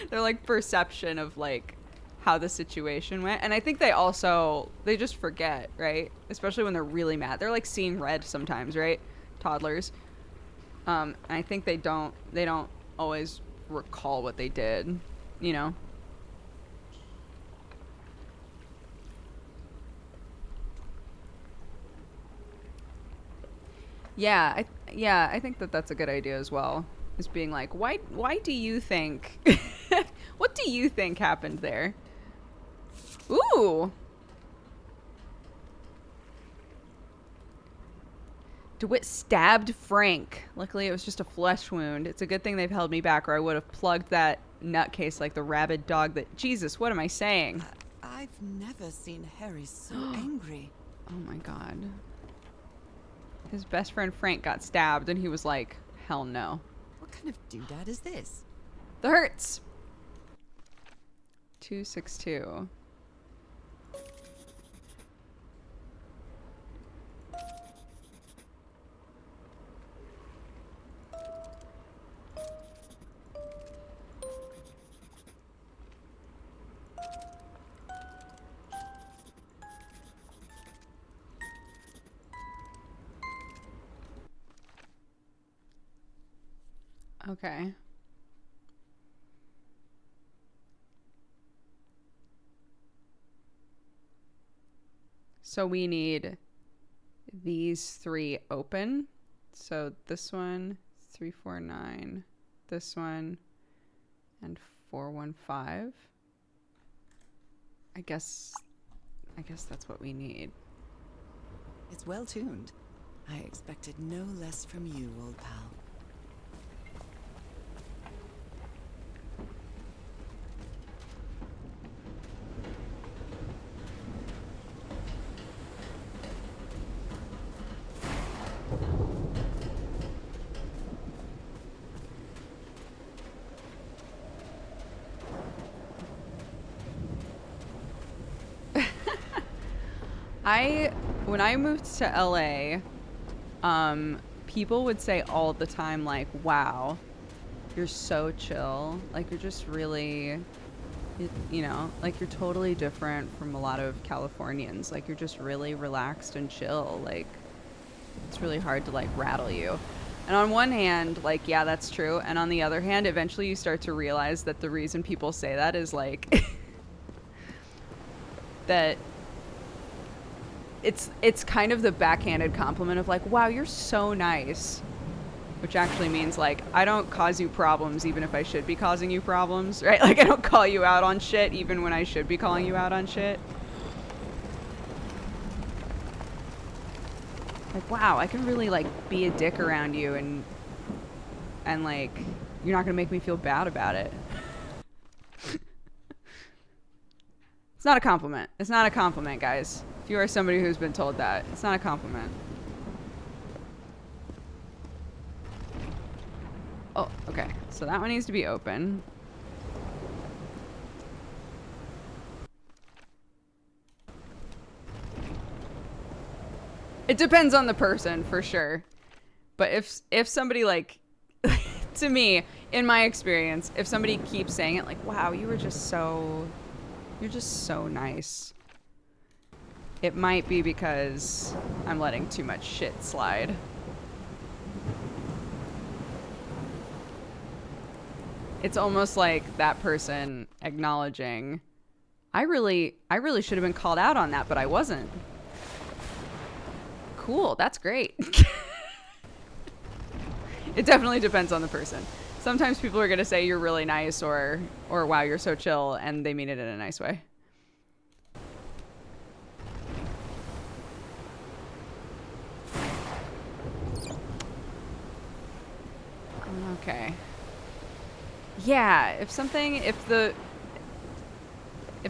Speaker 1: They're like perception of like how the situation went. And I think they just forget, right? Especially when they're really mad. They're like seeing red sometimes, right? Toddlers. I think they don't always recall what they did, you know? Yeah, I think that's a good idea as well. Is being like, why do you think what do you think happened there? Ooh. DeWitt stabbed Frank. Luckily it was just a flesh wound. It's a good thing they've held me back, or I would have plugged that nutcase like the rabid dog that... Jesus, what am I saying?
Speaker 4: I've never seen Harry so angry.
Speaker 1: Oh my god. His best friend Frank got stabbed and he was like, hell no.
Speaker 4: What kind of doodad is this?
Speaker 1: The Hurts. 262. Okay. So we need these 3 open. So this one, 349, this one, and 415. I guess that's what we need.
Speaker 4: It's well tuned. I expected no less from you, old pal.
Speaker 1: When I moved to LA, people would say all the time, like, wow, you're so chill. Like, you're just really, you know, like, you're totally different from a lot of Californians. Like, you're just really relaxed and chill. Like, it's really hard to, like, rattle you. And on one hand, like, yeah, that's true. And on the other hand, eventually you start to realize that the reason people say that is, like, that it's kind of the backhanded compliment of like, wow, you're so nice, which actually means like, I don't cause you problems even if I should be causing you problems, right? Like, I don't call you out on shit even when I should be calling you out on shit. Like, wow, I can really like be a dick around you and like, you're not gonna make me feel bad about it. It's not a compliment. It's not a compliment, guys. If you are somebody who's been told that, it's not a compliment. Oh, okay. So that one needs to be open. It depends on the person, for sure. But if somebody like, to me, in my experience, if somebody keeps saying it like, wow, you're just so nice, it might be because I'm letting too much shit slide. It's almost like that person acknowledging, I really should have been called out on that, but I wasn't. Cool, that's great. It definitely depends on the person. Sometimes people are going to say you're really nice or wow, you're so chill, and they mean it in a nice way. Okay. Yeah, if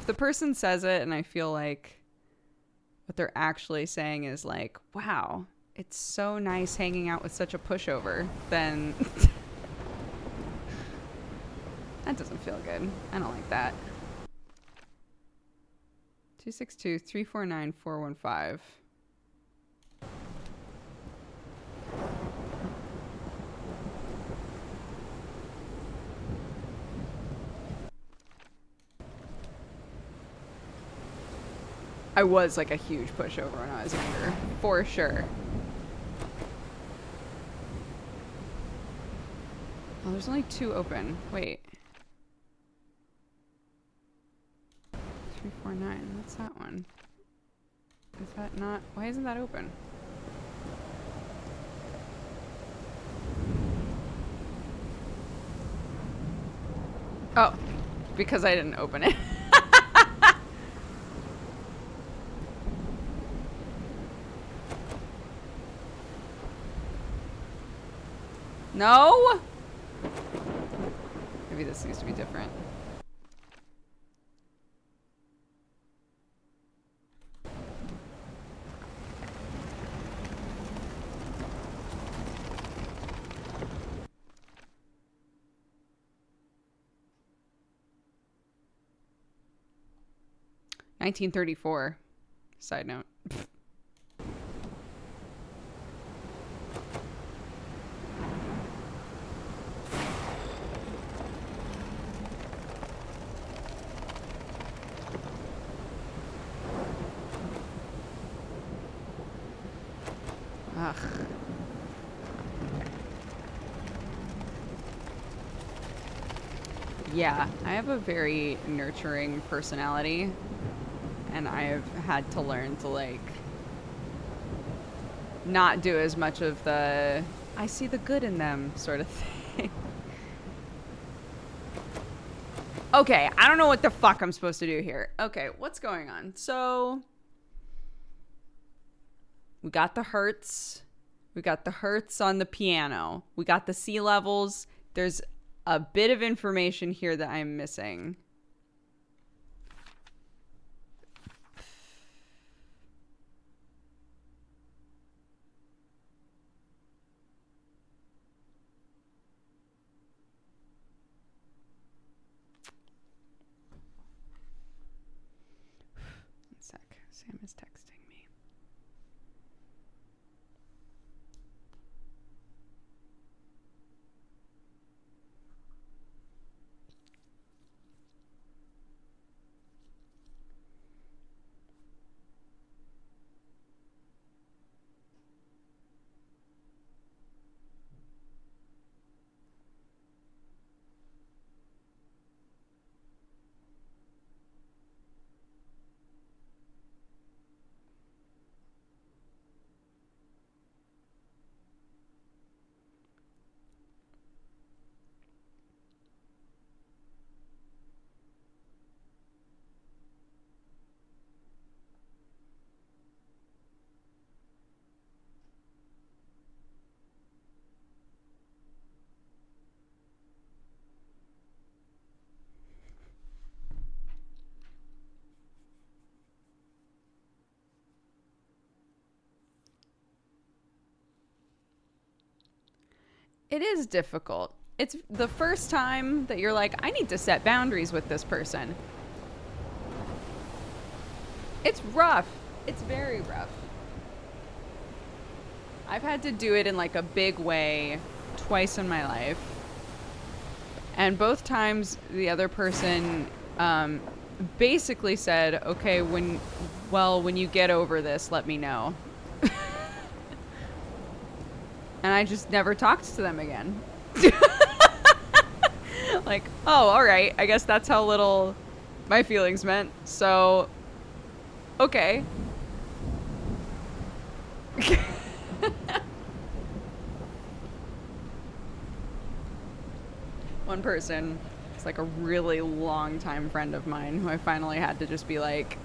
Speaker 1: the person says it and I feel like what they're actually saying is like, wow, it's so nice hanging out with such a pushover, then that doesn't feel good. I don't like that. 262-349-415. I was like a huge pushover when I was younger, for sure. Oh, there's only 2 open. Wait. 349. What's that one? Is that not? Why isn't that open? Oh, because I didn't open it. No? Maybe this needs to be different. $1934. Side note. Ugh. Yeah, I have a very nurturing personality, and I have had to learn to like not do as much of the I see the good in them sort of thing. Okay, I don't know what the fuck I'm supposed to do here. Okay, what's going on? So we got the hertz. We got the hertz on the piano. We got the sea levels. There's a bit of information here that I'm missing. One sec. Sam is texting me. It is difficult. It's the first time that you're like, I need to set boundaries with this person. It's rough. It's very rough. I've had to do it in like a big way twice in my life. And both times the other person basically said, okay, when you get over this, let me know. And I just never talked to them again. Like, oh, all right. I guess that's how little my feelings meant. So, okay. One person, it's like a really long time friend of mine who I finally had to just be like,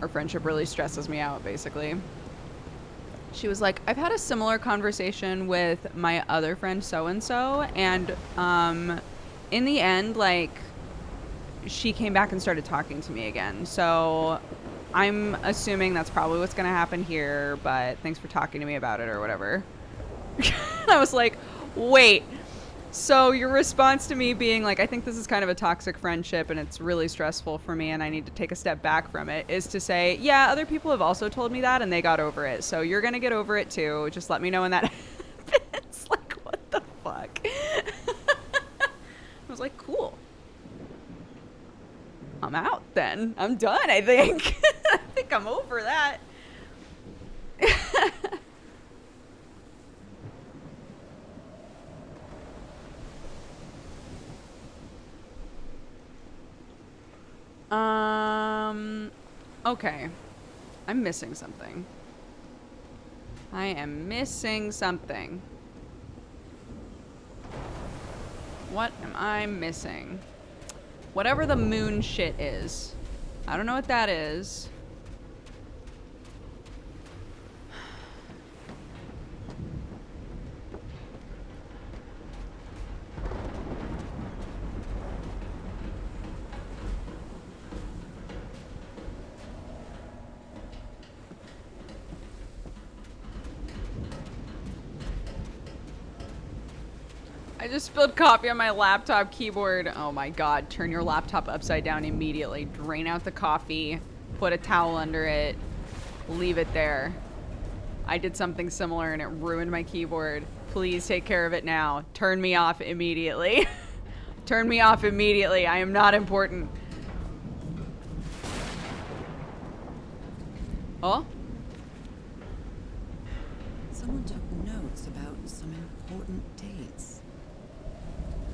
Speaker 1: our friendship really stresses me out, basically. She was like, I've had a similar conversation with my other friend so-and-so, and in the end, like, she came back and started talking to me again. So I'm assuming that's probably what's going to happen here, but thanks for talking to me about it or whatever. I was like, wait, So your response to me being like, I think this is kind of a toxic friendship and it's really stressful for me and I need to take a step back from it, is to say, yeah, other people have also told me that and they got over it. So you're going to get over it too. Just let me know when that happens. Like, what the fuck? I was like, cool. I'm out then. I'm done, I think. I think I'm over that. Okay. I'm missing something. I am missing something. What am I missing? Whatever the moon shit is. I don't know what that is. I just spilled coffee on my laptop keyboard. Oh my god, turn your laptop upside down immediately. Drain out the coffee, put a towel under it, leave it there. I did something similar and it ruined my keyboard. Please take care of it now. Turn me off immediately. Turn me off immediately. I am not important. Oh?
Speaker 4: Someone took notes about some important dates.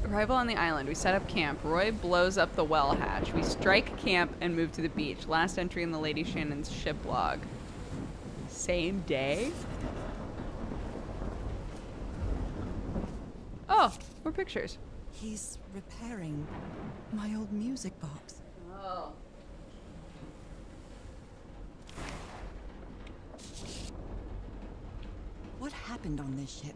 Speaker 1: Arrival on the island. We set up camp. Roy blows up the well hatch. We strike camp and move to the beach. Last entry in the Lady Shannon's ship log. Same day? Oh, more pictures.
Speaker 4: He's repairing my old music box.
Speaker 1: Oh.
Speaker 4: What happened on this ship?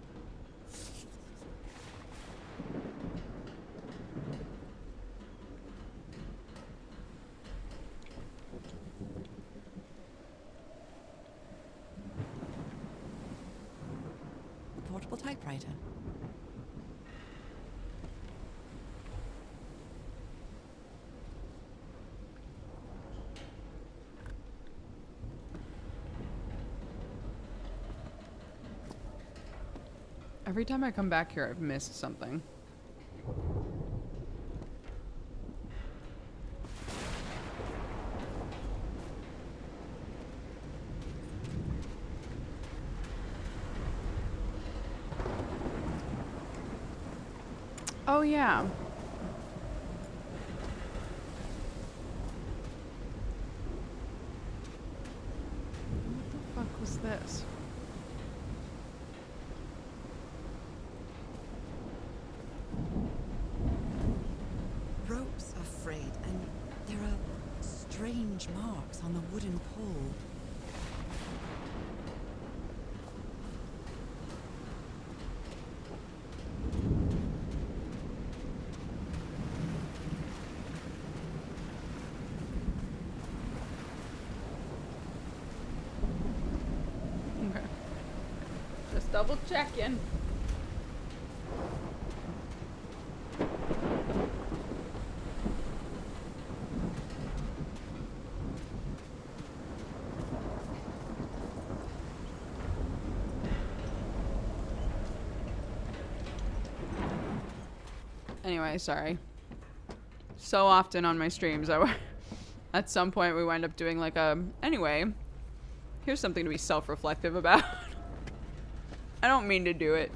Speaker 4: A portable typewriter.
Speaker 1: Every time I come back here, I've missed something. Oh, yeah. What the fuck was this?
Speaker 4: Ropes are frayed, and there are strange marks on the wooden pole.
Speaker 1: Okay. Just double checking. Anyway, sorry. So often on my streams, at some point we wind up doing like a, anyway, here's something to be self-reflective about. I don't mean to do it.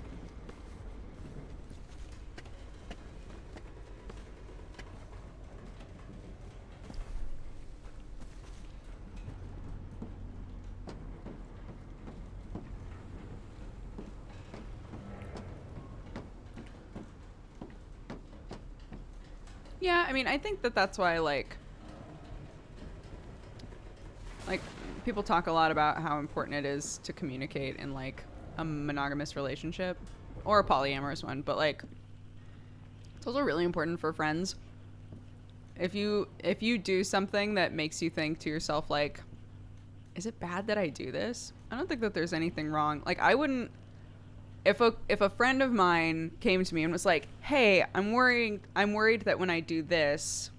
Speaker 1: Yeah, I mean, I think that that's why, like, people talk a lot about how important it is to communicate in, like, a monogamous relationship or a polyamorous one, but, like, it's also really important for friends. If you do something that makes you think to yourself, like, is it bad that I do this? I don't think that there's anything wrong. Like, I wouldn't if a friend of mine came to me and was like, "Hey, I'm worried that when I do this,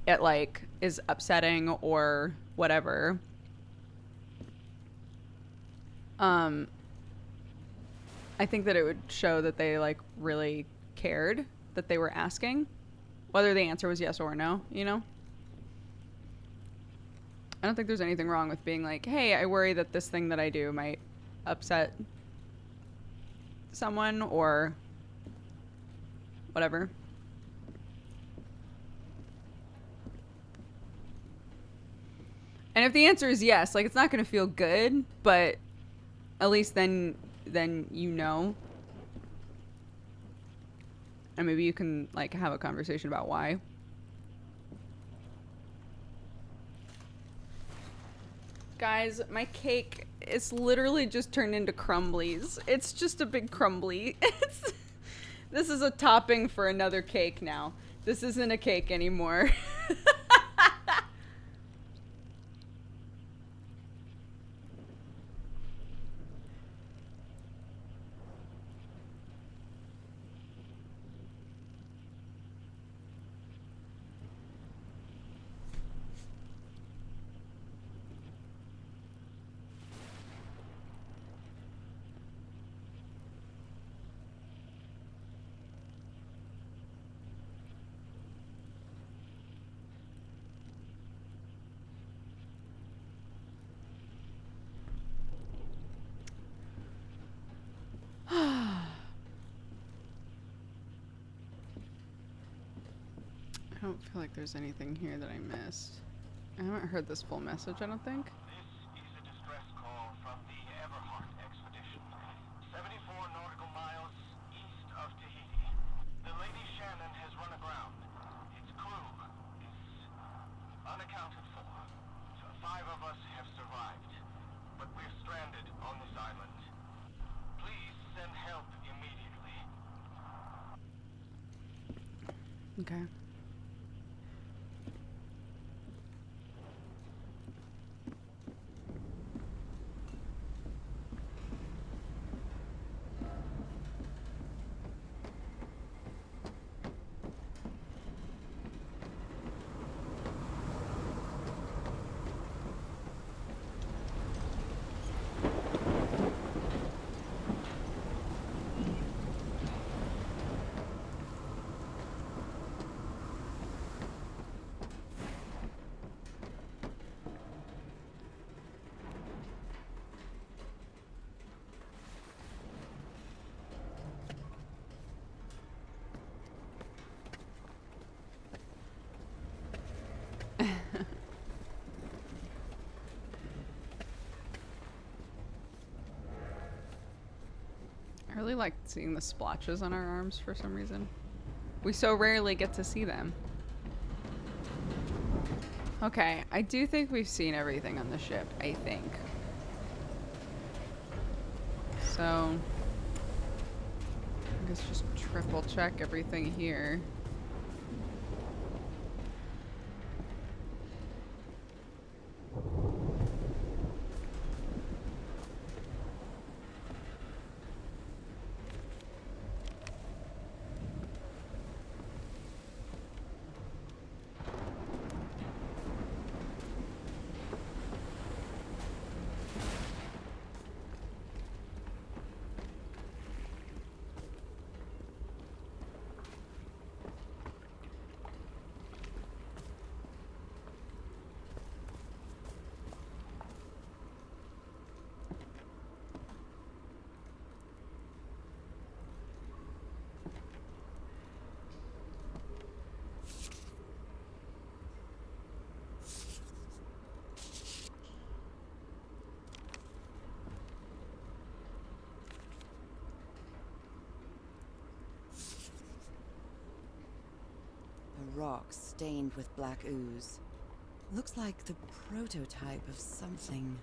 Speaker 1: it like is upsetting or whatever." I think that it would show that they like really cared that they were asking, whether the answer was yes or no, you know? I don't think there's anything wrong with being like, "Hey, I worry that this thing that I do might upset someone or whatever." And if the answer is yes, like it's not going to feel good, but at least then you know. And maybe you can like have a conversation about why. Guys, my cake is literally just turned into crumblies. It's just a big crumbly. This is a topping for another cake now. This isn't a cake anymore. I don't feel like there's anything here that I missed. I haven't heard this full message, I don't think.
Speaker 5: This is a distress call from the Everhart expedition, 74 nautical miles east of Tahiti. The Lady Shannon has run aground. Its crew is unaccounted for. 5 of us have survived, but we're stranded on this island. Please send help immediately.
Speaker 1: Okay. I really like seeing the splotches on our arms for some reason. We so rarely get to see them. Okay, I do think we've seen everything on the ship, I think. So, I guess just triple check everything here.
Speaker 4: A rock stained with black ooze. Looks like the prototype of something.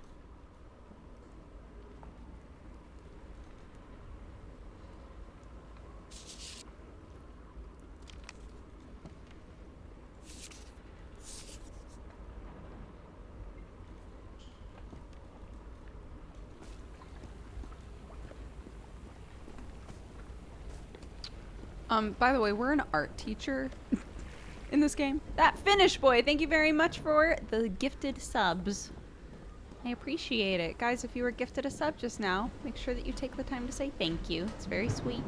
Speaker 1: By the way, we're an art teacher in this game. That Finnish boy, thank you very much for the gifted subs. I appreciate it. Guys, if you were gifted a sub just now, make sure that you take the time to say thank you. It's very sweet.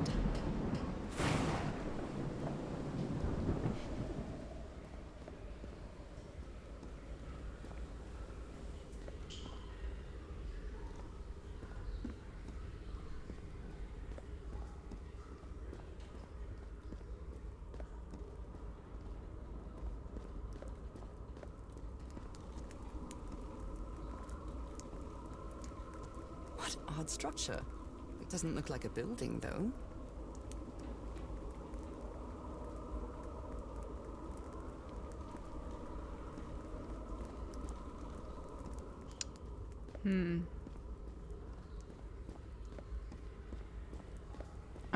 Speaker 4: What odd structure. It doesn't look like a building, though.
Speaker 1: I'm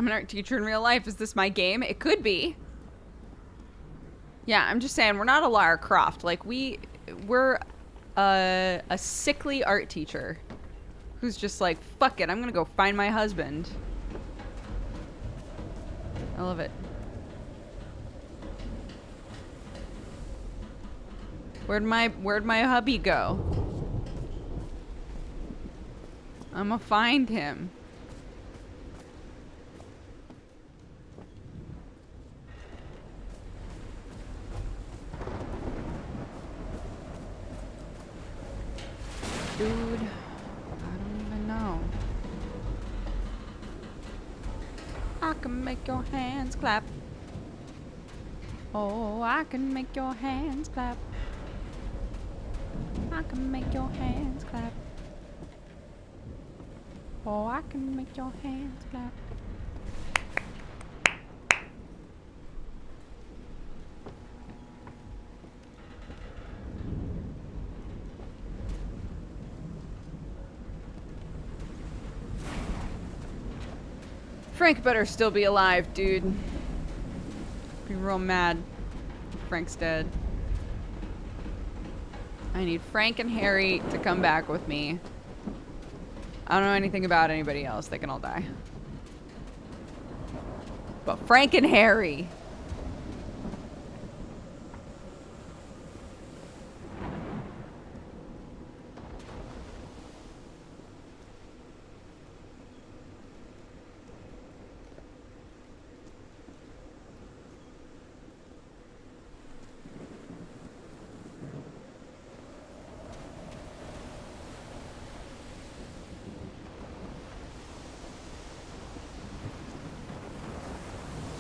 Speaker 1: an art teacher in real life. Is this my game? It could be. Yeah, I'm just saying, we're not a Lara Croft. Like, we're a sickly art teacher who's just like, fuck it, I'm gonna go find my husband. I love it. Where'd my hubby go? I'ma find him. Dude, I don't even know. I can make your hands clap. Oh, I can make your hands clap. I can make your hands clap. Oh, I can make your hands clap. Frank better still be alive, dude. Be real mad if Frank's dead. I need Frank and Harry to come back with me. I don't know anything about anybody else. They can all die. But Frank and Harry.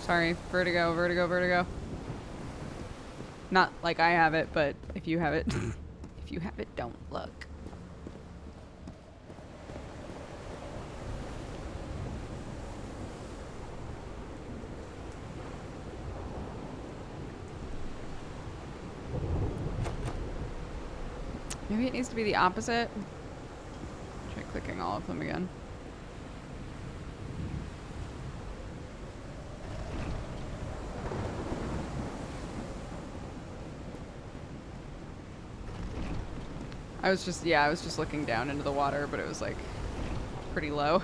Speaker 1: Sorry, vertigo, vertigo, vertigo. Not like I have it, but if you have it, if you have it, don't look. Maybe it needs to be the opposite. Try clicking all of them again. I was just looking down into the water, but it was like pretty low.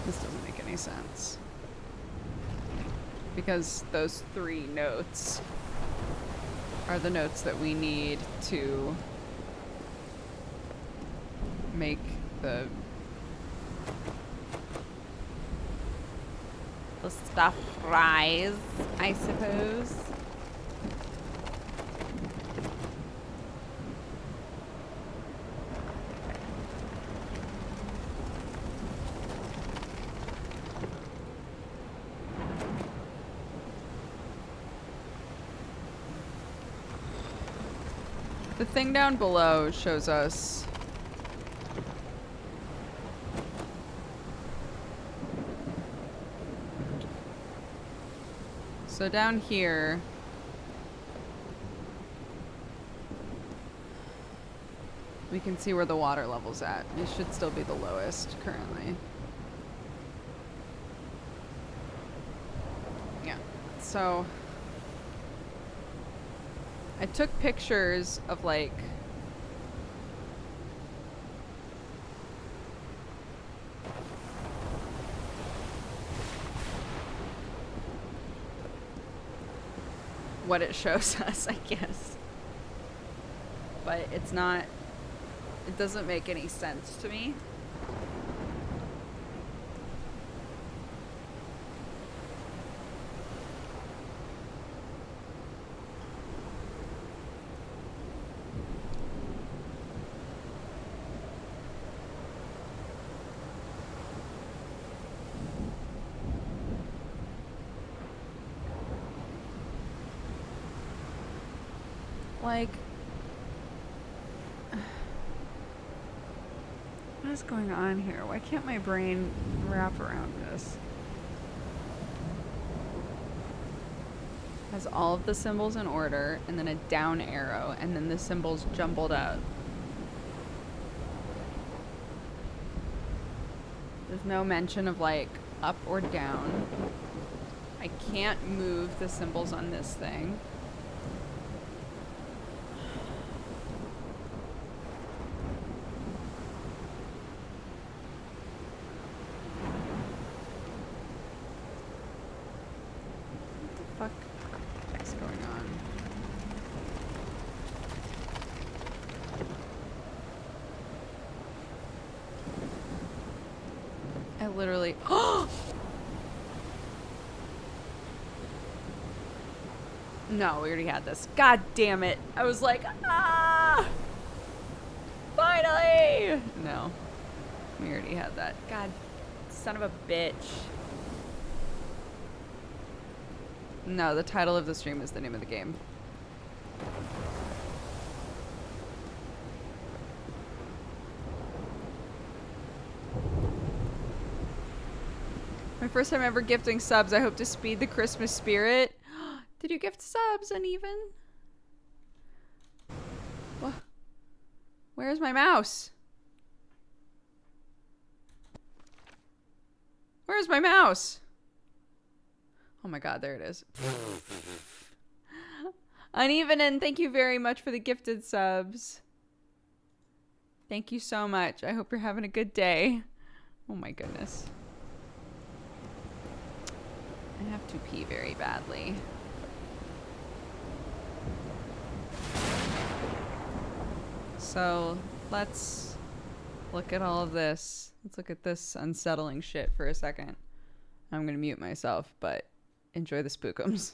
Speaker 1: This doesn't make any sense. Because those 3 notes are the notes that we need to make the stuff rise, I suppose. The thing down below shows us so down here we can see where the water level's at. It should still be the lowest currently. So I took pictures of like what it shows us, I guess. But it's not, it doesn't make any sense to me. Like, what is going on here? Why can't my brain wrap around this? Has all of the symbols in order, and then a down arrow, and then the symbols jumbled up. There's no mention of like up or down. I can't move the symbols on this thing. What the fuck is going on? I literally. No, we already had this. God damn it. I was like, ah! Finally! No. We already had that. God, son of a bitch. No, the title of the stream is the name of the game. My first time ever gifting subs. I hope to speed the Christmas spirit. Did you gift subs, uneven? What? Where's my mouse? Where's my mouse? Oh my god, there it is. Uneven, and thank you very much for the gifted subs. Thank you so much. I hope you're having a good day. Oh my goodness. I have to pee very badly. So let's look at all of this. Let's look at this unsettling shit for a second. I'm gonna mute myself, but enjoy the spookums.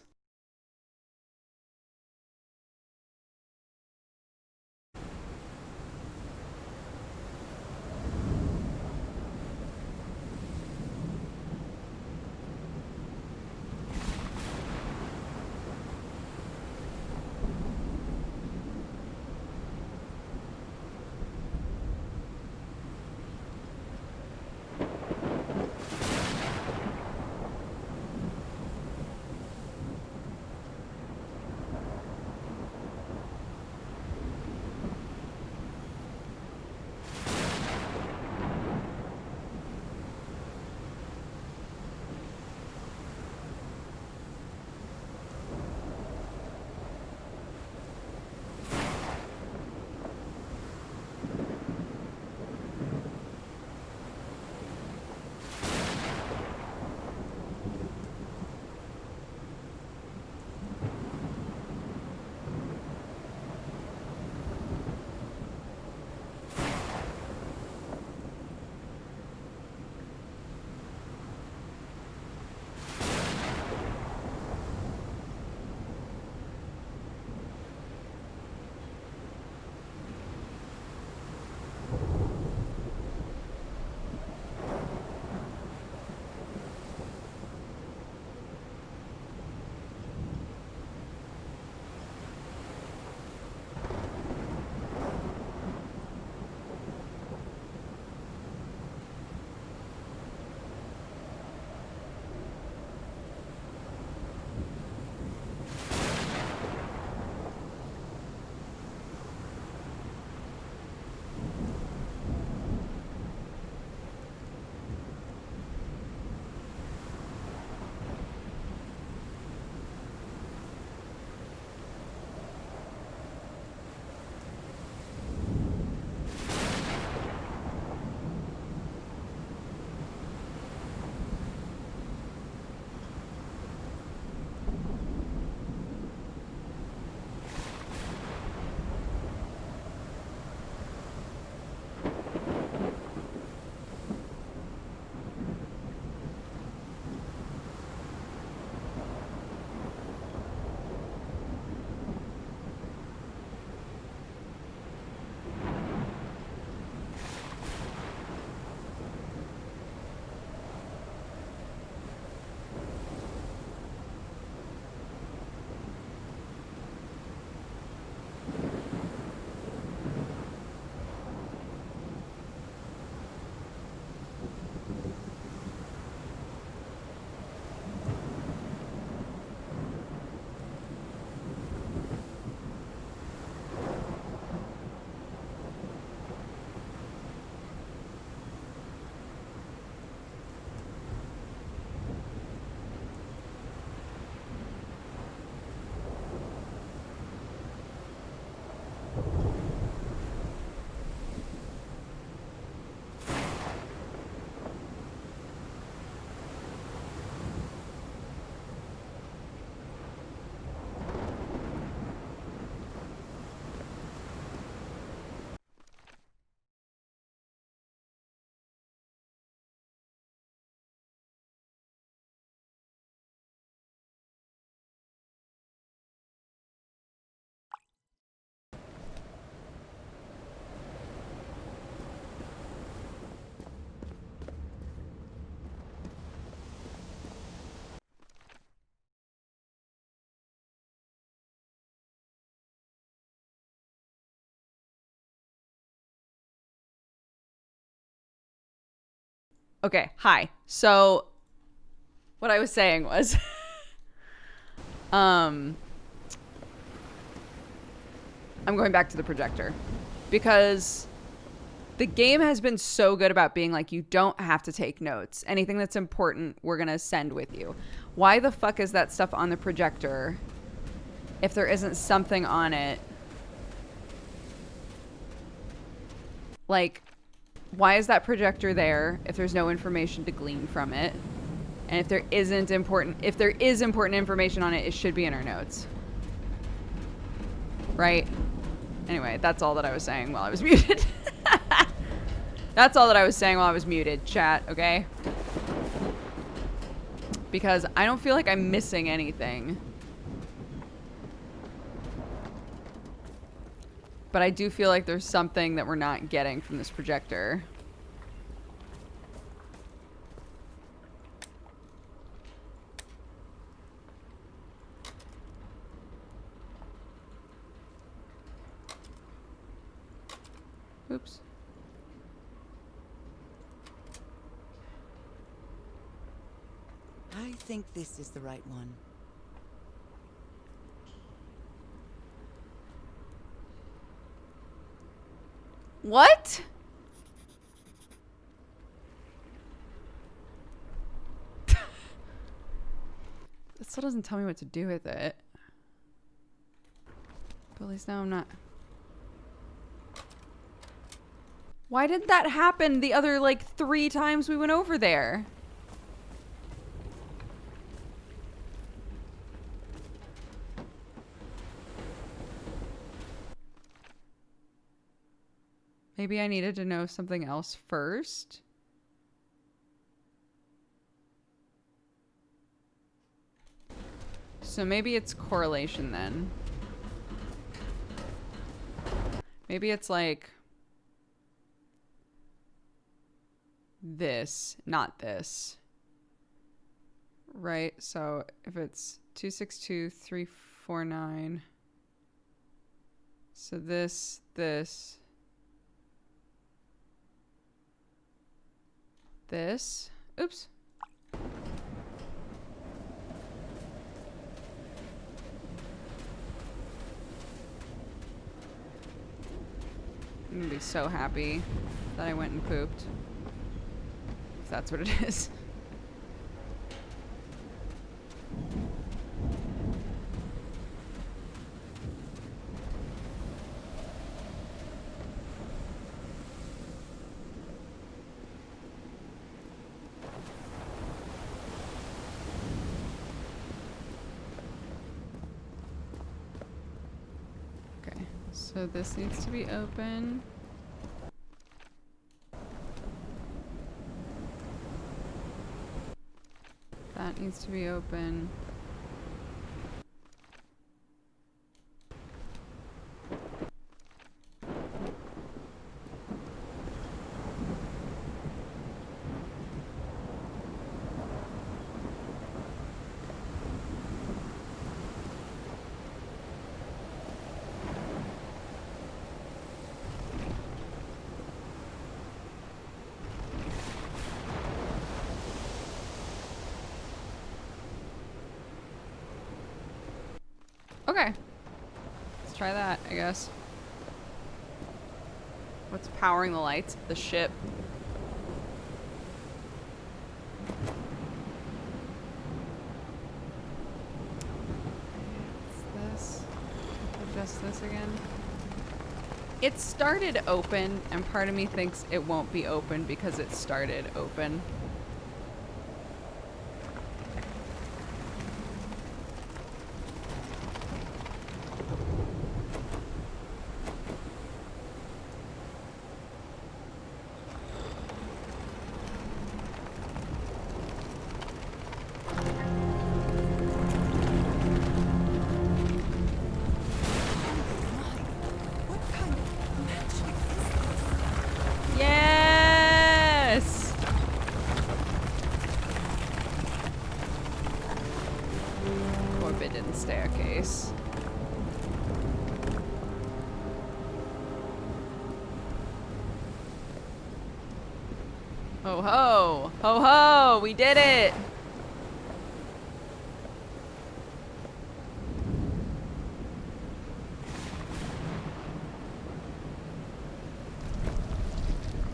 Speaker 1: Okay, hi. So what I was saying was I'm going back to the projector because the game has been so good about being like, you don't have to take notes. Anything that's important, we're going to send with you. Why the fuck is that stuff on the projector if there isn't something on it? Like, why is that projector there if there's no information to glean from it? And if there is important information on it, it should be in our notes. Right? Anyway, that's all that I was saying while I was muted. That's all that I was saying while I was muted, chat, okay? Because I don't feel like I'm missing anything. But I do feel like there's something that we're not getting from this projector. Oops.
Speaker 4: I think this is the right one.
Speaker 1: What? That still doesn't tell me what to do with it. But at least now I'm not... Why did that happen the other, like, 3 times we went over there? Maybe I needed to know something else first? So maybe it's correlation then. Maybe it's like... this, not this. Right? So if it's 262,349. So this. Oops. I'm gonna be so happy that I went and pooped. If that's what it is. Okay, so this needs to be open. That needs to be open. Okay. Let's try that, I guess. What's powering the lights? The ship. What's this? Adjust this again. It started open, and part of me thinks it won't be open because it started open. Yes! Ho ho! Ho ho! We did it!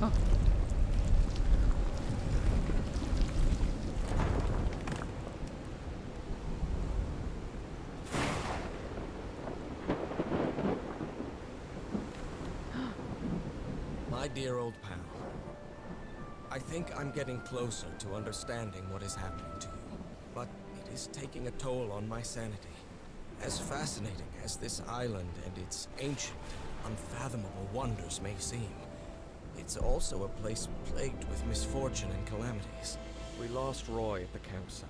Speaker 1: Oh.
Speaker 8: My dear old pal, I think I'm getting closer to understanding what is happening to you, but it is taking a toll on my sanity. As fascinating as this island and its ancient, unfathomable wonders may seem, it's also a place plagued with misfortune and calamities. We lost Roy at the campsite.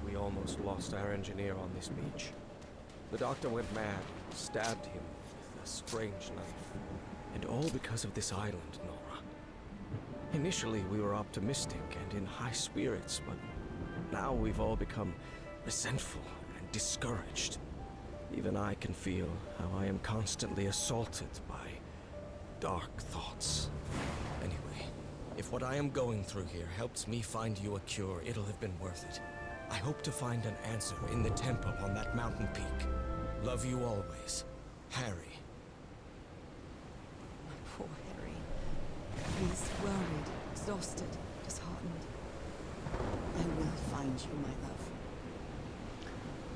Speaker 8: We almost lost our engineer on this beach. The doctor went mad, stabbed him with a strange knife. And all because of this island, Nora. Initially, we were optimistic and in high spirits, but now we've all become resentful and discouraged. Even I can feel how I am constantly assaulted by dark thoughts. Anyway, if what I am going through here helps me find you a cure, it'll have been worth it. I hope to find an answer in the temple on that mountain peak. Love you always, Harry.
Speaker 4: Poor Harry. He's worried, exhausted, disheartened. I will find you, my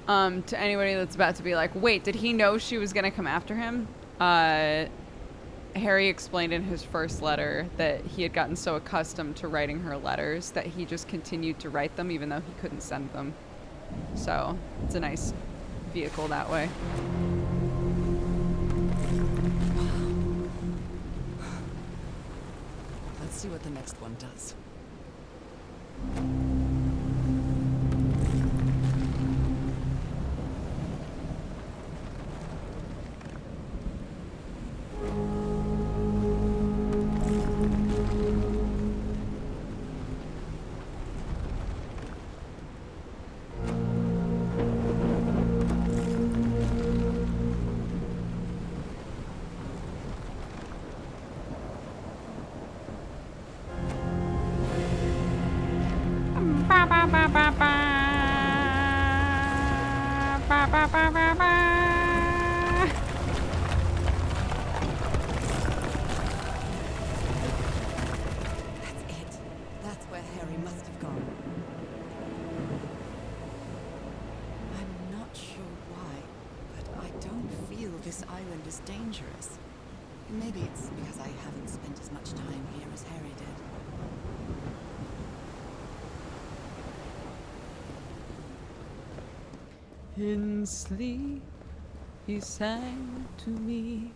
Speaker 4: love.
Speaker 1: To anybody that's about to be like, wait, did he know she was gonna come after him? Harry explained in his first letter that he had gotten so accustomed to writing her letters that he just continued to write them even though he couldn't send them. So it's a nice vehicle that way.
Speaker 4: Let's see what the next one does. That's it. That's where Harry must have gone. I'm not sure why, but I don't feel this island is dangerous. Maybe it's because I haven't spent as much time here as Harry did.
Speaker 1: In sleep, he sang to me.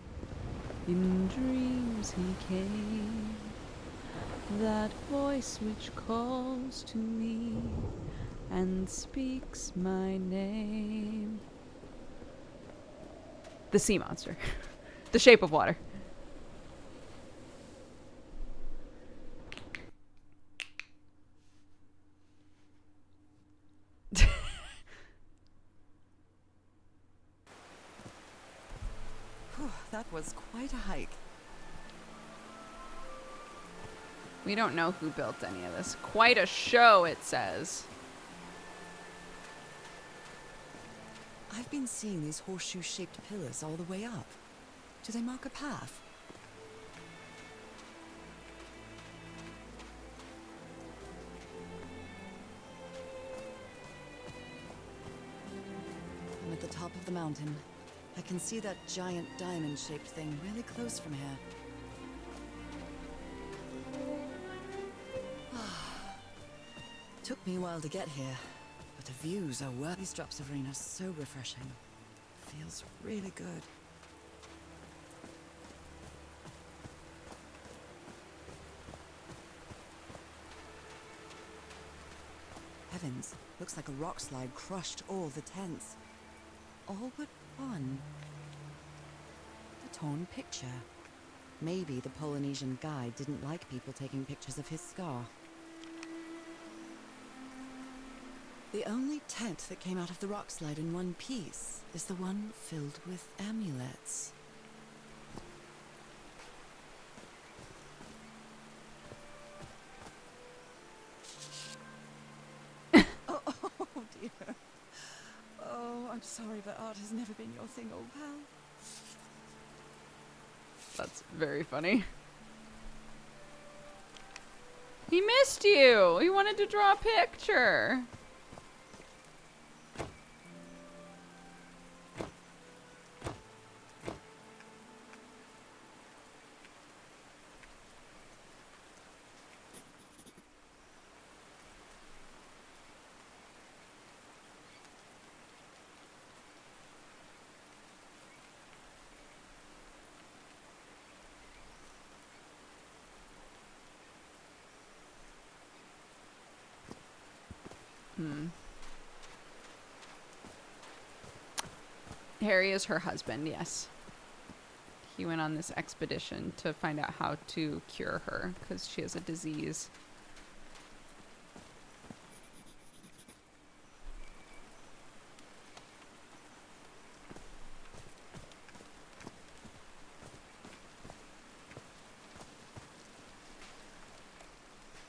Speaker 1: In dreams, he came. That voice which calls to me and speaks my name. The sea monster. The Shape of Water.
Speaker 4: That was quite a hike.
Speaker 1: We don't know who built any of this. Quite a show, it says.
Speaker 4: I've been seeing these horseshoe-shaped pillars all the way up. Do they mark a path? I'm at the top of the mountain. I can see that giant diamond-shaped thing really close from here. Took me a while to get here, but the views are worth. These drops of rain are so refreshing. Feels really good. Heavens, looks like a rock slide crushed all the tents. All but one. The torn picture. Maybe the Polynesian guide didn't like people taking pictures of his scar. The only tent that came out of the rock slide in one piece is the one filled with amulets.
Speaker 9: but art has never been your thing, old pal.
Speaker 1: That's very funny. He missed you. He wanted to draw a picture. Harry is her husband, yes. He went on this expedition to find out how to cure her because she has a disease.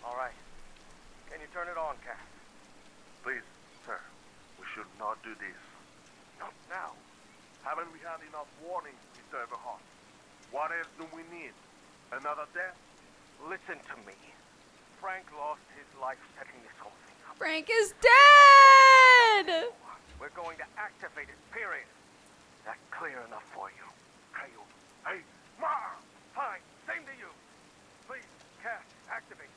Speaker 5: All right. Can you turn it on, Cass? Please, sir. We should not do this. Not now. Haven't we had enough warnings, Mr. Everhart? What else do we need? Another death? Listen to me. Frank lost his life setting this whole thing up.
Speaker 1: Frank is dead!
Speaker 5: We're going to activate it, period. That clear enough for you? Hey, Ma! Fine, same to you. Please, Cass, activate.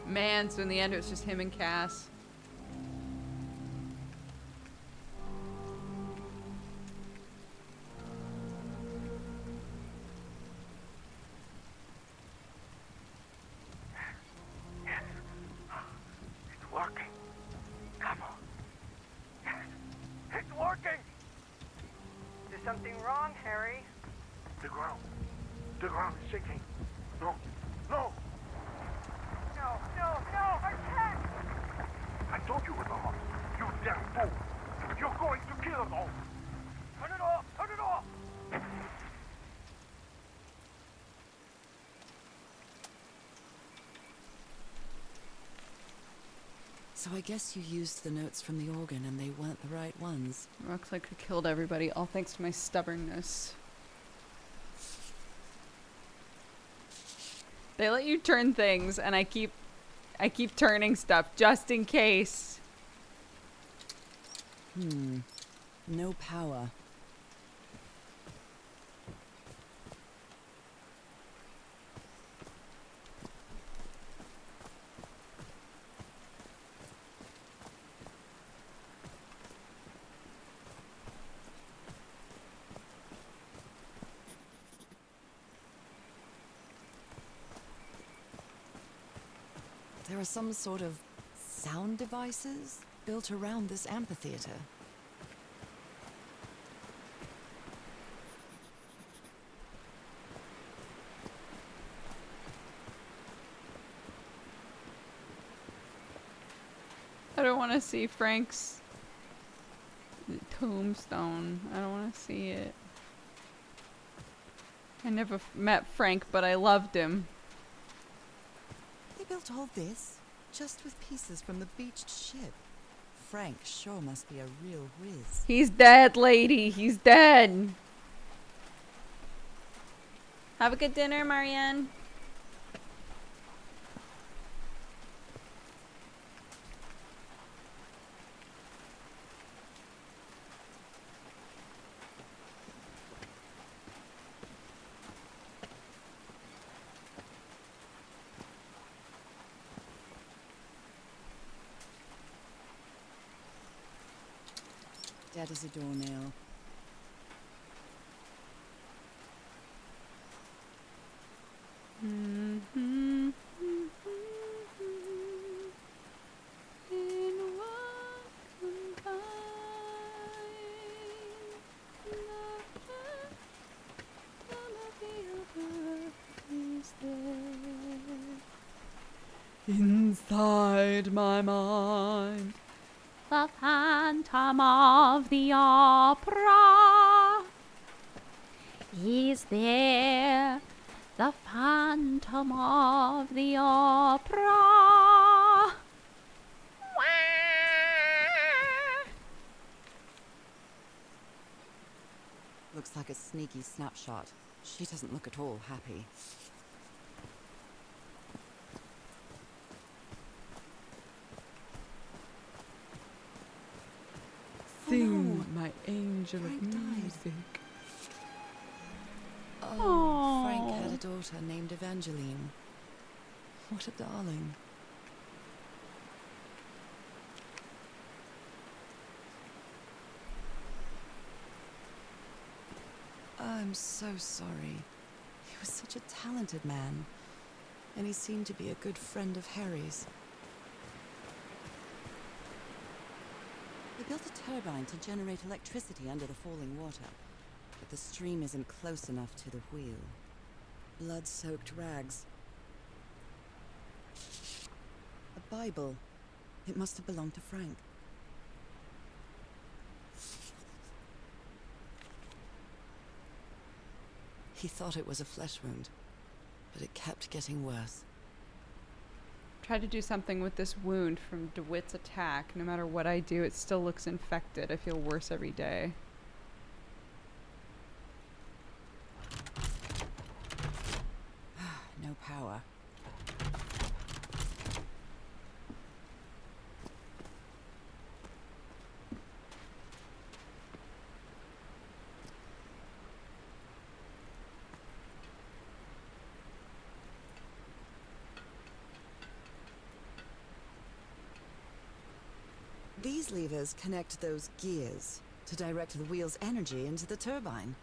Speaker 1: Man, so in the end it was just him and Cass.
Speaker 5: Yes. It's working. Come on. Yes. It's working!
Speaker 7: Is something wrong, Harry?
Speaker 5: The ground. The ground is shaking. No. No!
Speaker 7: No, no, no, I can't!
Speaker 5: I told you with the heart. You damn fool. You're going to kill us all. Turn it off! Turn it off!
Speaker 9: So I guess you used the notes from the organ and they weren't the right ones.
Speaker 1: Looks like I killed everybody, all thanks to my stubbornness. They let you turn things, and I keep turning stuff just in case.
Speaker 9: No power. There are some sort of sound devices built around this amphitheater.
Speaker 1: I don't want to see Frank's tombstone. I don't want to see it. I never met Frank, but I loved him.
Speaker 9: They built all this just with pieces from the beached ship. Frank sure must be a real whiz.
Speaker 1: He's dead, lady. He's dead.
Speaker 2: Have a good dinner, Marianne.
Speaker 9: Dead as a doornail.
Speaker 1: Inside my mind.
Speaker 2: The Phantom of the Opera is there. The Phantom of the Opera.
Speaker 9: Looks like a sneaky snapshot. She doesn't look at all happy.
Speaker 1: Sing,
Speaker 9: no.
Speaker 1: my angel
Speaker 9: Frank
Speaker 1: of
Speaker 9: died.
Speaker 1: music.
Speaker 9: Oh, Frank
Speaker 1: Aw.
Speaker 9: had a daughter named Evangeline. What a darling. I'm so sorry. He was such a talented man, and he seemed to be a good friend of Harry's. They built a turbine to generate electricity under the falling water, but the stream isn't close enough to the wheel. Blood-soaked rags. A Bible. It must have belonged to Frank. He thought it was a flesh wound, but it kept getting worse.
Speaker 1: Tried to do something with this wound from DeWitt's attack. No matter what I do, it still looks infected. I feel worse every day.
Speaker 9: No power. These levers connect those gears to direct the wheel's energy into the turbine.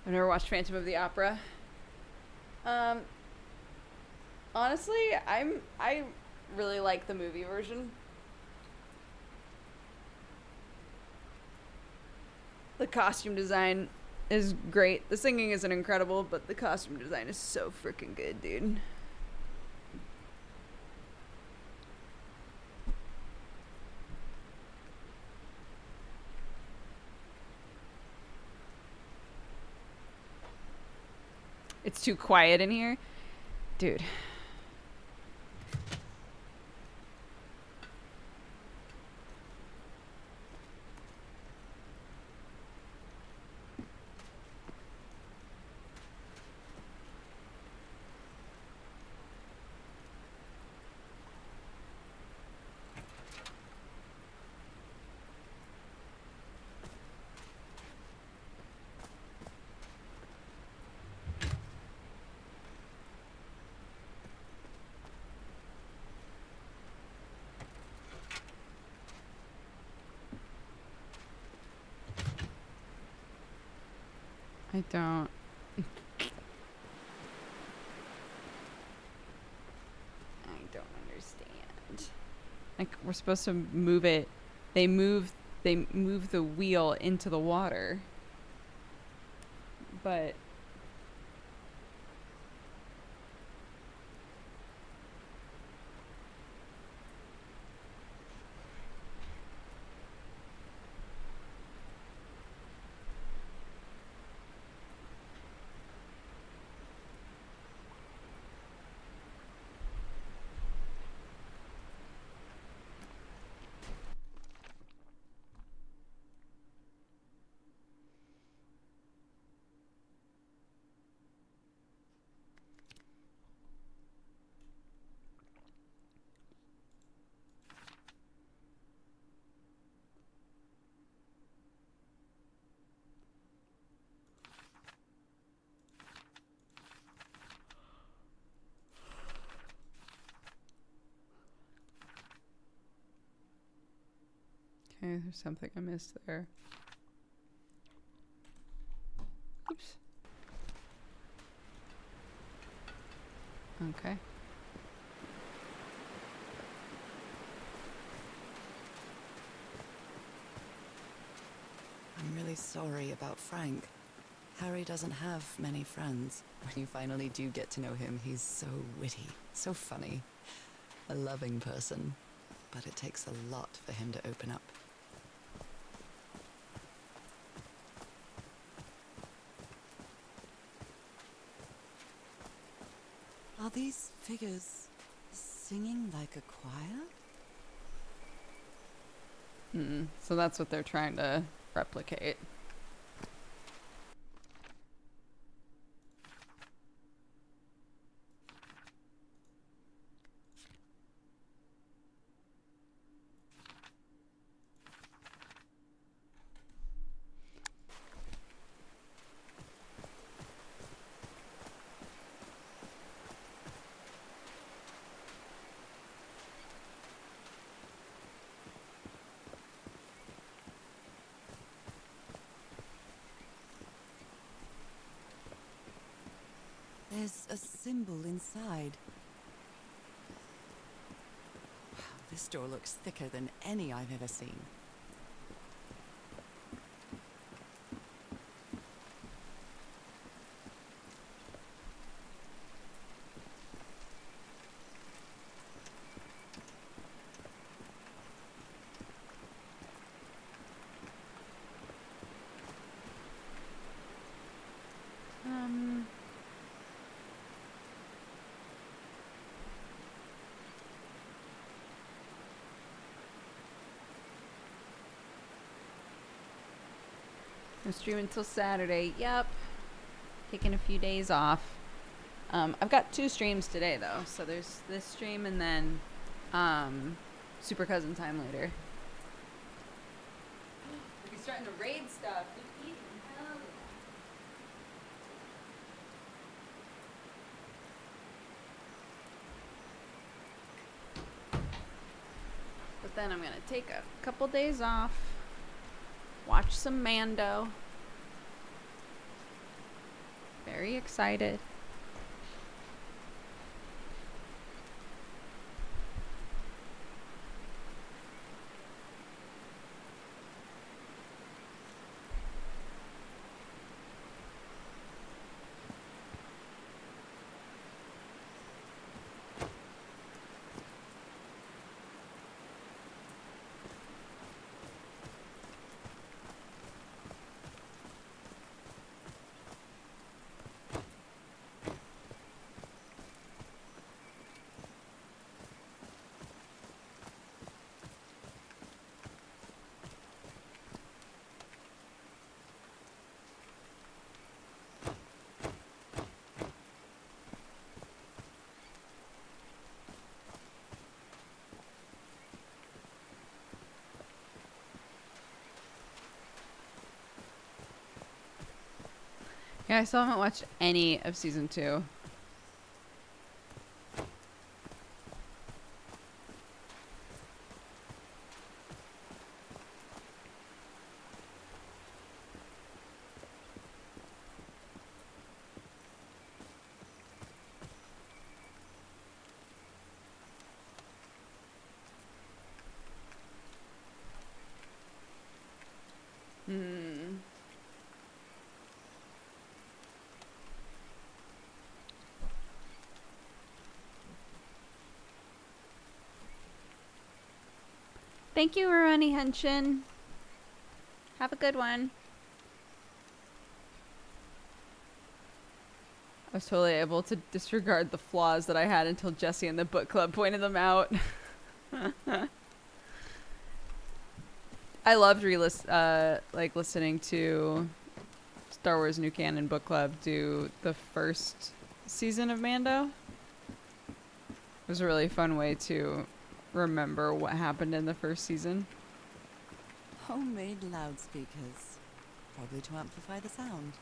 Speaker 1: I've never watched Phantom of the Opera. Honestly, I really like the movie version. The costume design is great. The singing isn't incredible, but the costume design is so freaking good, dude. It's too quiet in here. Dude. I don't. I don't understand. Like, we're supposed to move it. They move the wheel into the water. But Okay, there's something I missed there. Oops. Okay.
Speaker 9: I'm really sorry about Frank. Harry doesn't have many friends. When you finally do get to know him, he's so witty, so funny. A loving person. But it takes a lot for him to open up. Are these figures singing like a choir?
Speaker 1: So that's what they're trying to replicate.
Speaker 9: There's a symbol inside. Wow, this door looks thicker than any I've ever seen.
Speaker 1: I'm streaming until Saturday. Yep. Taking a few days off. I've got 2 streams today though, so there's this stream and then Super Cousin time later. We'll be starting the raid stuff. But then I'm gonna take a couple days off, watch some Mando. Very excited. Yeah, I still haven't watched any of season 2. Thank you, Ruani Henshin. Have a good one. I was totally able to disregard the flaws that I had until Jesse and the book club pointed them out. I loved listening to Star Wars New Canon Book Club do the first season of Mando. It was a really fun way to remember what happened in the first season.
Speaker 9: Homemade loudspeakers. Probably to amplify the sound.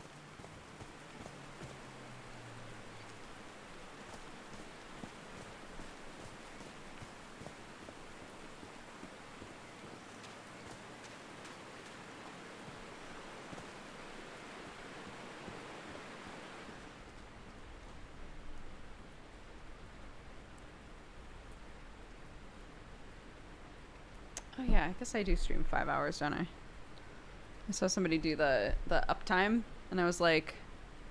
Speaker 1: Oh yeah, I guess I do stream 5 hours, don't I? I saw somebody do the uptime, and I was like,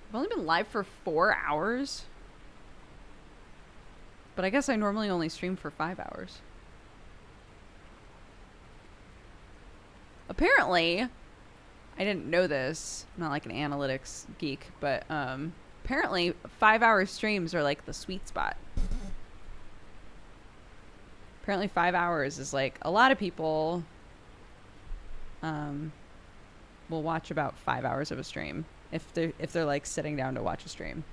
Speaker 1: I've only been live for 4 hours? But I guess I normally only stream for 5 hours. Apparently, I didn't know this. I'm not like an analytics geek, but apparently 5-hour streams are like the sweet spot. Apparently 5 hours is like a lot of people will watch about 5 hours of a stream if they're like sitting down to watch a stream.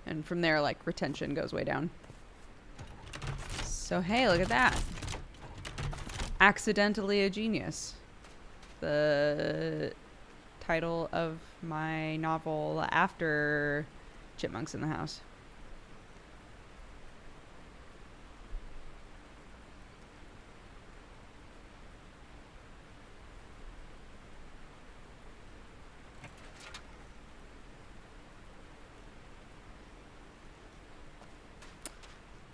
Speaker 1: And from there, like, retention goes way down. So, hey, look at that. Accidentally a Genius. The title of my novel after Chipmunks in the House.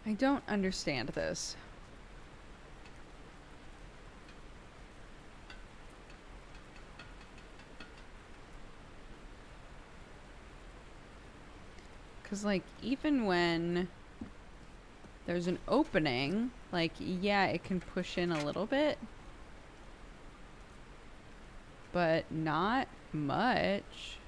Speaker 1: I don't understand this. Because, like, even when there's an opening, like, yeah, it can push in a little bit. But not much.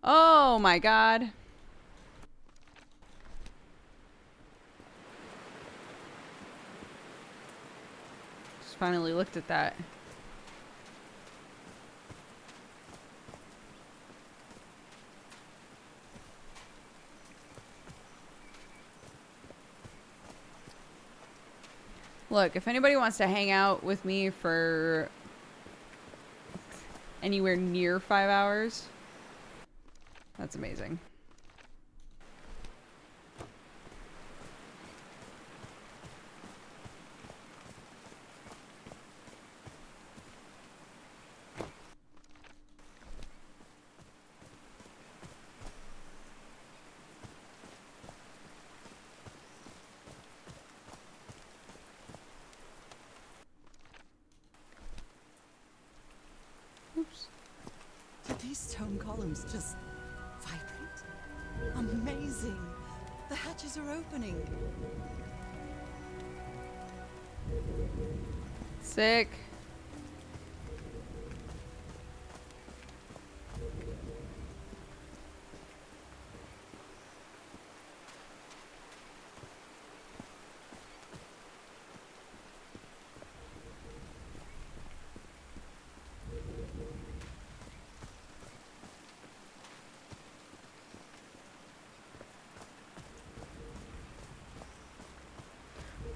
Speaker 1: Oh my god. Just finally looked at that. Look, if anybody wants to hang out with me for anywhere near 5 hours, that's amazing. Oops.
Speaker 4: Did these stone columns just vibrate? Amazing! The hatches are opening.
Speaker 1: Sick.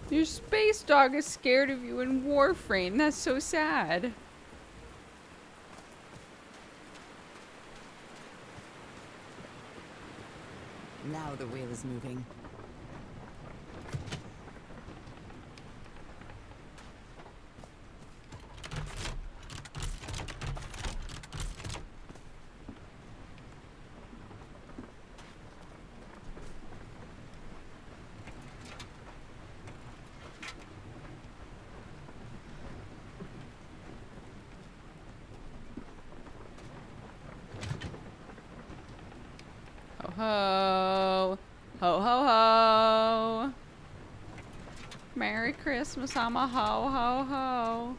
Speaker 1: Your space dog is scared of you in Warframe. That's so sad.
Speaker 9: Now the wheel is moving.
Speaker 1: Ho ho. Ho ho ho. Merry Christmas, I'm a ho ho ho.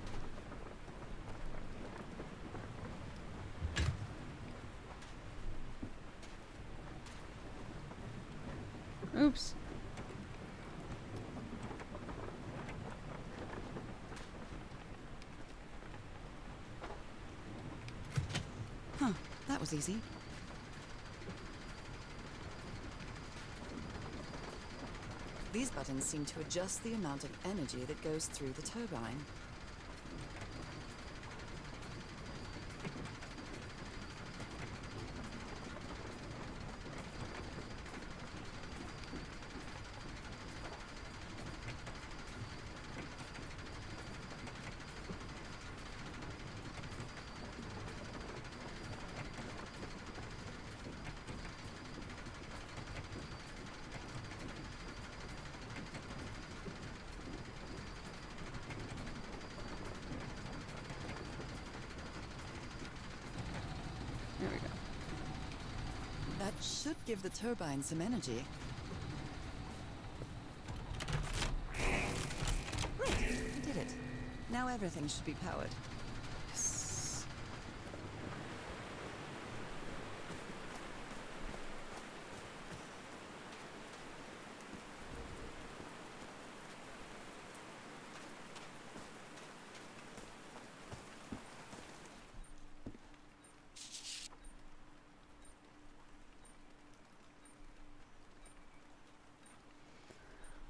Speaker 1: Oops.
Speaker 9: Huh, that was easy. These buttons seem to adjust the amount of energy that goes through the turbine.
Speaker 1: There we go.
Speaker 9: That should give the turbine some energy. Great, I did it. Now everything should be powered.
Speaker 1: Yes.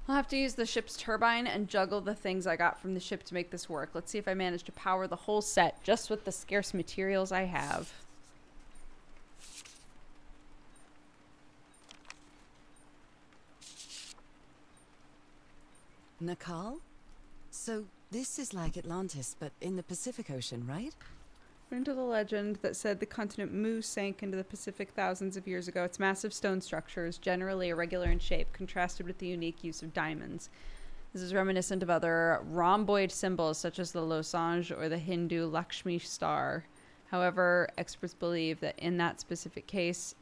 Speaker 1: I'll have to use the ship's turbine and juggle the things I got from the ship to make this work. Let's see if I manage to power the whole set just with the scarce materials I have.
Speaker 9: Nakal? So this is like Atlantis, but in the Pacific Ocean, right?
Speaker 1: According to the legend that said the continent Mu sank into the Pacific thousands of years ago, its massive stone structure is generally irregular in shape, contrasted with the unique use of diamonds. This is reminiscent of other rhomboid symbols such as the losange or the Hindu Lakshmi star. However, experts believe that in the specific case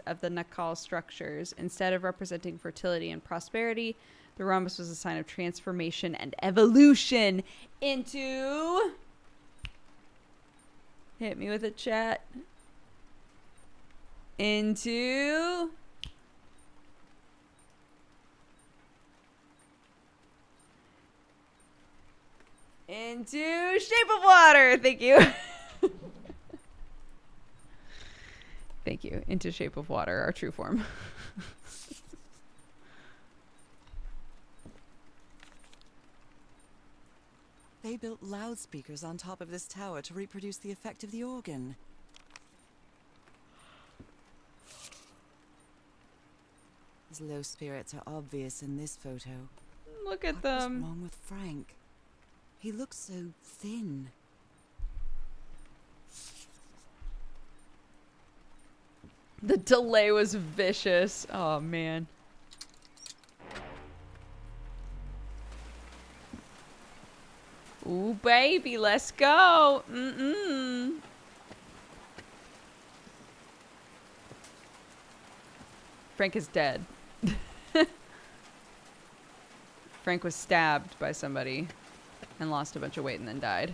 Speaker 1: of the Nakal structures, instead of representing fertility and prosperity, the rhombus was a sign of transformation and evolution into... Hit me with a chat. Into... Shape of Water. Thank you. Thank you. Into Shape of Water, our true form.
Speaker 9: They built loudspeakers on top of this tower to reproduce the effect of the organ. His low spirits are obvious in this photo.
Speaker 1: Look at
Speaker 9: What
Speaker 1: them.
Speaker 9: was wrong with Frank? He looks so thin.
Speaker 1: The delay was vicious. Oh, man. Ooh, baby, let's go. Frank is dead. Frank was stabbed by somebody and lost a bunch of weight and then died.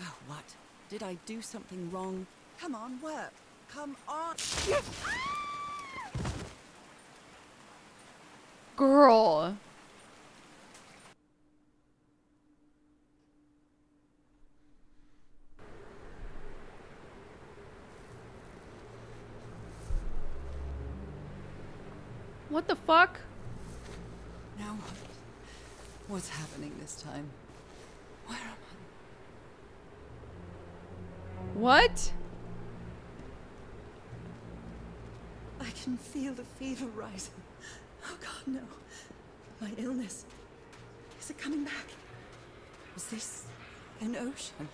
Speaker 9: Oh, what? Did I do something wrong? Come on, work. Come on.
Speaker 1: Girl. What the fuck?
Speaker 9: Now what? What's happening this time? Where am
Speaker 1: What?
Speaker 9: I can feel the fever rising. Oh God, no. My illness. Is it coming back? Is this an ocean?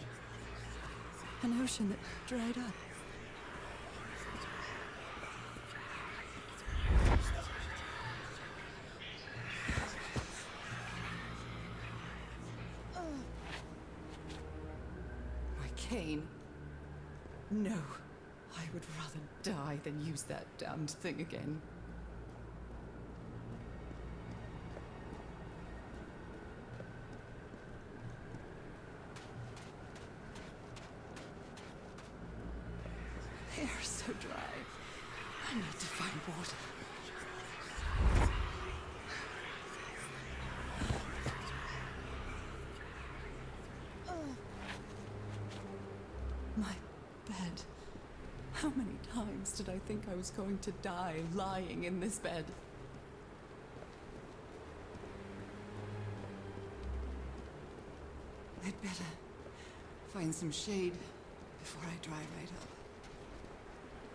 Speaker 9: An ocean that dried up? My cane. No. I would rather die than use that damned thing again. Hair is so dry. I need to find water. How many times did I think I was going to die lying in this bed? I'd better find some shade before I dry right up.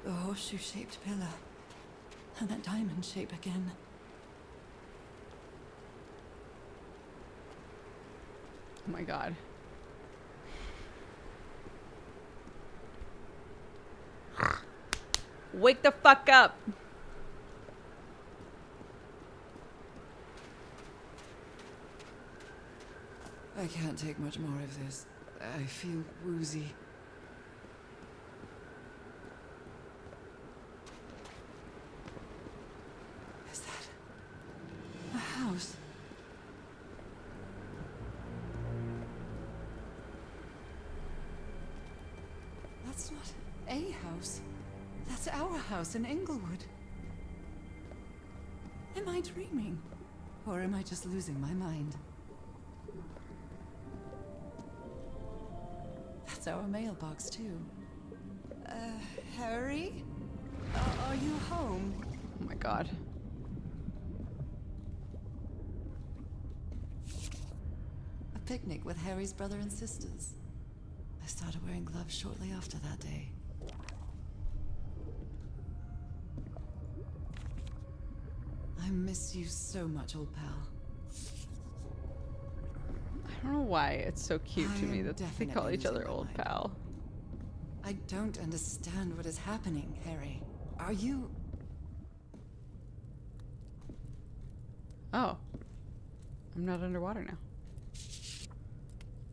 Speaker 9: The horseshoe-shaped pillar. And that diamond shape again.
Speaker 1: Oh my god. Wake the fuck up.
Speaker 9: I can't take much more of this. I feel woozy. Is that a house? That's not a house. That's our house in Inglewood. Am I dreaming? Or am I just losing my mind? That's our mailbox, too. Harry? Are you home?
Speaker 1: Oh my god.
Speaker 9: A picnic with Harry's brother and sisters. I started wearing gloves shortly after that day. I miss you so much, old pal.
Speaker 1: I don't know why it's so cute to
Speaker 9: I
Speaker 1: me
Speaker 9: am
Speaker 1: that they
Speaker 9: definitely
Speaker 1: call each other
Speaker 9: losing my
Speaker 1: old
Speaker 9: mind.
Speaker 1: pal.
Speaker 9: I don't understand what is happening, Harry. Are you...
Speaker 1: Oh. I'm not underwater now.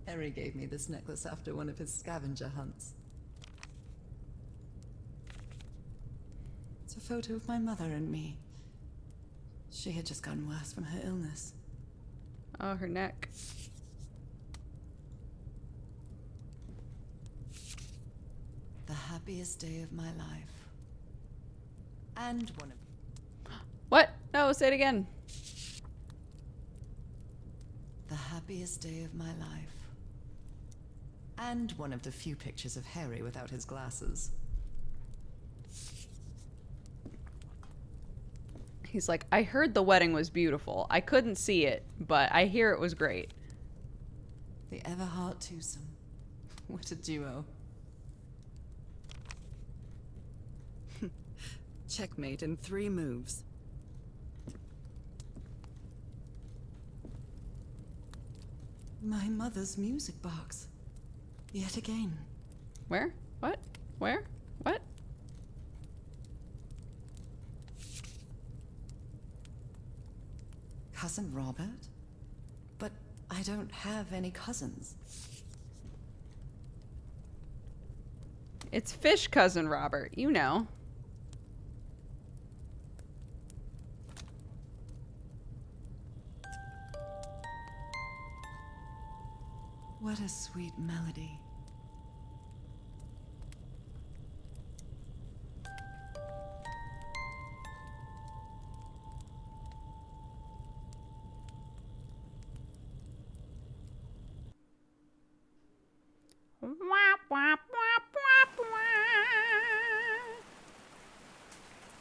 Speaker 9: Harry gave me this necklace after one of his scavenger hunts. It's a photo of my mother and me. She had just gotten worse from her illness.
Speaker 1: Oh, her neck.
Speaker 9: The happiest day of my life. And one of...
Speaker 1: What? No, say it again.
Speaker 9: The happiest day of my life. And one of the few pictures of Harry without his glasses.
Speaker 1: He's like, I heard the wedding was beautiful. I couldn't see it, but I hear it was great.
Speaker 9: The Everhart twosome. What a duo. Checkmate in 3 moves. My mother's music box. Yet again.
Speaker 1: Where? What? Where? What?
Speaker 9: Cousin Robert? But I don't have any cousins.
Speaker 1: It's Fish Cousin Robert, you know.
Speaker 9: What a sweet melody.
Speaker 2: Wah, wah,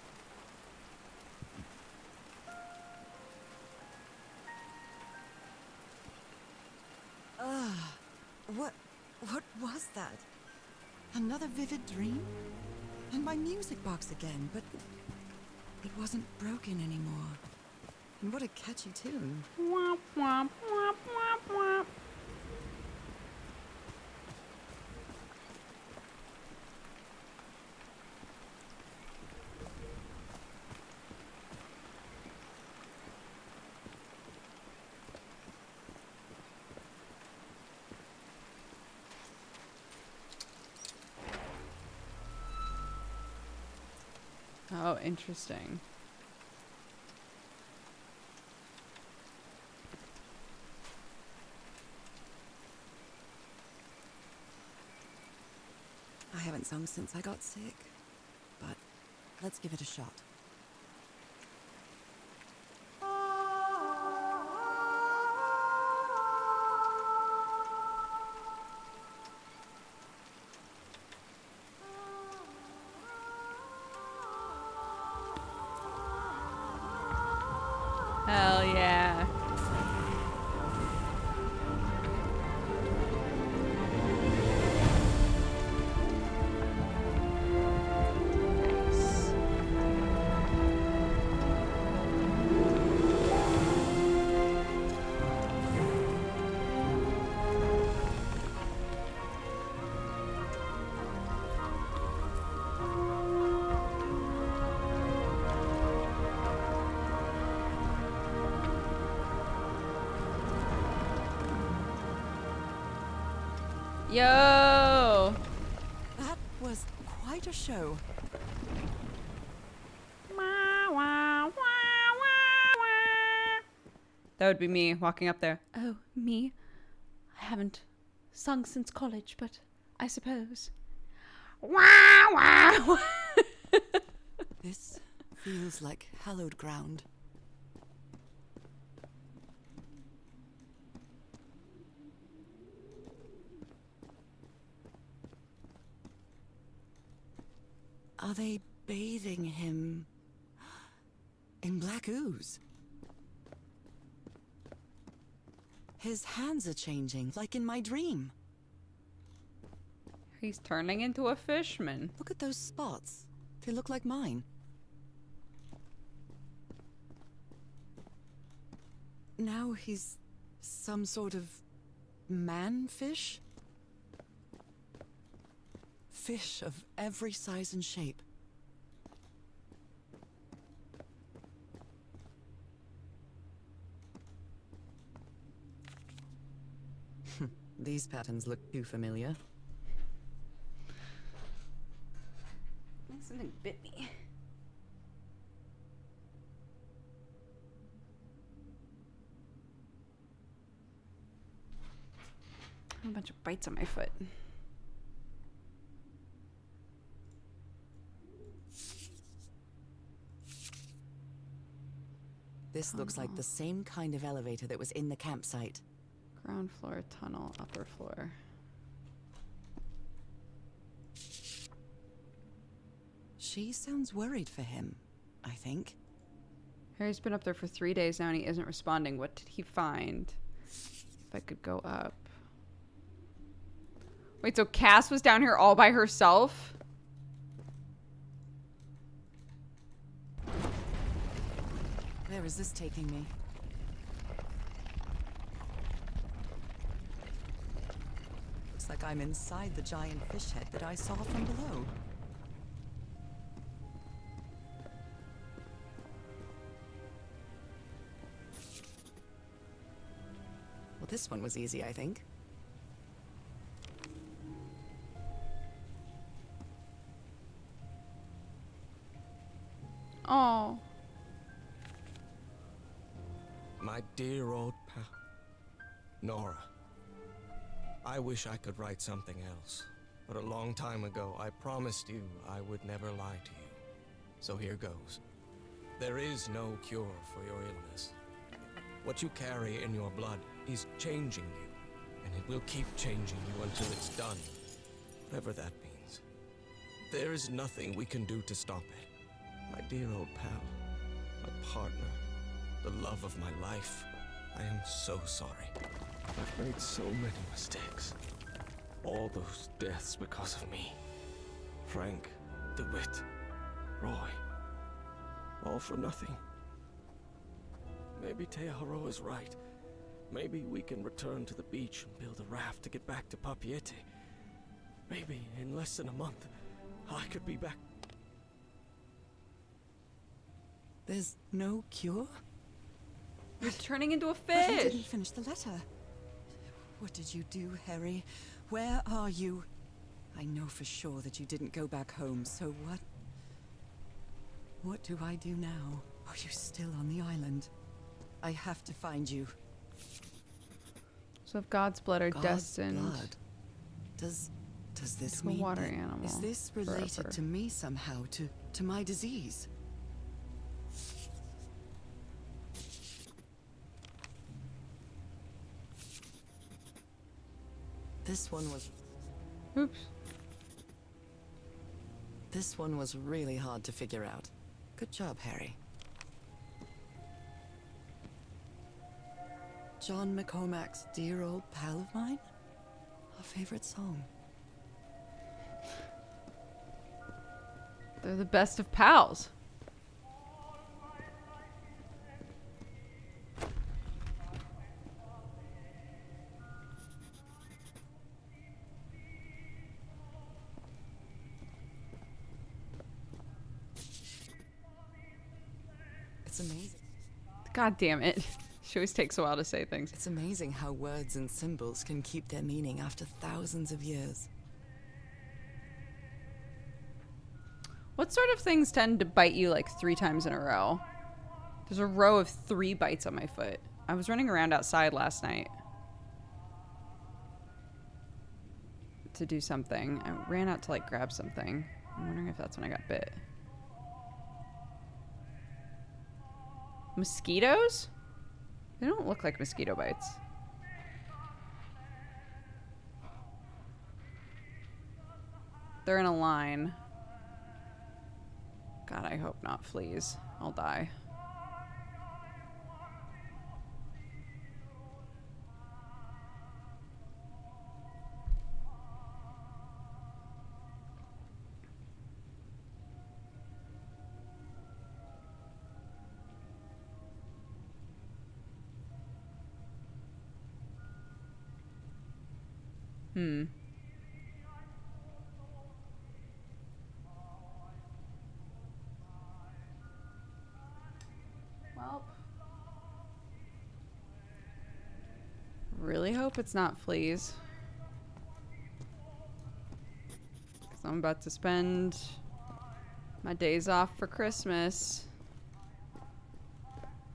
Speaker 2: wah, wah, wah.
Speaker 9: What was that? Another vivid dream? And my music box again, but it wasn't broken anymore. And what a catchy tune.
Speaker 2: Wah, wah, wah, wah, wah.
Speaker 1: Oh, interesting.
Speaker 9: I haven't sung since I got sick, but let's give it a shot.
Speaker 1: Yo!
Speaker 9: That was quite a show.
Speaker 1: That would be me walking up there. Oh, me? I haven't sung since college, but I suppose.
Speaker 9: This feels like hallowed ground. Are they bathing him in black ooze? His hands are changing, like in my dream.
Speaker 1: He's turning into a fishman.
Speaker 9: Look at those spots. They look like mine. Now he's some sort of man-fish? Fish of every size and shape. These patterns look too familiar.
Speaker 1: Something bit me. A bunch of bites on my foot.
Speaker 9: This looks like the same kind of elevator that was in the campsite.
Speaker 1: Ground floor, tunnel, upper floor.
Speaker 9: She sounds worried for him, I think.
Speaker 1: Harry's been up there for 3 days now and he isn't responding. What did he find? If I could go up. Wait, so Cass was down here all by herself?
Speaker 9: Where is this taking me? Looks like I'm inside the giant fish head that I saw from below. Well, this one was easy, I think.
Speaker 1: Oh.
Speaker 8: My dear old pal, Nora. I wish I could write something else, but a long time ago I promised you I would never lie to you. So here goes. There is no cure for your illness. What you carry in your blood is changing you, and it will keep changing you until it's done, whatever that means. There is nothing we can do to stop it. My dear old pal, my partner, the love of my life. I am so sorry. I've made so many mistakes. All those deaths because of me. Frank, DeWitt, Roy. All for nothing. Maybe Teodoro is right. Maybe we can return to the beach and build a raft to get back to Papiete. Maybe in less than a month, I could be back.
Speaker 9: There's no cure?
Speaker 1: He's turning into a
Speaker 9: But he
Speaker 1: fish.
Speaker 9: didn't finish the letter. What did you do, Harry? Where are you? I know for sure that you didn't go back home, so what? What do I do now? Are you still on the island? I have to find you.
Speaker 1: So if God's blood are
Speaker 9: God's
Speaker 1: destined.
Speaker 9: blood. Does this
Speaker 1: To a
Speaker 9: mean
Speaker 1: water
Speaker 9: that-
Speaker 1: animal
Speaker 9: Is this related
Speaker 1: forever.
Speaker 9: to me somehow? To my disease? This one was
Speaker 1: Oops.
Speaker 9: This one was really hard to figure out. Good job, Harry. John McCormack's Dear Old Pal of Mine? Our favorite song.
Speaker 1: They're the best of pals.
Speaker 9: It's amazing.
Speaker 1: God damn it. She always takes a while to say things.
Speaker 9: It's amazing how words and symbols can keep their meaning after thousands of years.
Speaker 1: What sort of things tend to bite you like 3 times in a row? There's a row of 3 bites on my foot. I was running around outside last night to do something. I ran out to like grab something. I'm wondering if that's when I got bit. Mosquitoes? They don't look like mosquito bites. They're in a line. God, I hope not fleas. I'll die. Well, really hope it's not fleas. 'Cause I'm about to spend my days off for Christmas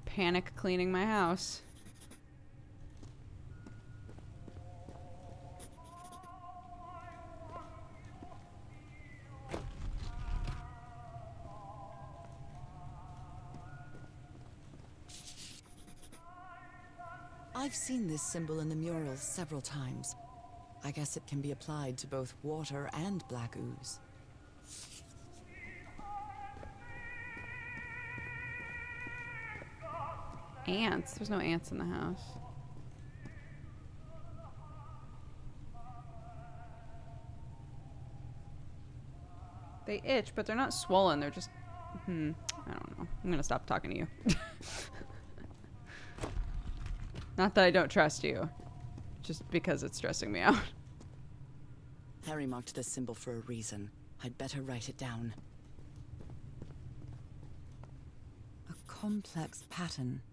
Speaker 1: panic cleaning my house.
Speaker 9: I've seen this symbol in the murals several times. I guess it can be applied to both water and black ooze.
Speaker 1: Ants? There's no ants in the house. They itch, but they're not swollen. They're just... I don't know. I'm gonna stop talking to you. Not that I don't trust you. Just because it's stressing me out.
Speaker 9: Harry marked this symbol for a reason. I'd better write it down. A complex pattern.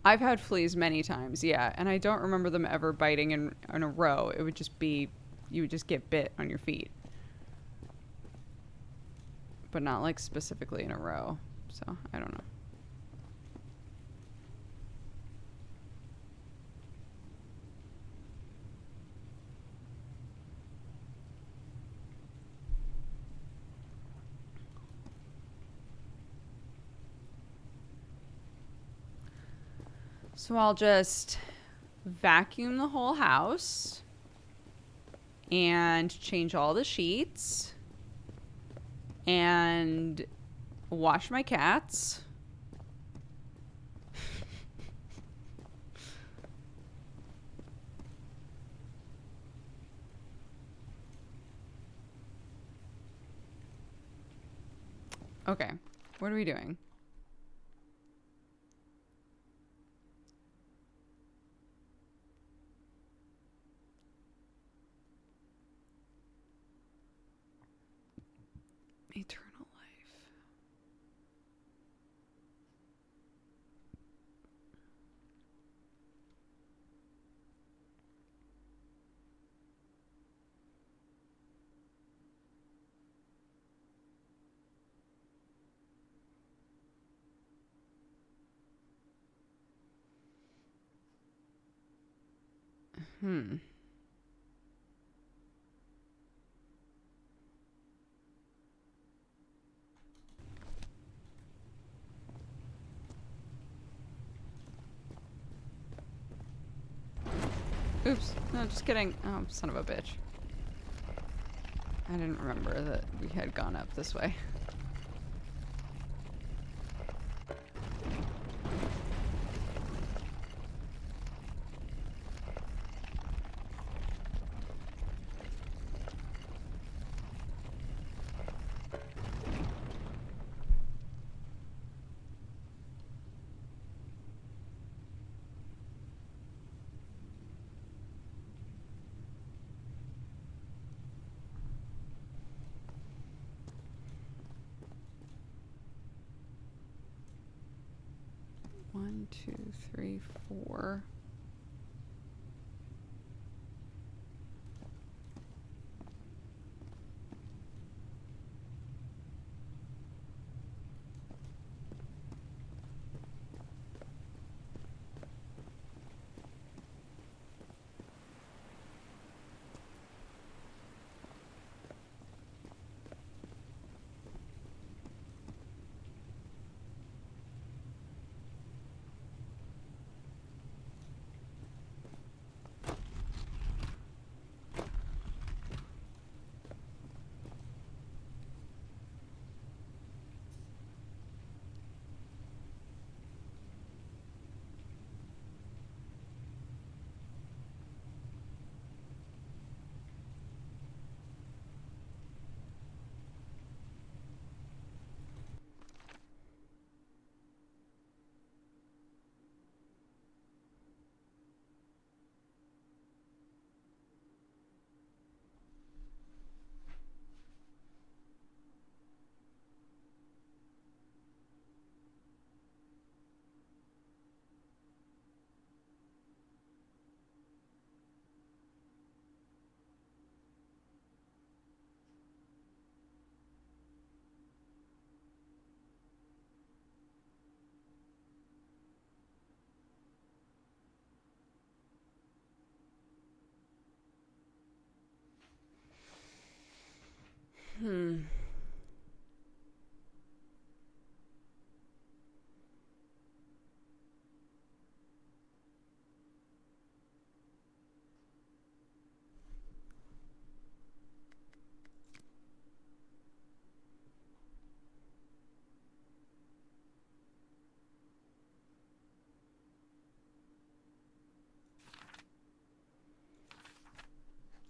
Speaker 1: I've had fleas many times, yeah, and I don't remember them ever biting in a row. It would just be, you would just get bit on your feet. But not like specifically in a row. So, I don't know. So I'll just vacuum the whole house and change all the sheets and wash my cats. Okay, what are we doing? Eternal life. Oops. No, just kidding. Oh, son of a bitch. I didn't remember that we had gone up this way. 1, 2, 3, 4.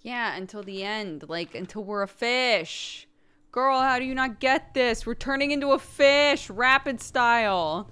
Speaker 1: Yeah, until the end. Like, until we're a fish. Girl, how do you not get this? We're turning into a fish, rapid style.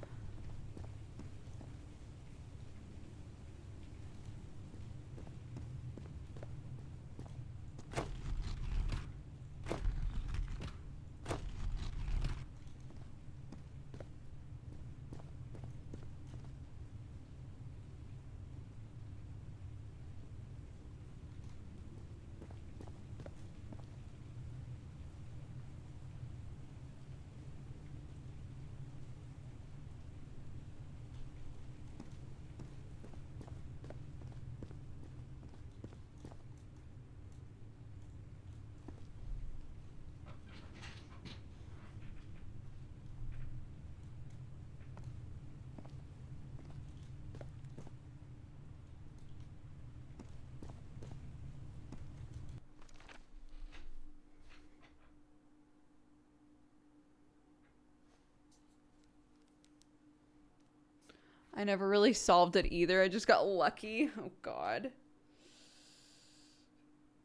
Speaker 1: I never really solved it either. I just got lucky. Oh god.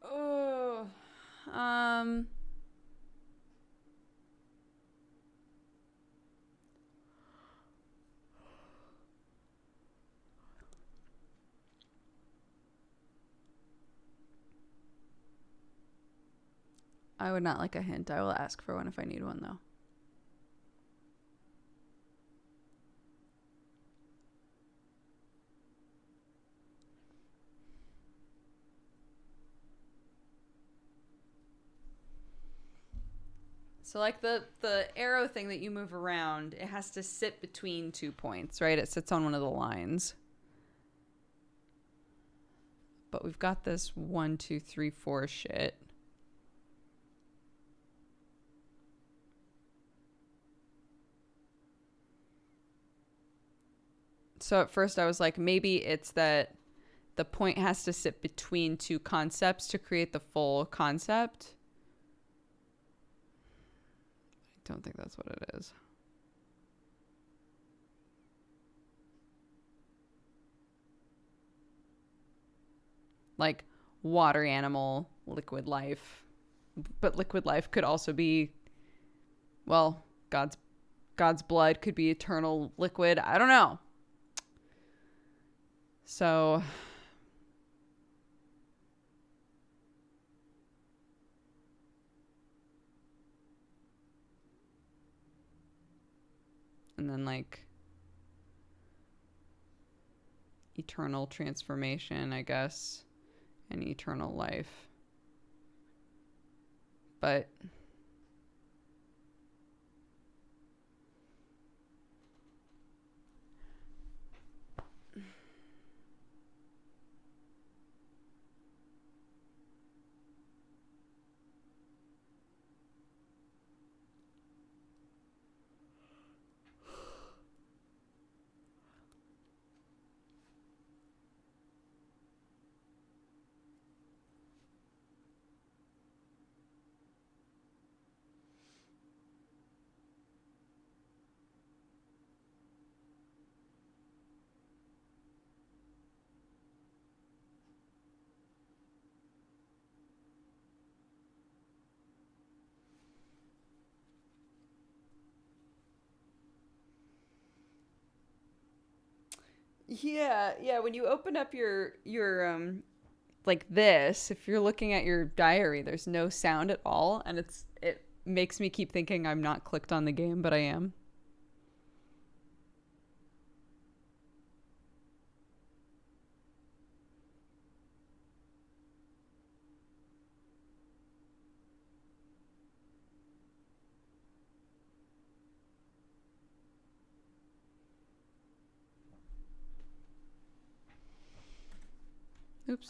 Speaker 1: Oh. I would not like a hint. I will ask for one if I need one though. So like the arrow thing that you move around, it has to sit between 2 points, right? It sits on one of the lines. But we've got this 1, 2, 3, 4 shit. So at first I was like, maybe it's that the point has to sit between 2 concepts to create the full concept. I don't think that's what it is. Like water animal, liquid life. But liquid life could also be, well, God's blood could be eternal liquid. I don't know. So and then like eternal transformation, I guess, and eternal life. But yeah, when you open up your like this, if you're looking at your diary, there's no sound at all, and it makes me keep thinking I'm not clicked on the game, but I am. Oops.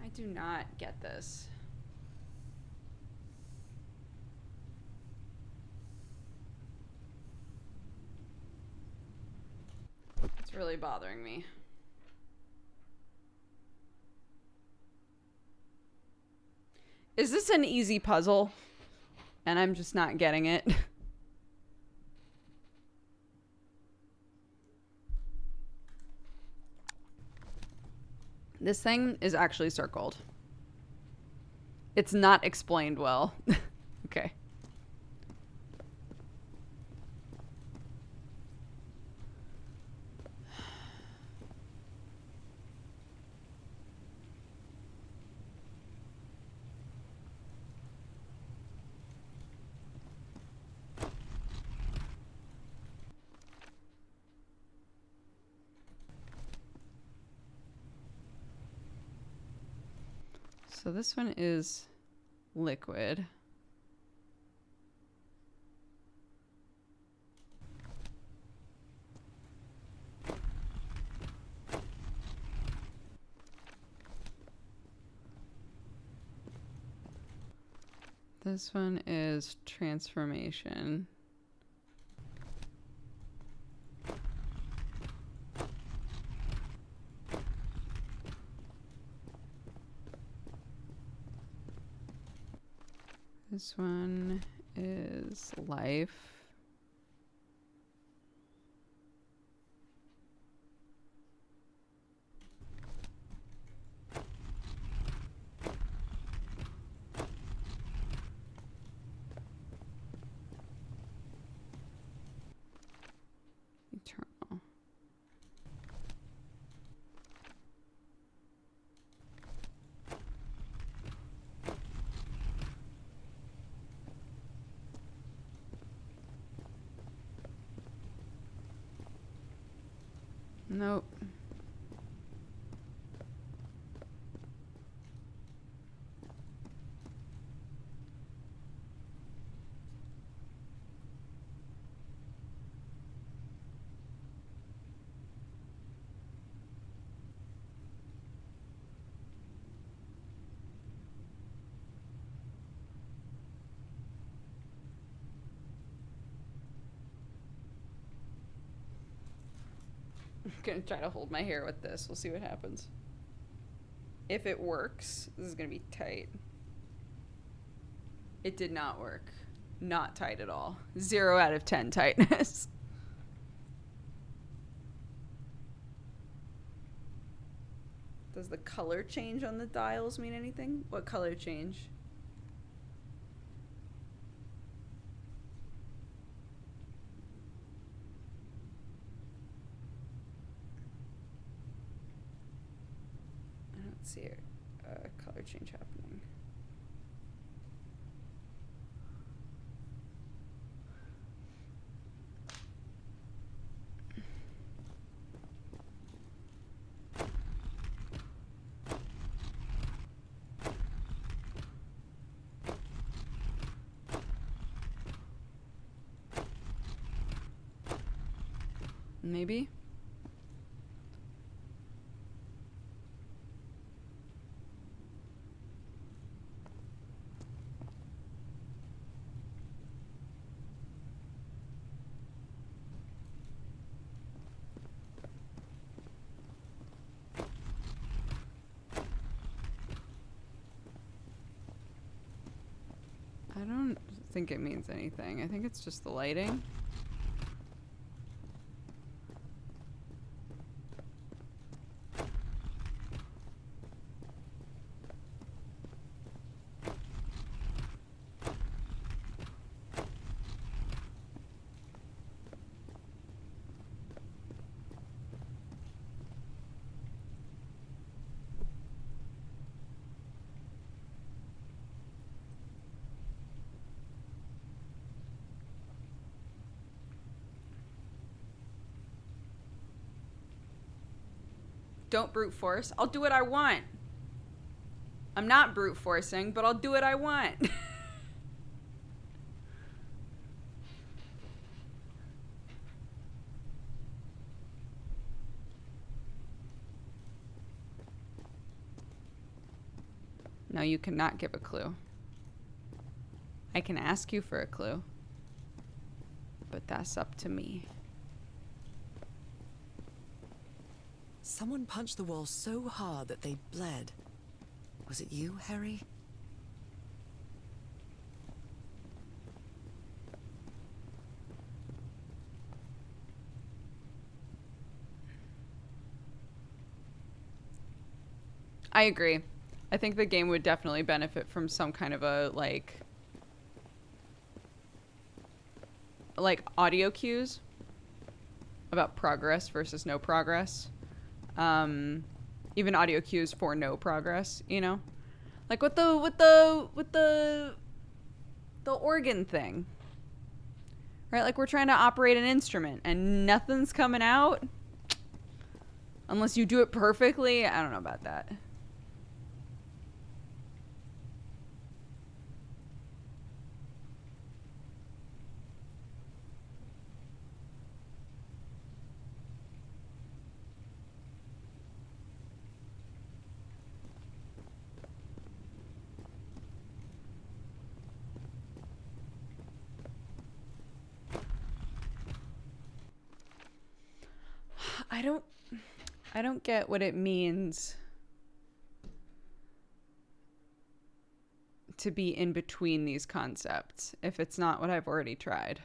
Speaker 1: I do not get this. It's really bothering me. Is this an easy puzzle? And I'm just not getting it. This thing is actually circled. It's not explained well. Okay. So this one is liquid. This one is transformation. This one is life. Eternal. Nope. gonna try to hold my hair with this. We'll see what happens. If it works, this is gonna be tight. It did not work. Not tight at all. 0 out of 10 tightness. Does the color change on the dials mean anything? What color change? I don't see a color change happening. Maybe? I don't think it means anything. I think it's just the lighting. Don't brute force. I'll do what I want. I'm not brute forcing, but I'll do what I want. No, you cannot give a clue. I can ask you for a clue, but that's up to me.
Speaker 9: Someone punched the wall so hard that they bled. Was it you, Harry?
Speaker 1: I agree. I think the game would definitely benefit from some kind of a like audio cues about progress versus no progress. Even audio cues for no progress, you know? Like with the organ thing. Right? Like we're trying to operate an instrument and nothing's coming out unless you do it perfectly. I don't know about that. I don't get what it means to be in between these concepts if it's not what I've already tried.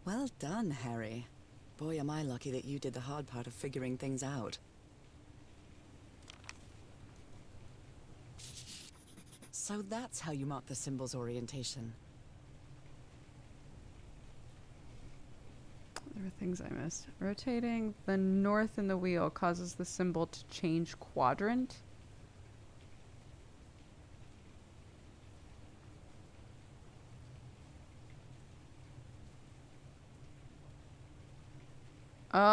Speaker 9: Well done, Harry. Boy, am I lucky that you did the hard part of figuring things out. So that's how you mark the symbol's orientation.
Speaker 1: There were things I missed. Rotating the north in the wheel causes the symbol to change quadrant. Oh.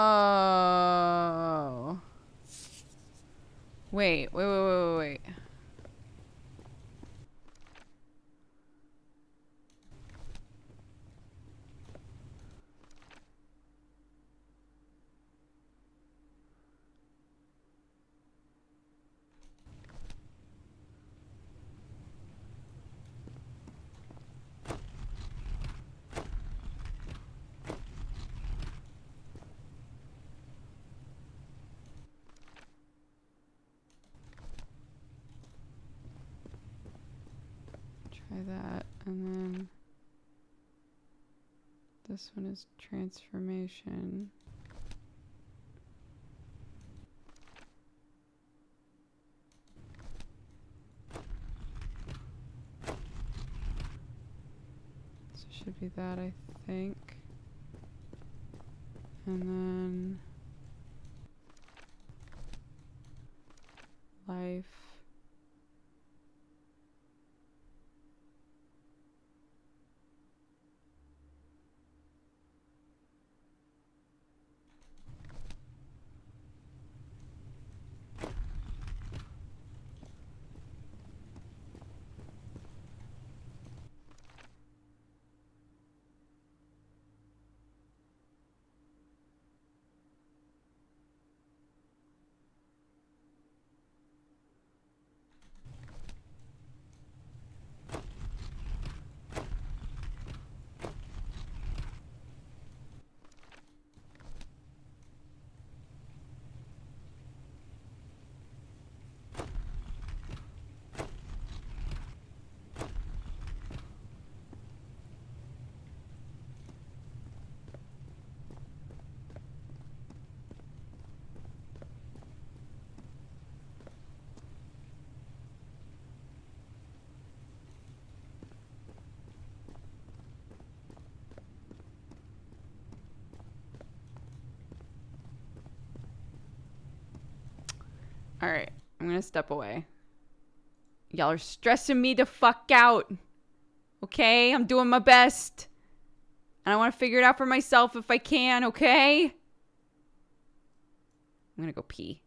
Speaker 1: Wait. Try that, and then this one is transformation. So it should be that, I think. And then life. All right, I'm gonna step away. Y'all are stressing me the fuck out. Okay, I'm doing my best. And I want to figure it out for myself if I can, okay? I'm gonna go pee.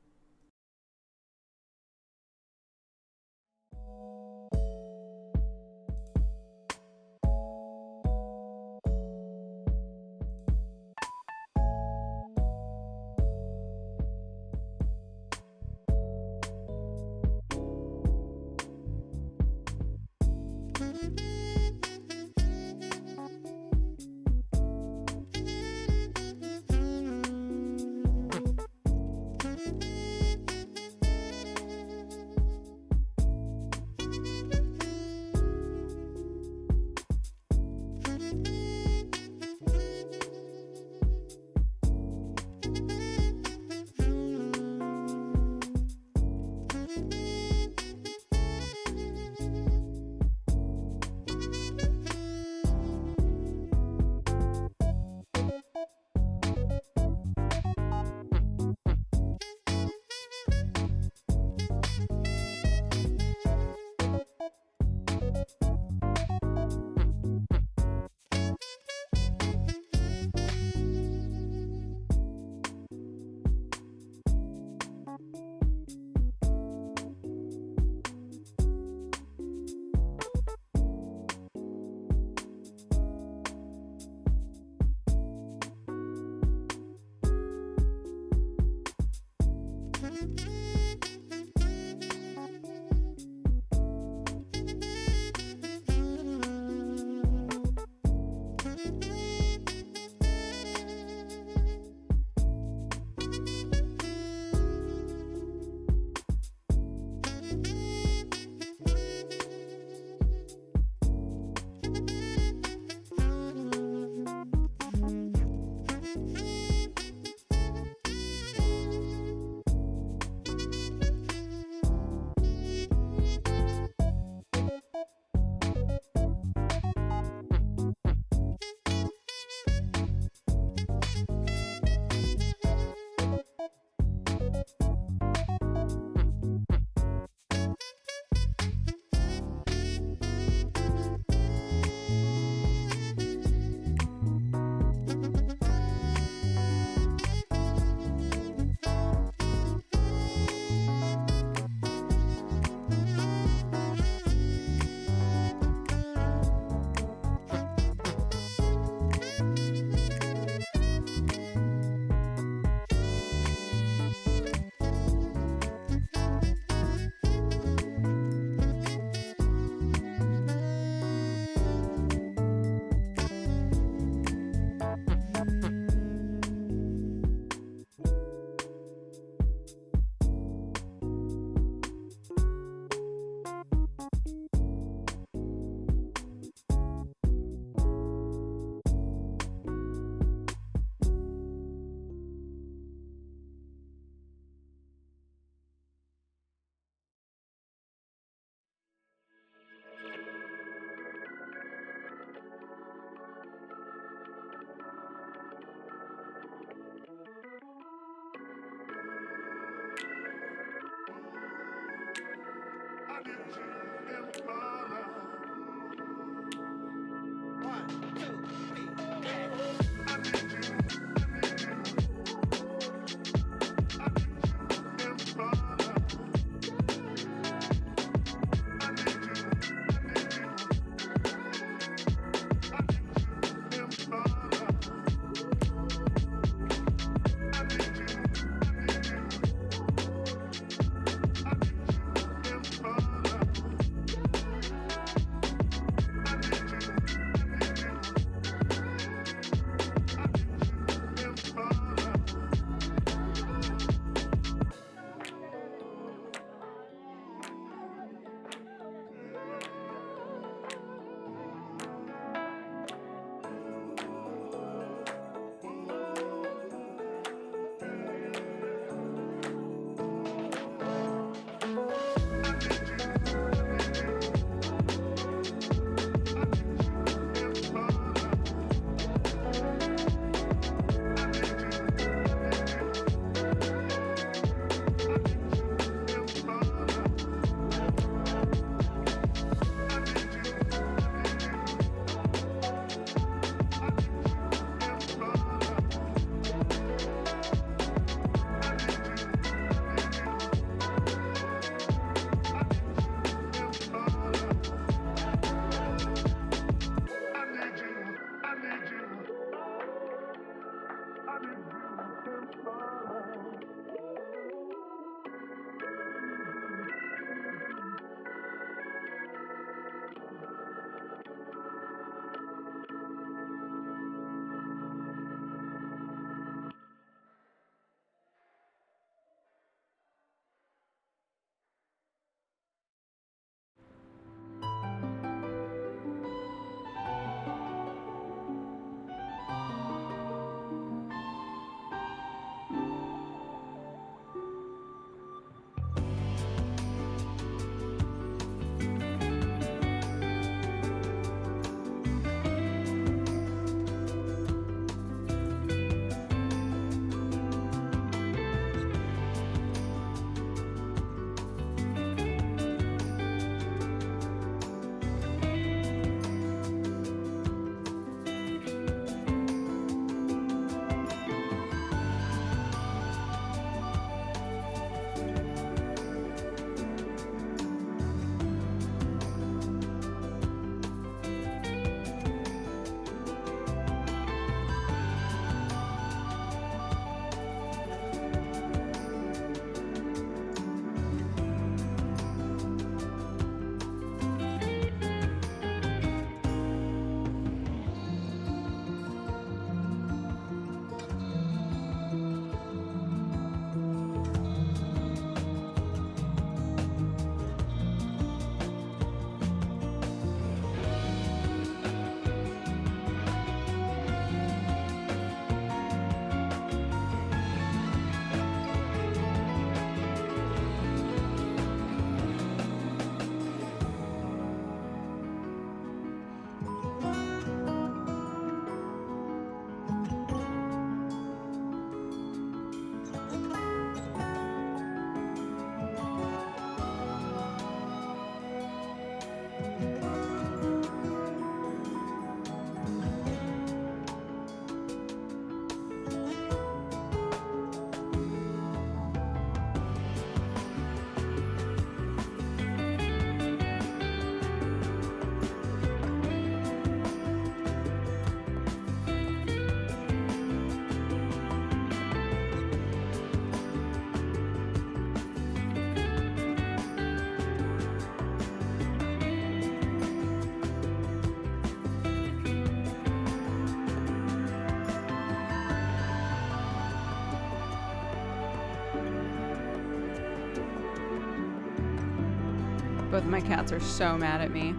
Speaker 1: Both of my cats are so mad at me.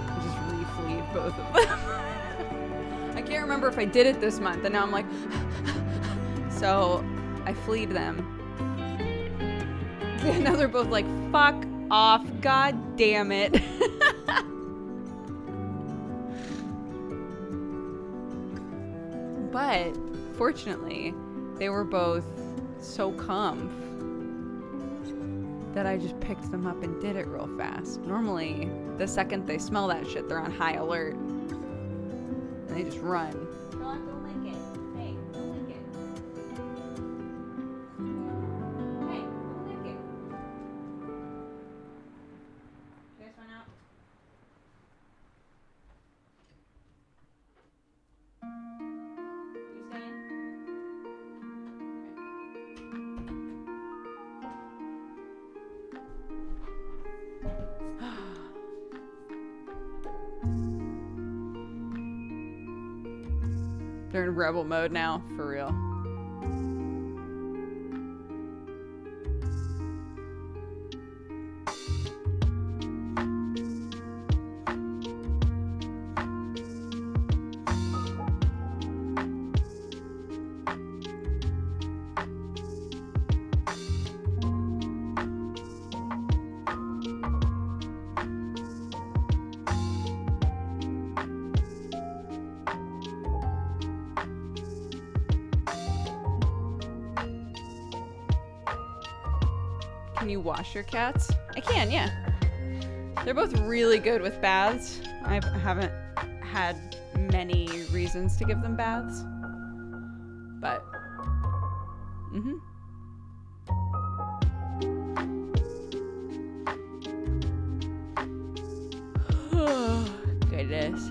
Speaker 1: I just refleed both of them. I can't remember if I did it this month, and now I'm like, so I fleed them. And now they're both like, fuck off, god damn it. But fortunately, they were both so comf that I just picked them up and did it real fast. Normally, the second they smell that shit, they're on high alert. And they just run.
Speaker 2: Don't lick it. Hey, don't lick it. Hey, don't lick it. You guys went out? You staying?
Speaker 1: They're in rebel mode now, for real. Can you wash your cats? I can, yeah. They're both really good with baths. I haven't had many reasons to give them baths. But, goodness.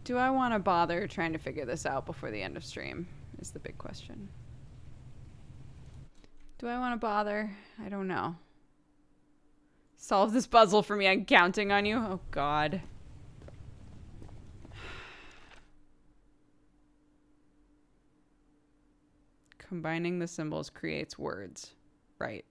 Speaker 1: Do I want to bother trying to figure this out before the end of stream is the big question. Do I want to bother? I don't know. Solve this puzzle for me. I'm counting on you. Oh, God. Combining the symbols creates words. Right.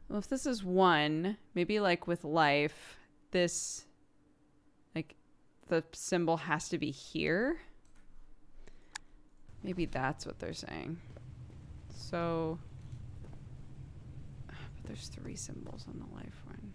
Speaker 1: Well, if this is one, maybe like with life, this, like, the symbol has to be here. Maybe that's what they're saying. So, but there's 3 symbols on the life one.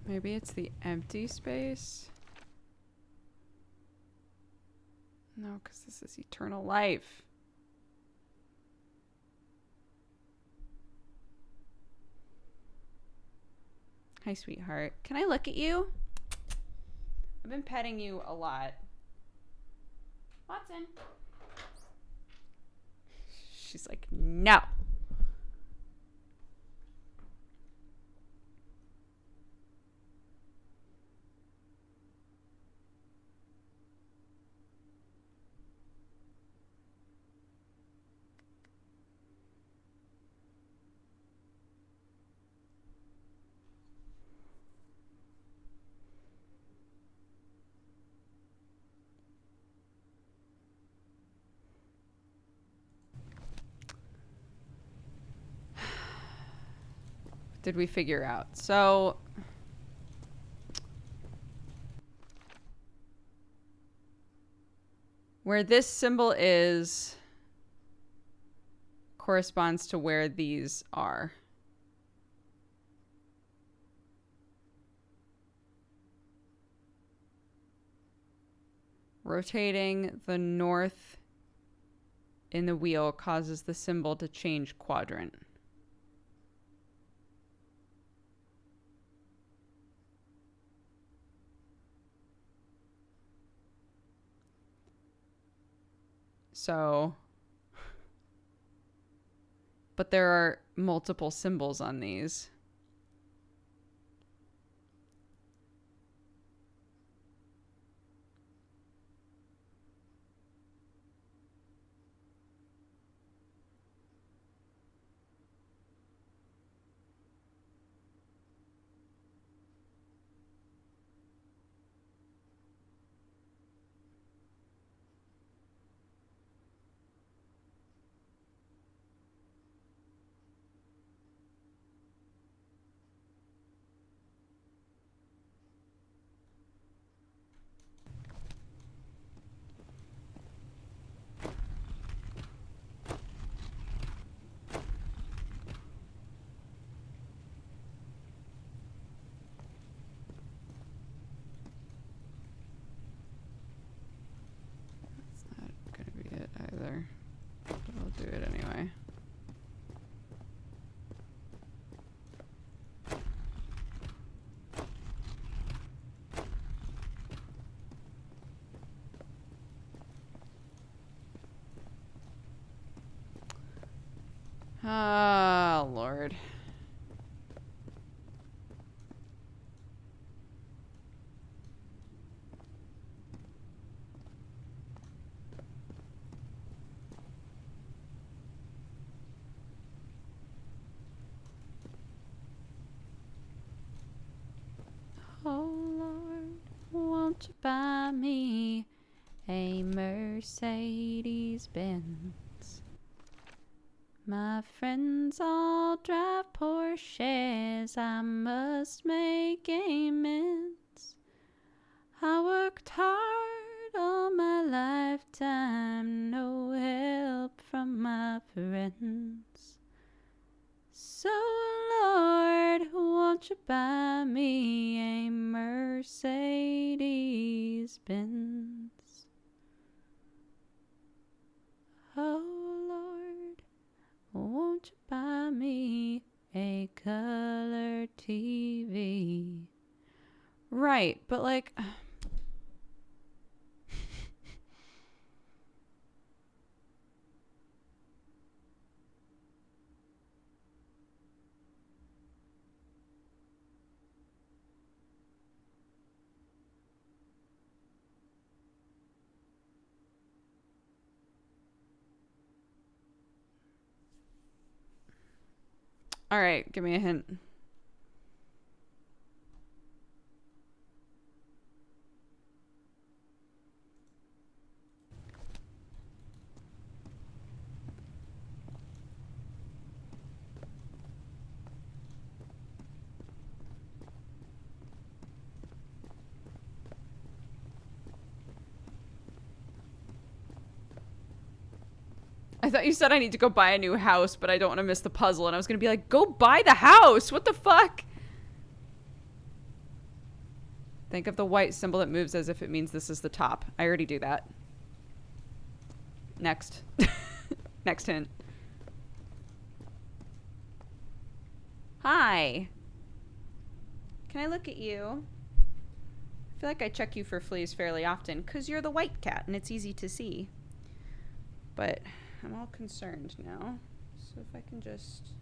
Speaker 1: Maybe it's the empty space. No, because this is eternal life. Hi, sweetheart. Can I look at you? I've been petting you a lot. Watson. She's like, no. Did we figure out? So where this symbol is corresponds to where these are. Rotating the north in the wheel causes the symbol to change quadrant. So, but there are multiple symbols on these. Not gonna be it either, but I'll do it anyway. Oh, Lord. Oh, Lord, won't you buy me a Mercedes Benz? My friends all drive Porsches, I must make amends. I worked hard all my lifetime, no help from my friends. So, Lord, won't you buy me a Mercedes Benz? Oh, Lord, won't you buy me a color TV? Right, but like... All right, give me a hint. I thought you said I need to go buy a new house, but I don't want to miss the puzzle. And I was going to be like, go buy the house. What the fuck? Think of the white symbol that moves as if it means this is the top. I already do that. Next. Next hint. Hi. Can I look at you? I feel like I check you for fleas fairly often because you're the white cat and it's easy to see. But I'm all concerned now. So if I can just...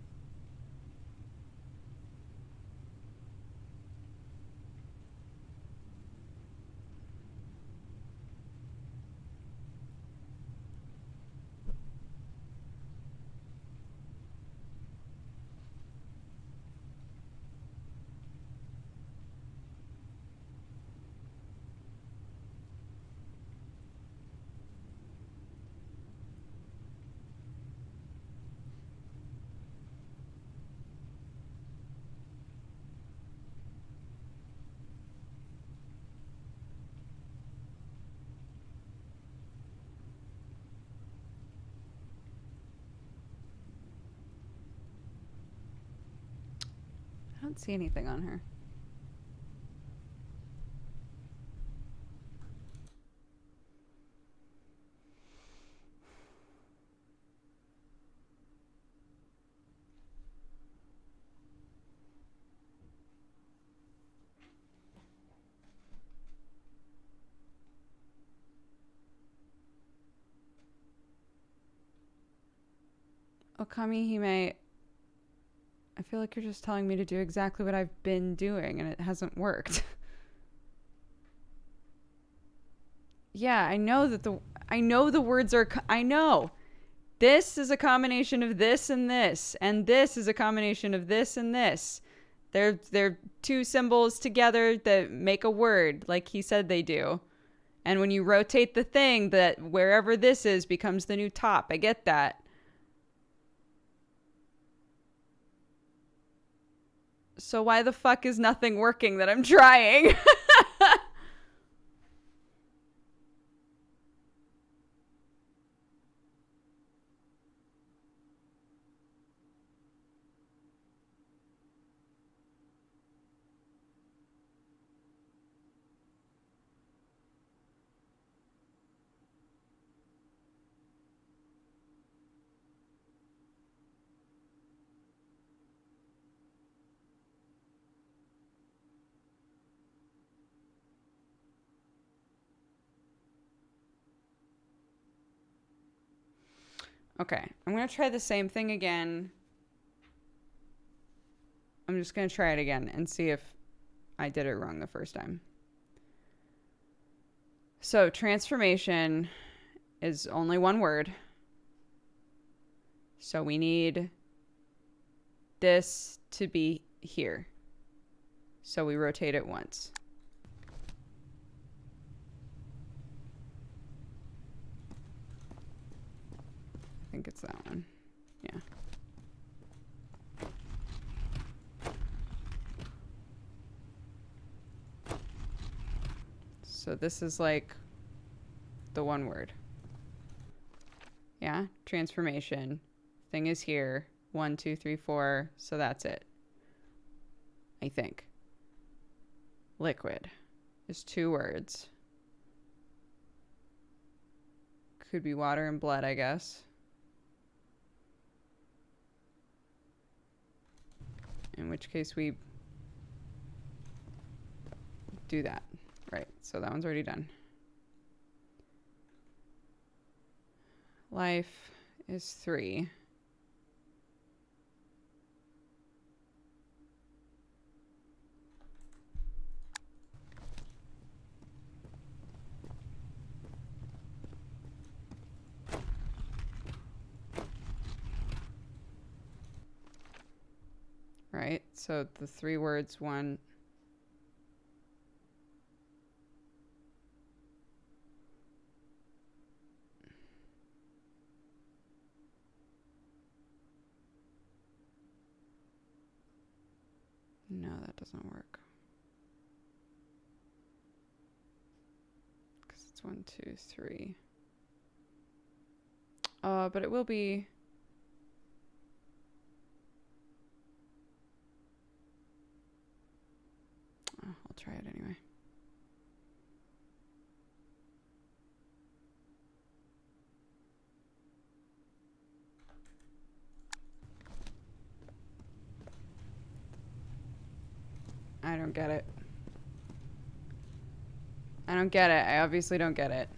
Speaker 1: I don't see anything on her. Okami Hime, I feel like you're just telling me to do exactly what I've been doing and it hasn't worked. Yeah, I know the words are, I know. This is a combination of this, and this is a combination of this and this. They're two symbols together that make a word, like he said they do. And when you rotate the thing, that wherever this is becomes the new top. I get that. So why the fuck is nothing working that I'm trying? Okay, I'm going to try the same thing again. I'm just going to try it again and see if I did it wrong the first time. So, transformation is only one word. So, we need this to be here. So, we rotate it once. I think it's that one. Yeah. So this is like the one word. Yeah, transformation. Thing is here. 1, 2, 3, 4. So that's it. I think. Liquid is 2 words. Could be water and blood, I guess. In which case we do that. Right, so that one's already done. Life is 3. Right, so the 3 words, 1. No, that doesn't work. Because it's 1, 2, 3. But it will be. Oh, I'll try it anyway. I don't get it. I don't get it. I obviously don't get it.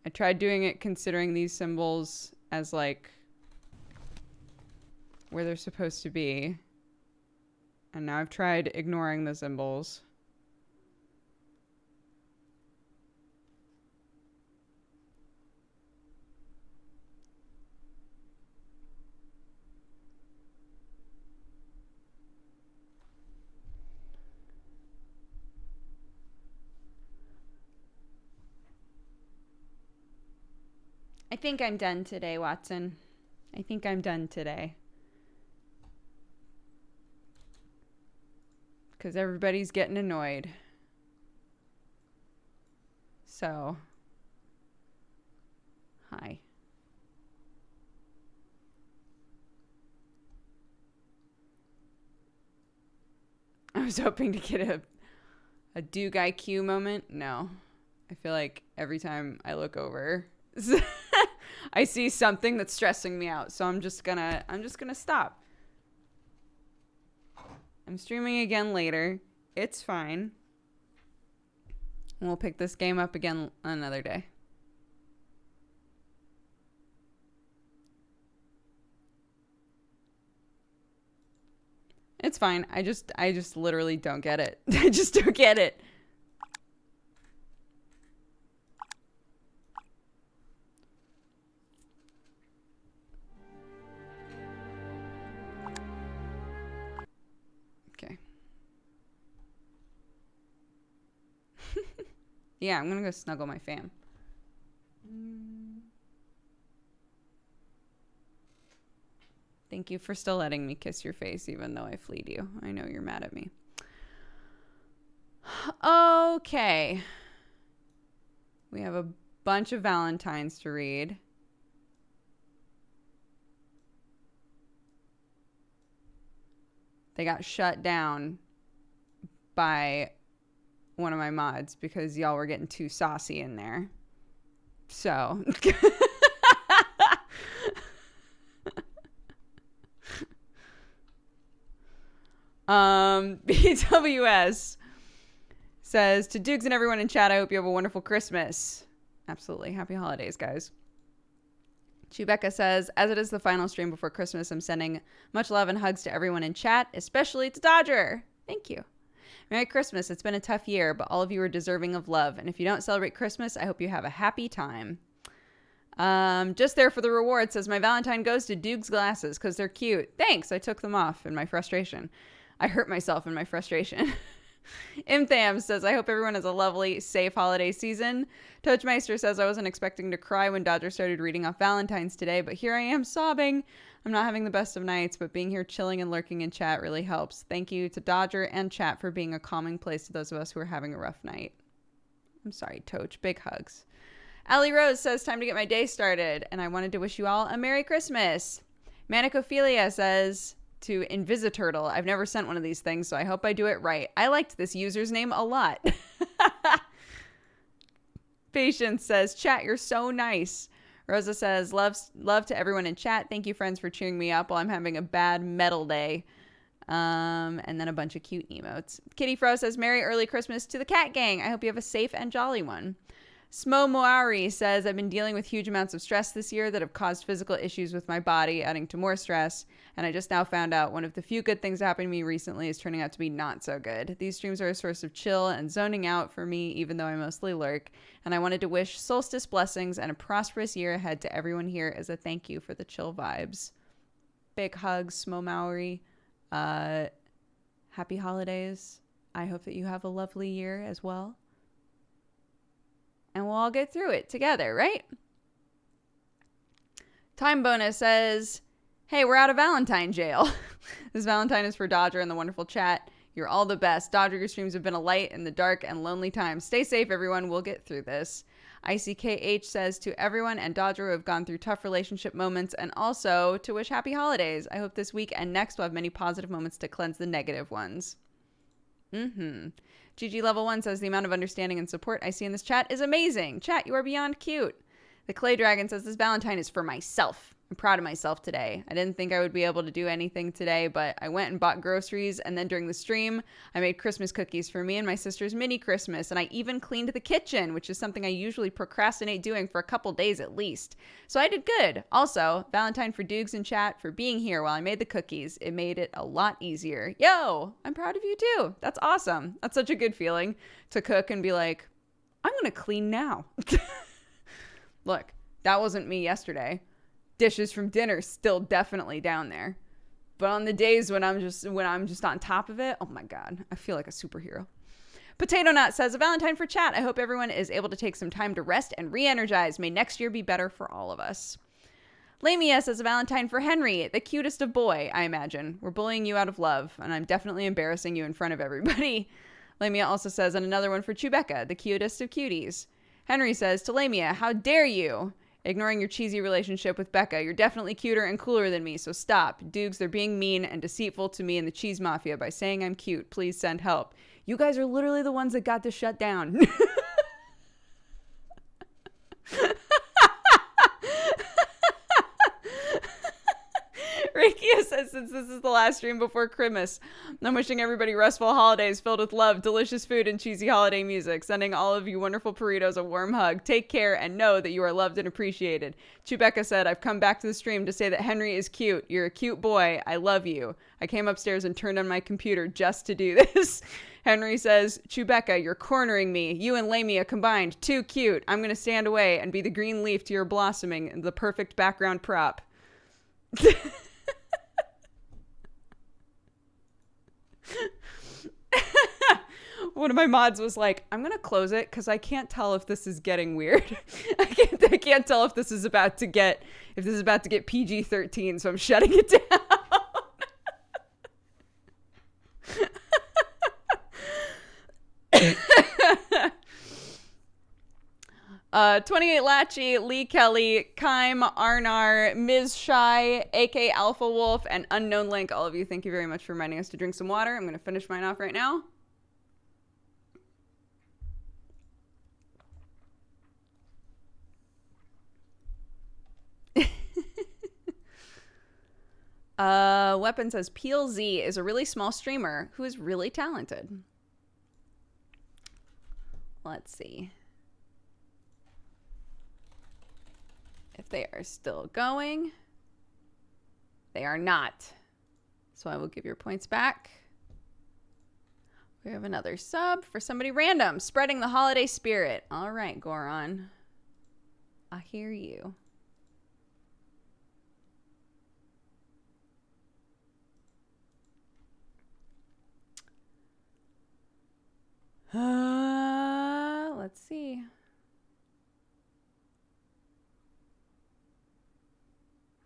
Speaker 1: I tried doing it considering these symbols as like where they're supposed to be. And now I've tried ignoring the symbols. I think I'm done today, Watson. I think I'm done today. Because everybody's getting annoyed. So, hi. I was hoping to get a Duke IQ moment. No. I feel like every time I look over, I see something that's stressing me out. So I'm just gonna stop. I'm streaming again later. It's fine. We'll pick this game up again another day. It's fine. I just literally don't get it. I just don't get it. Okay. Yeah, I'm gonna go snuggle my fam. Thank you for still letting me kiss your face, even though I fleed you. I know you're mad at me. Okay. We have a bunch of Valentines to read. They got shut down by one of my mods because y'all were getting too saucy in there. So... BWS says, to Dukes and everyone in chat, I hope you have a wonderful Christmas. Absolutely. Happy holidays, guys. Chewbecca says, as it is the final stream before Christmas, I'm sending much love and hugs to everyone in chat, especially to Dodger. Thank you. Merry Christmas. It's been a tough year, but all of you are deserving of love. And if you don't celebrate Christmas, I hope you have a happy time. Just there for the reward, says, my Valentine goes to Duke's glasses because they're cute. Thanks. I took them off in my frustration. I hurt myself in my frustration. Imtham says, I hope everyone has a lovely, safe holiday season. Toachmeister says, I wasn't expecting to cry when Dodger started reading off Valentine's today, but here I am sobbing. I'm not having the best of nights, but being here chilling and lurking in chat really helps. Thank you to Dodger and chat for being a calming place to those of us who are having a rough night. I'm sorry, Toach. Big hugs. Allie Rose says, time to get my day started, and I wanted to wish you all a Merry Christmas. Manicophilia says, to Invisiturtle, I've never sent one of these things, so I hope I do it right. I liked this user's name a lot. Patience says, chat, you're so nice. Rosa says, love to everyone in chat. Thank you, friends, for cheering me up while I'm having a bad metal day. And then a bunch of cute emotes. Kitty Fro says, Merry early Christmas to the cat gang. I hope you have a safe and jolly one. Smo Moari says, I've been dealing with huge amounts of stress this year that have caused physical issues with my body, adding to more stress. And I just now found out one of the few good things that happened to me recently is turning out to be not so good. These streams are a source of chill and zoning out for me, even though I mostly lurk. And I wanted to wish solstice blessings and a prosperous year ahead to everyone here as a thank you for the chill vibes. Big hugs, Smo Maori. Happy holidays. I hope that you have a lovely year as well. And we'll all get through it together, right? Time Bonus says, hey, we're out of Valentine jail. This Valentine is for Dodger and the wonderful chat. You're all the best. Dodger, your streams have been a light in the dark and lonely times. Stay safe, everyone. We'll get through this. ICKH says, to everyone and Dodger who have gone through tough relationship moments, and also to wish happy holidays. I hope this week and next we'll have many positive moments to cleanse the negative ones. GG Level 1 says, the amount of understanding and support I see in this chat is amazing. Chat, you are beyond cute. The Clay Dragon says, this Valentine is for myself. I'm proud of myself today. I didn't think I would be able to do anything today, but I went and bought groceries, and then during the stream, I made Christmas cookies for me and my sister's mini Christmas, and I even cleaned the kitchen, which is something I usually procrastinate doing for a couple days at least. So I did good. Also, Valentine for Dukes in chat for being here while I made the cookies. It made it a lot easier. Yo, I'm proud of you too. That's awesome. That's such a good feeling to cook and be like, I'm going to clean now. Look, that wasn't me yesterday. Dishes from dinner still definitely down there. But on the days when I'm just on top of it, oh my God, I feel like a superhero. Potato Nut says, a Valentine for chat. I hope everyone is able to take some time to rest and re-energize. May next year be better for all of us. Lamia says, a Valentine for Henry, the cutest of boy, I imagine. We're bullying you out of love, and I'm definitely embarrassing you in front of everybody. Lamia also says, and another one for Chewbecca, the cutest of cuties. Henry says to Lamia, how dare you? Ignoring your cheesy relationship with Becca. You're definitely cuter and cooler than me, so stop. Dukes, they're being mean and deceitful to me and the Cheese Mafia by saying I'm cute. Please send help. You guys are literally the ones that got this shut down. Rakia says, since this is the last stream before Christmas, I'm wishing everybody restful holidays filled with love, delicious food, and cheesy holiday music. Sending all of you wonderful burritos a warm hug. Take care and know that you are loved and appreciated. Chewbacca said, I've come back to the stream to say that Henry is cute. You're a cute boy. I love you. I came upstairs and turned on my computer just to do this. Henry says, Chewbacca, you're cornering me. You and Lamia combined. Too cute. I'm going to stand away and be the green leaf to your blossoming and the perfect background prop. One of my mods was like, I'm going to close it because I can't tell if this is getting weird. I can't tell if this is about to get PG-13, so I'm shutting it down. 28 Latchy, Lee Kelly, Kime, Arnar, Ms. Shy, AK Alpha Wolf, and Unknown Link. All of you, thank you very much for reminding us to drink some water. I'm going to finish mine off right now. Weapon says Peel Z is a really small streamer who is really talented. Let's see if they are still going. They are not. So I will give your points back. We have another sub for somebody random. Spreading the holiday spirit. All right, Goron. I hear you. Let's see.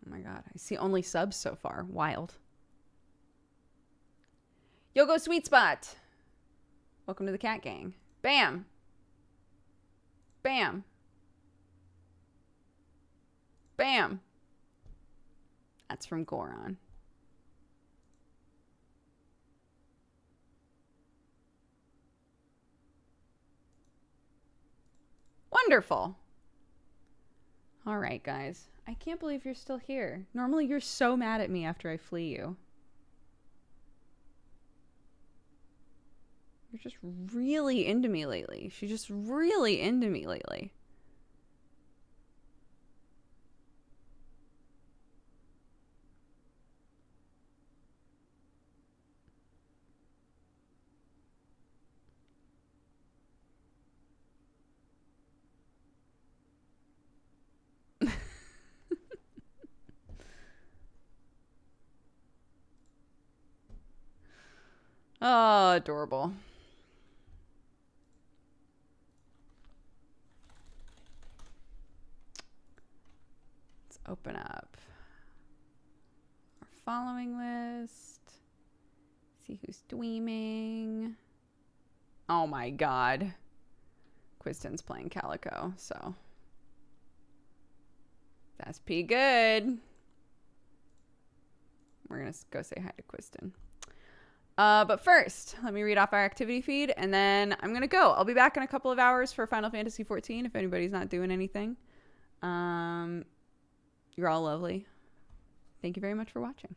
Speaker 1: Oh my god, I see only subs so far. Wild. Yogo Sweet Spot. Welcome to the Cat Gang. Bam. Bam. Bam. That's from Goron. Wonderful. All right, guys. I can't believe you're still here. Normally, you're so mad at me after I flee you. You're just really into me lately. She's just really into me lately. Oh, adorable. Let's open up our following list. See who's streaming. Oh my god. Quiston's playing Calico, so that's pretty good. We're gonna go say hi to Quiston. But first, let me read off our activity feed, and then I'm going to go. I'll be back in a couple of hours for Final Fantasy XIV if anybody's not doing anything. You're all lovely. Thank you very much for watching.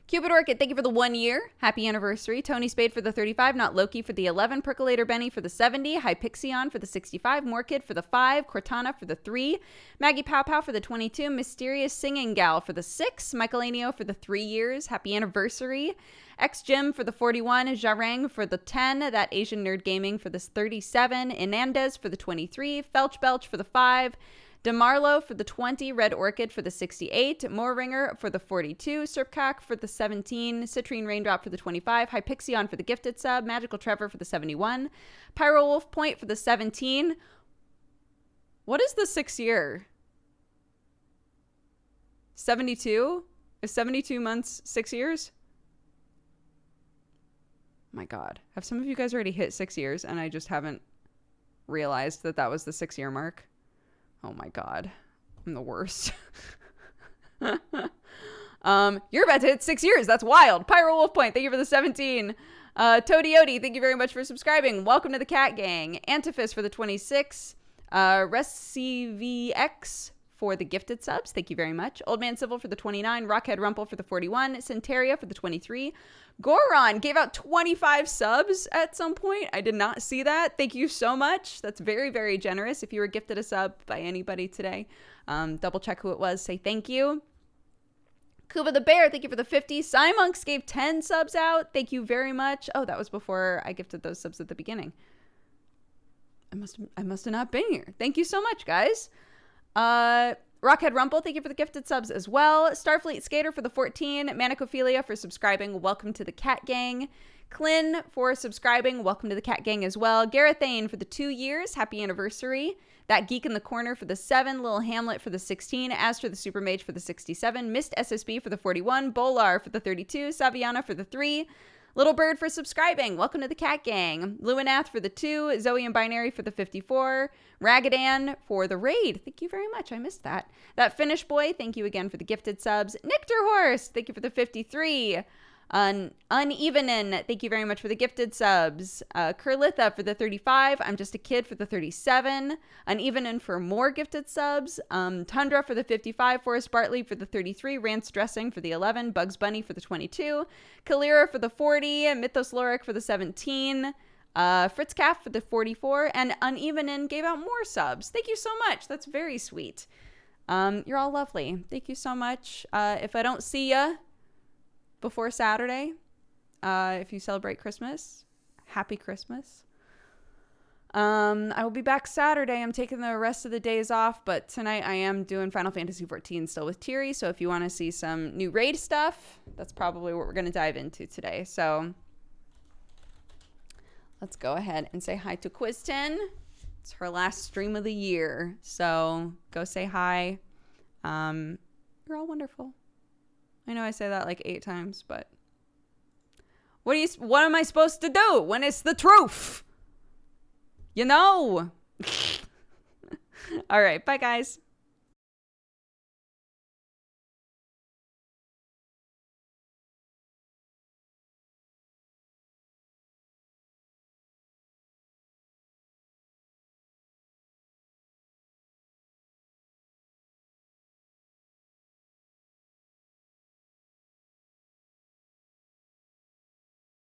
Speaker 1: Cupid Orchid, thank you for the 1 year. Happy anniversary. Tony Spade for the 35. Not Loki for the 11. Percolator Benny for the 70. Hypixion for the 65. Morkid for the 5. Cortana for the 3. Maggie Pow Pow for the 22. Mysterious Singing Gal for the 6. Michaelanio for the 3 years. Happy anniversary. X Jim for the 41. Jarang for the 10. That Asian Nerd Gaming for the 37. Inandez for the 23. Felch Belch for the 5. DeMarlo for the 20, Red Orchid for the 68, Mooringer for the 42, Serpcock for the 17, Citrine Raindrop for the 25, Hypixion for the gifted sub, Magical Trevor for the 71, Pyro Wolf Point for the 17. What is the 6 year? 72? Is 72 months 6 years? My god. Have some of you guys already hit 6 years and I just haven't realized that that was the 6 year mark? Oh my god. I'm the worst. You're about to hit 6 years. That's wild. Pyro Wolf Point, thank you for the 17. Toady Odie, thank you very much for subscribing. Welcome to the Cat Gang. Antiphis for the 26. ResCVX for the gifted subs. Thank you very much. Old Man Civil for the 29. Rockhead Rumple for the 41. Centaria for the 23. Goron gave out 25 subs at some point. I did not see that. Thank you so much. That's very, very generous. If you were gifted a sub by anybody today, double check who it was. Say thank you. Kuba the Bear, thank you for the 50. Cymonks gave 10 subs out. Thank you very much. Oh, that was before I gifted those subs at the beginning. I must have not been here. Thank you so much, guys. Rockhead Rumple, thank you for the gifted subs as well. Starfleet Skater for the 14. Manicophilia for subscribing. Welcome to the Cat Gang. Clin for subscribing. Welcome to the Cat Gang as well. Garethane for the 2 years. Happy anniversary. That Geek in the Corner for the 7. Little Hamlet for the 16. Astra the Super Mage for the 67. Mist SSB for the 41. Bolar for the 32. Saviana for the 3. Little Bird for subscribing. Welcome to the Cat Gang. Luinath for the 2. Zoe and Binary for the 54. Ragadan for the raid. Thank you very much. I missed that. That Finnish Boy, thank you again for the gifted subs. Nectar Horse, thank you for the 53. Unevenin, thank you very much for the gifted subs. Kurlitha for the 35. I'm Just a Kid for the 37. Unevenin for more gifted subs. Tundra for the 55. Forrest Bartley for the 33. Rance Dressing for the 11. Bugs Bunny for the 22. Kalira for the 40. Mythos Loric for the 17. Fritz Calf for the 44. And Unevenin gave out more subs. Thank you so much. That's very sweet. You're all lovely. Thank you so much. If I don't see ya before Saturday, if you celebrate Christmas, happy Christmas. I will be back Saturday. I'm taking the rest of the days off, but tonight I am doing Final Fantasy XIV still with Tiri. So if you want to see some new raid stuff, that's probably what we're going to dive into today. So let's go ahead and say hi to Quizton. It's her last stream of the year, so go say hi. You're all wonderful. I know I say that like 8 times, but what am I supposed to do when it's the truth? You know? All right, bye guys.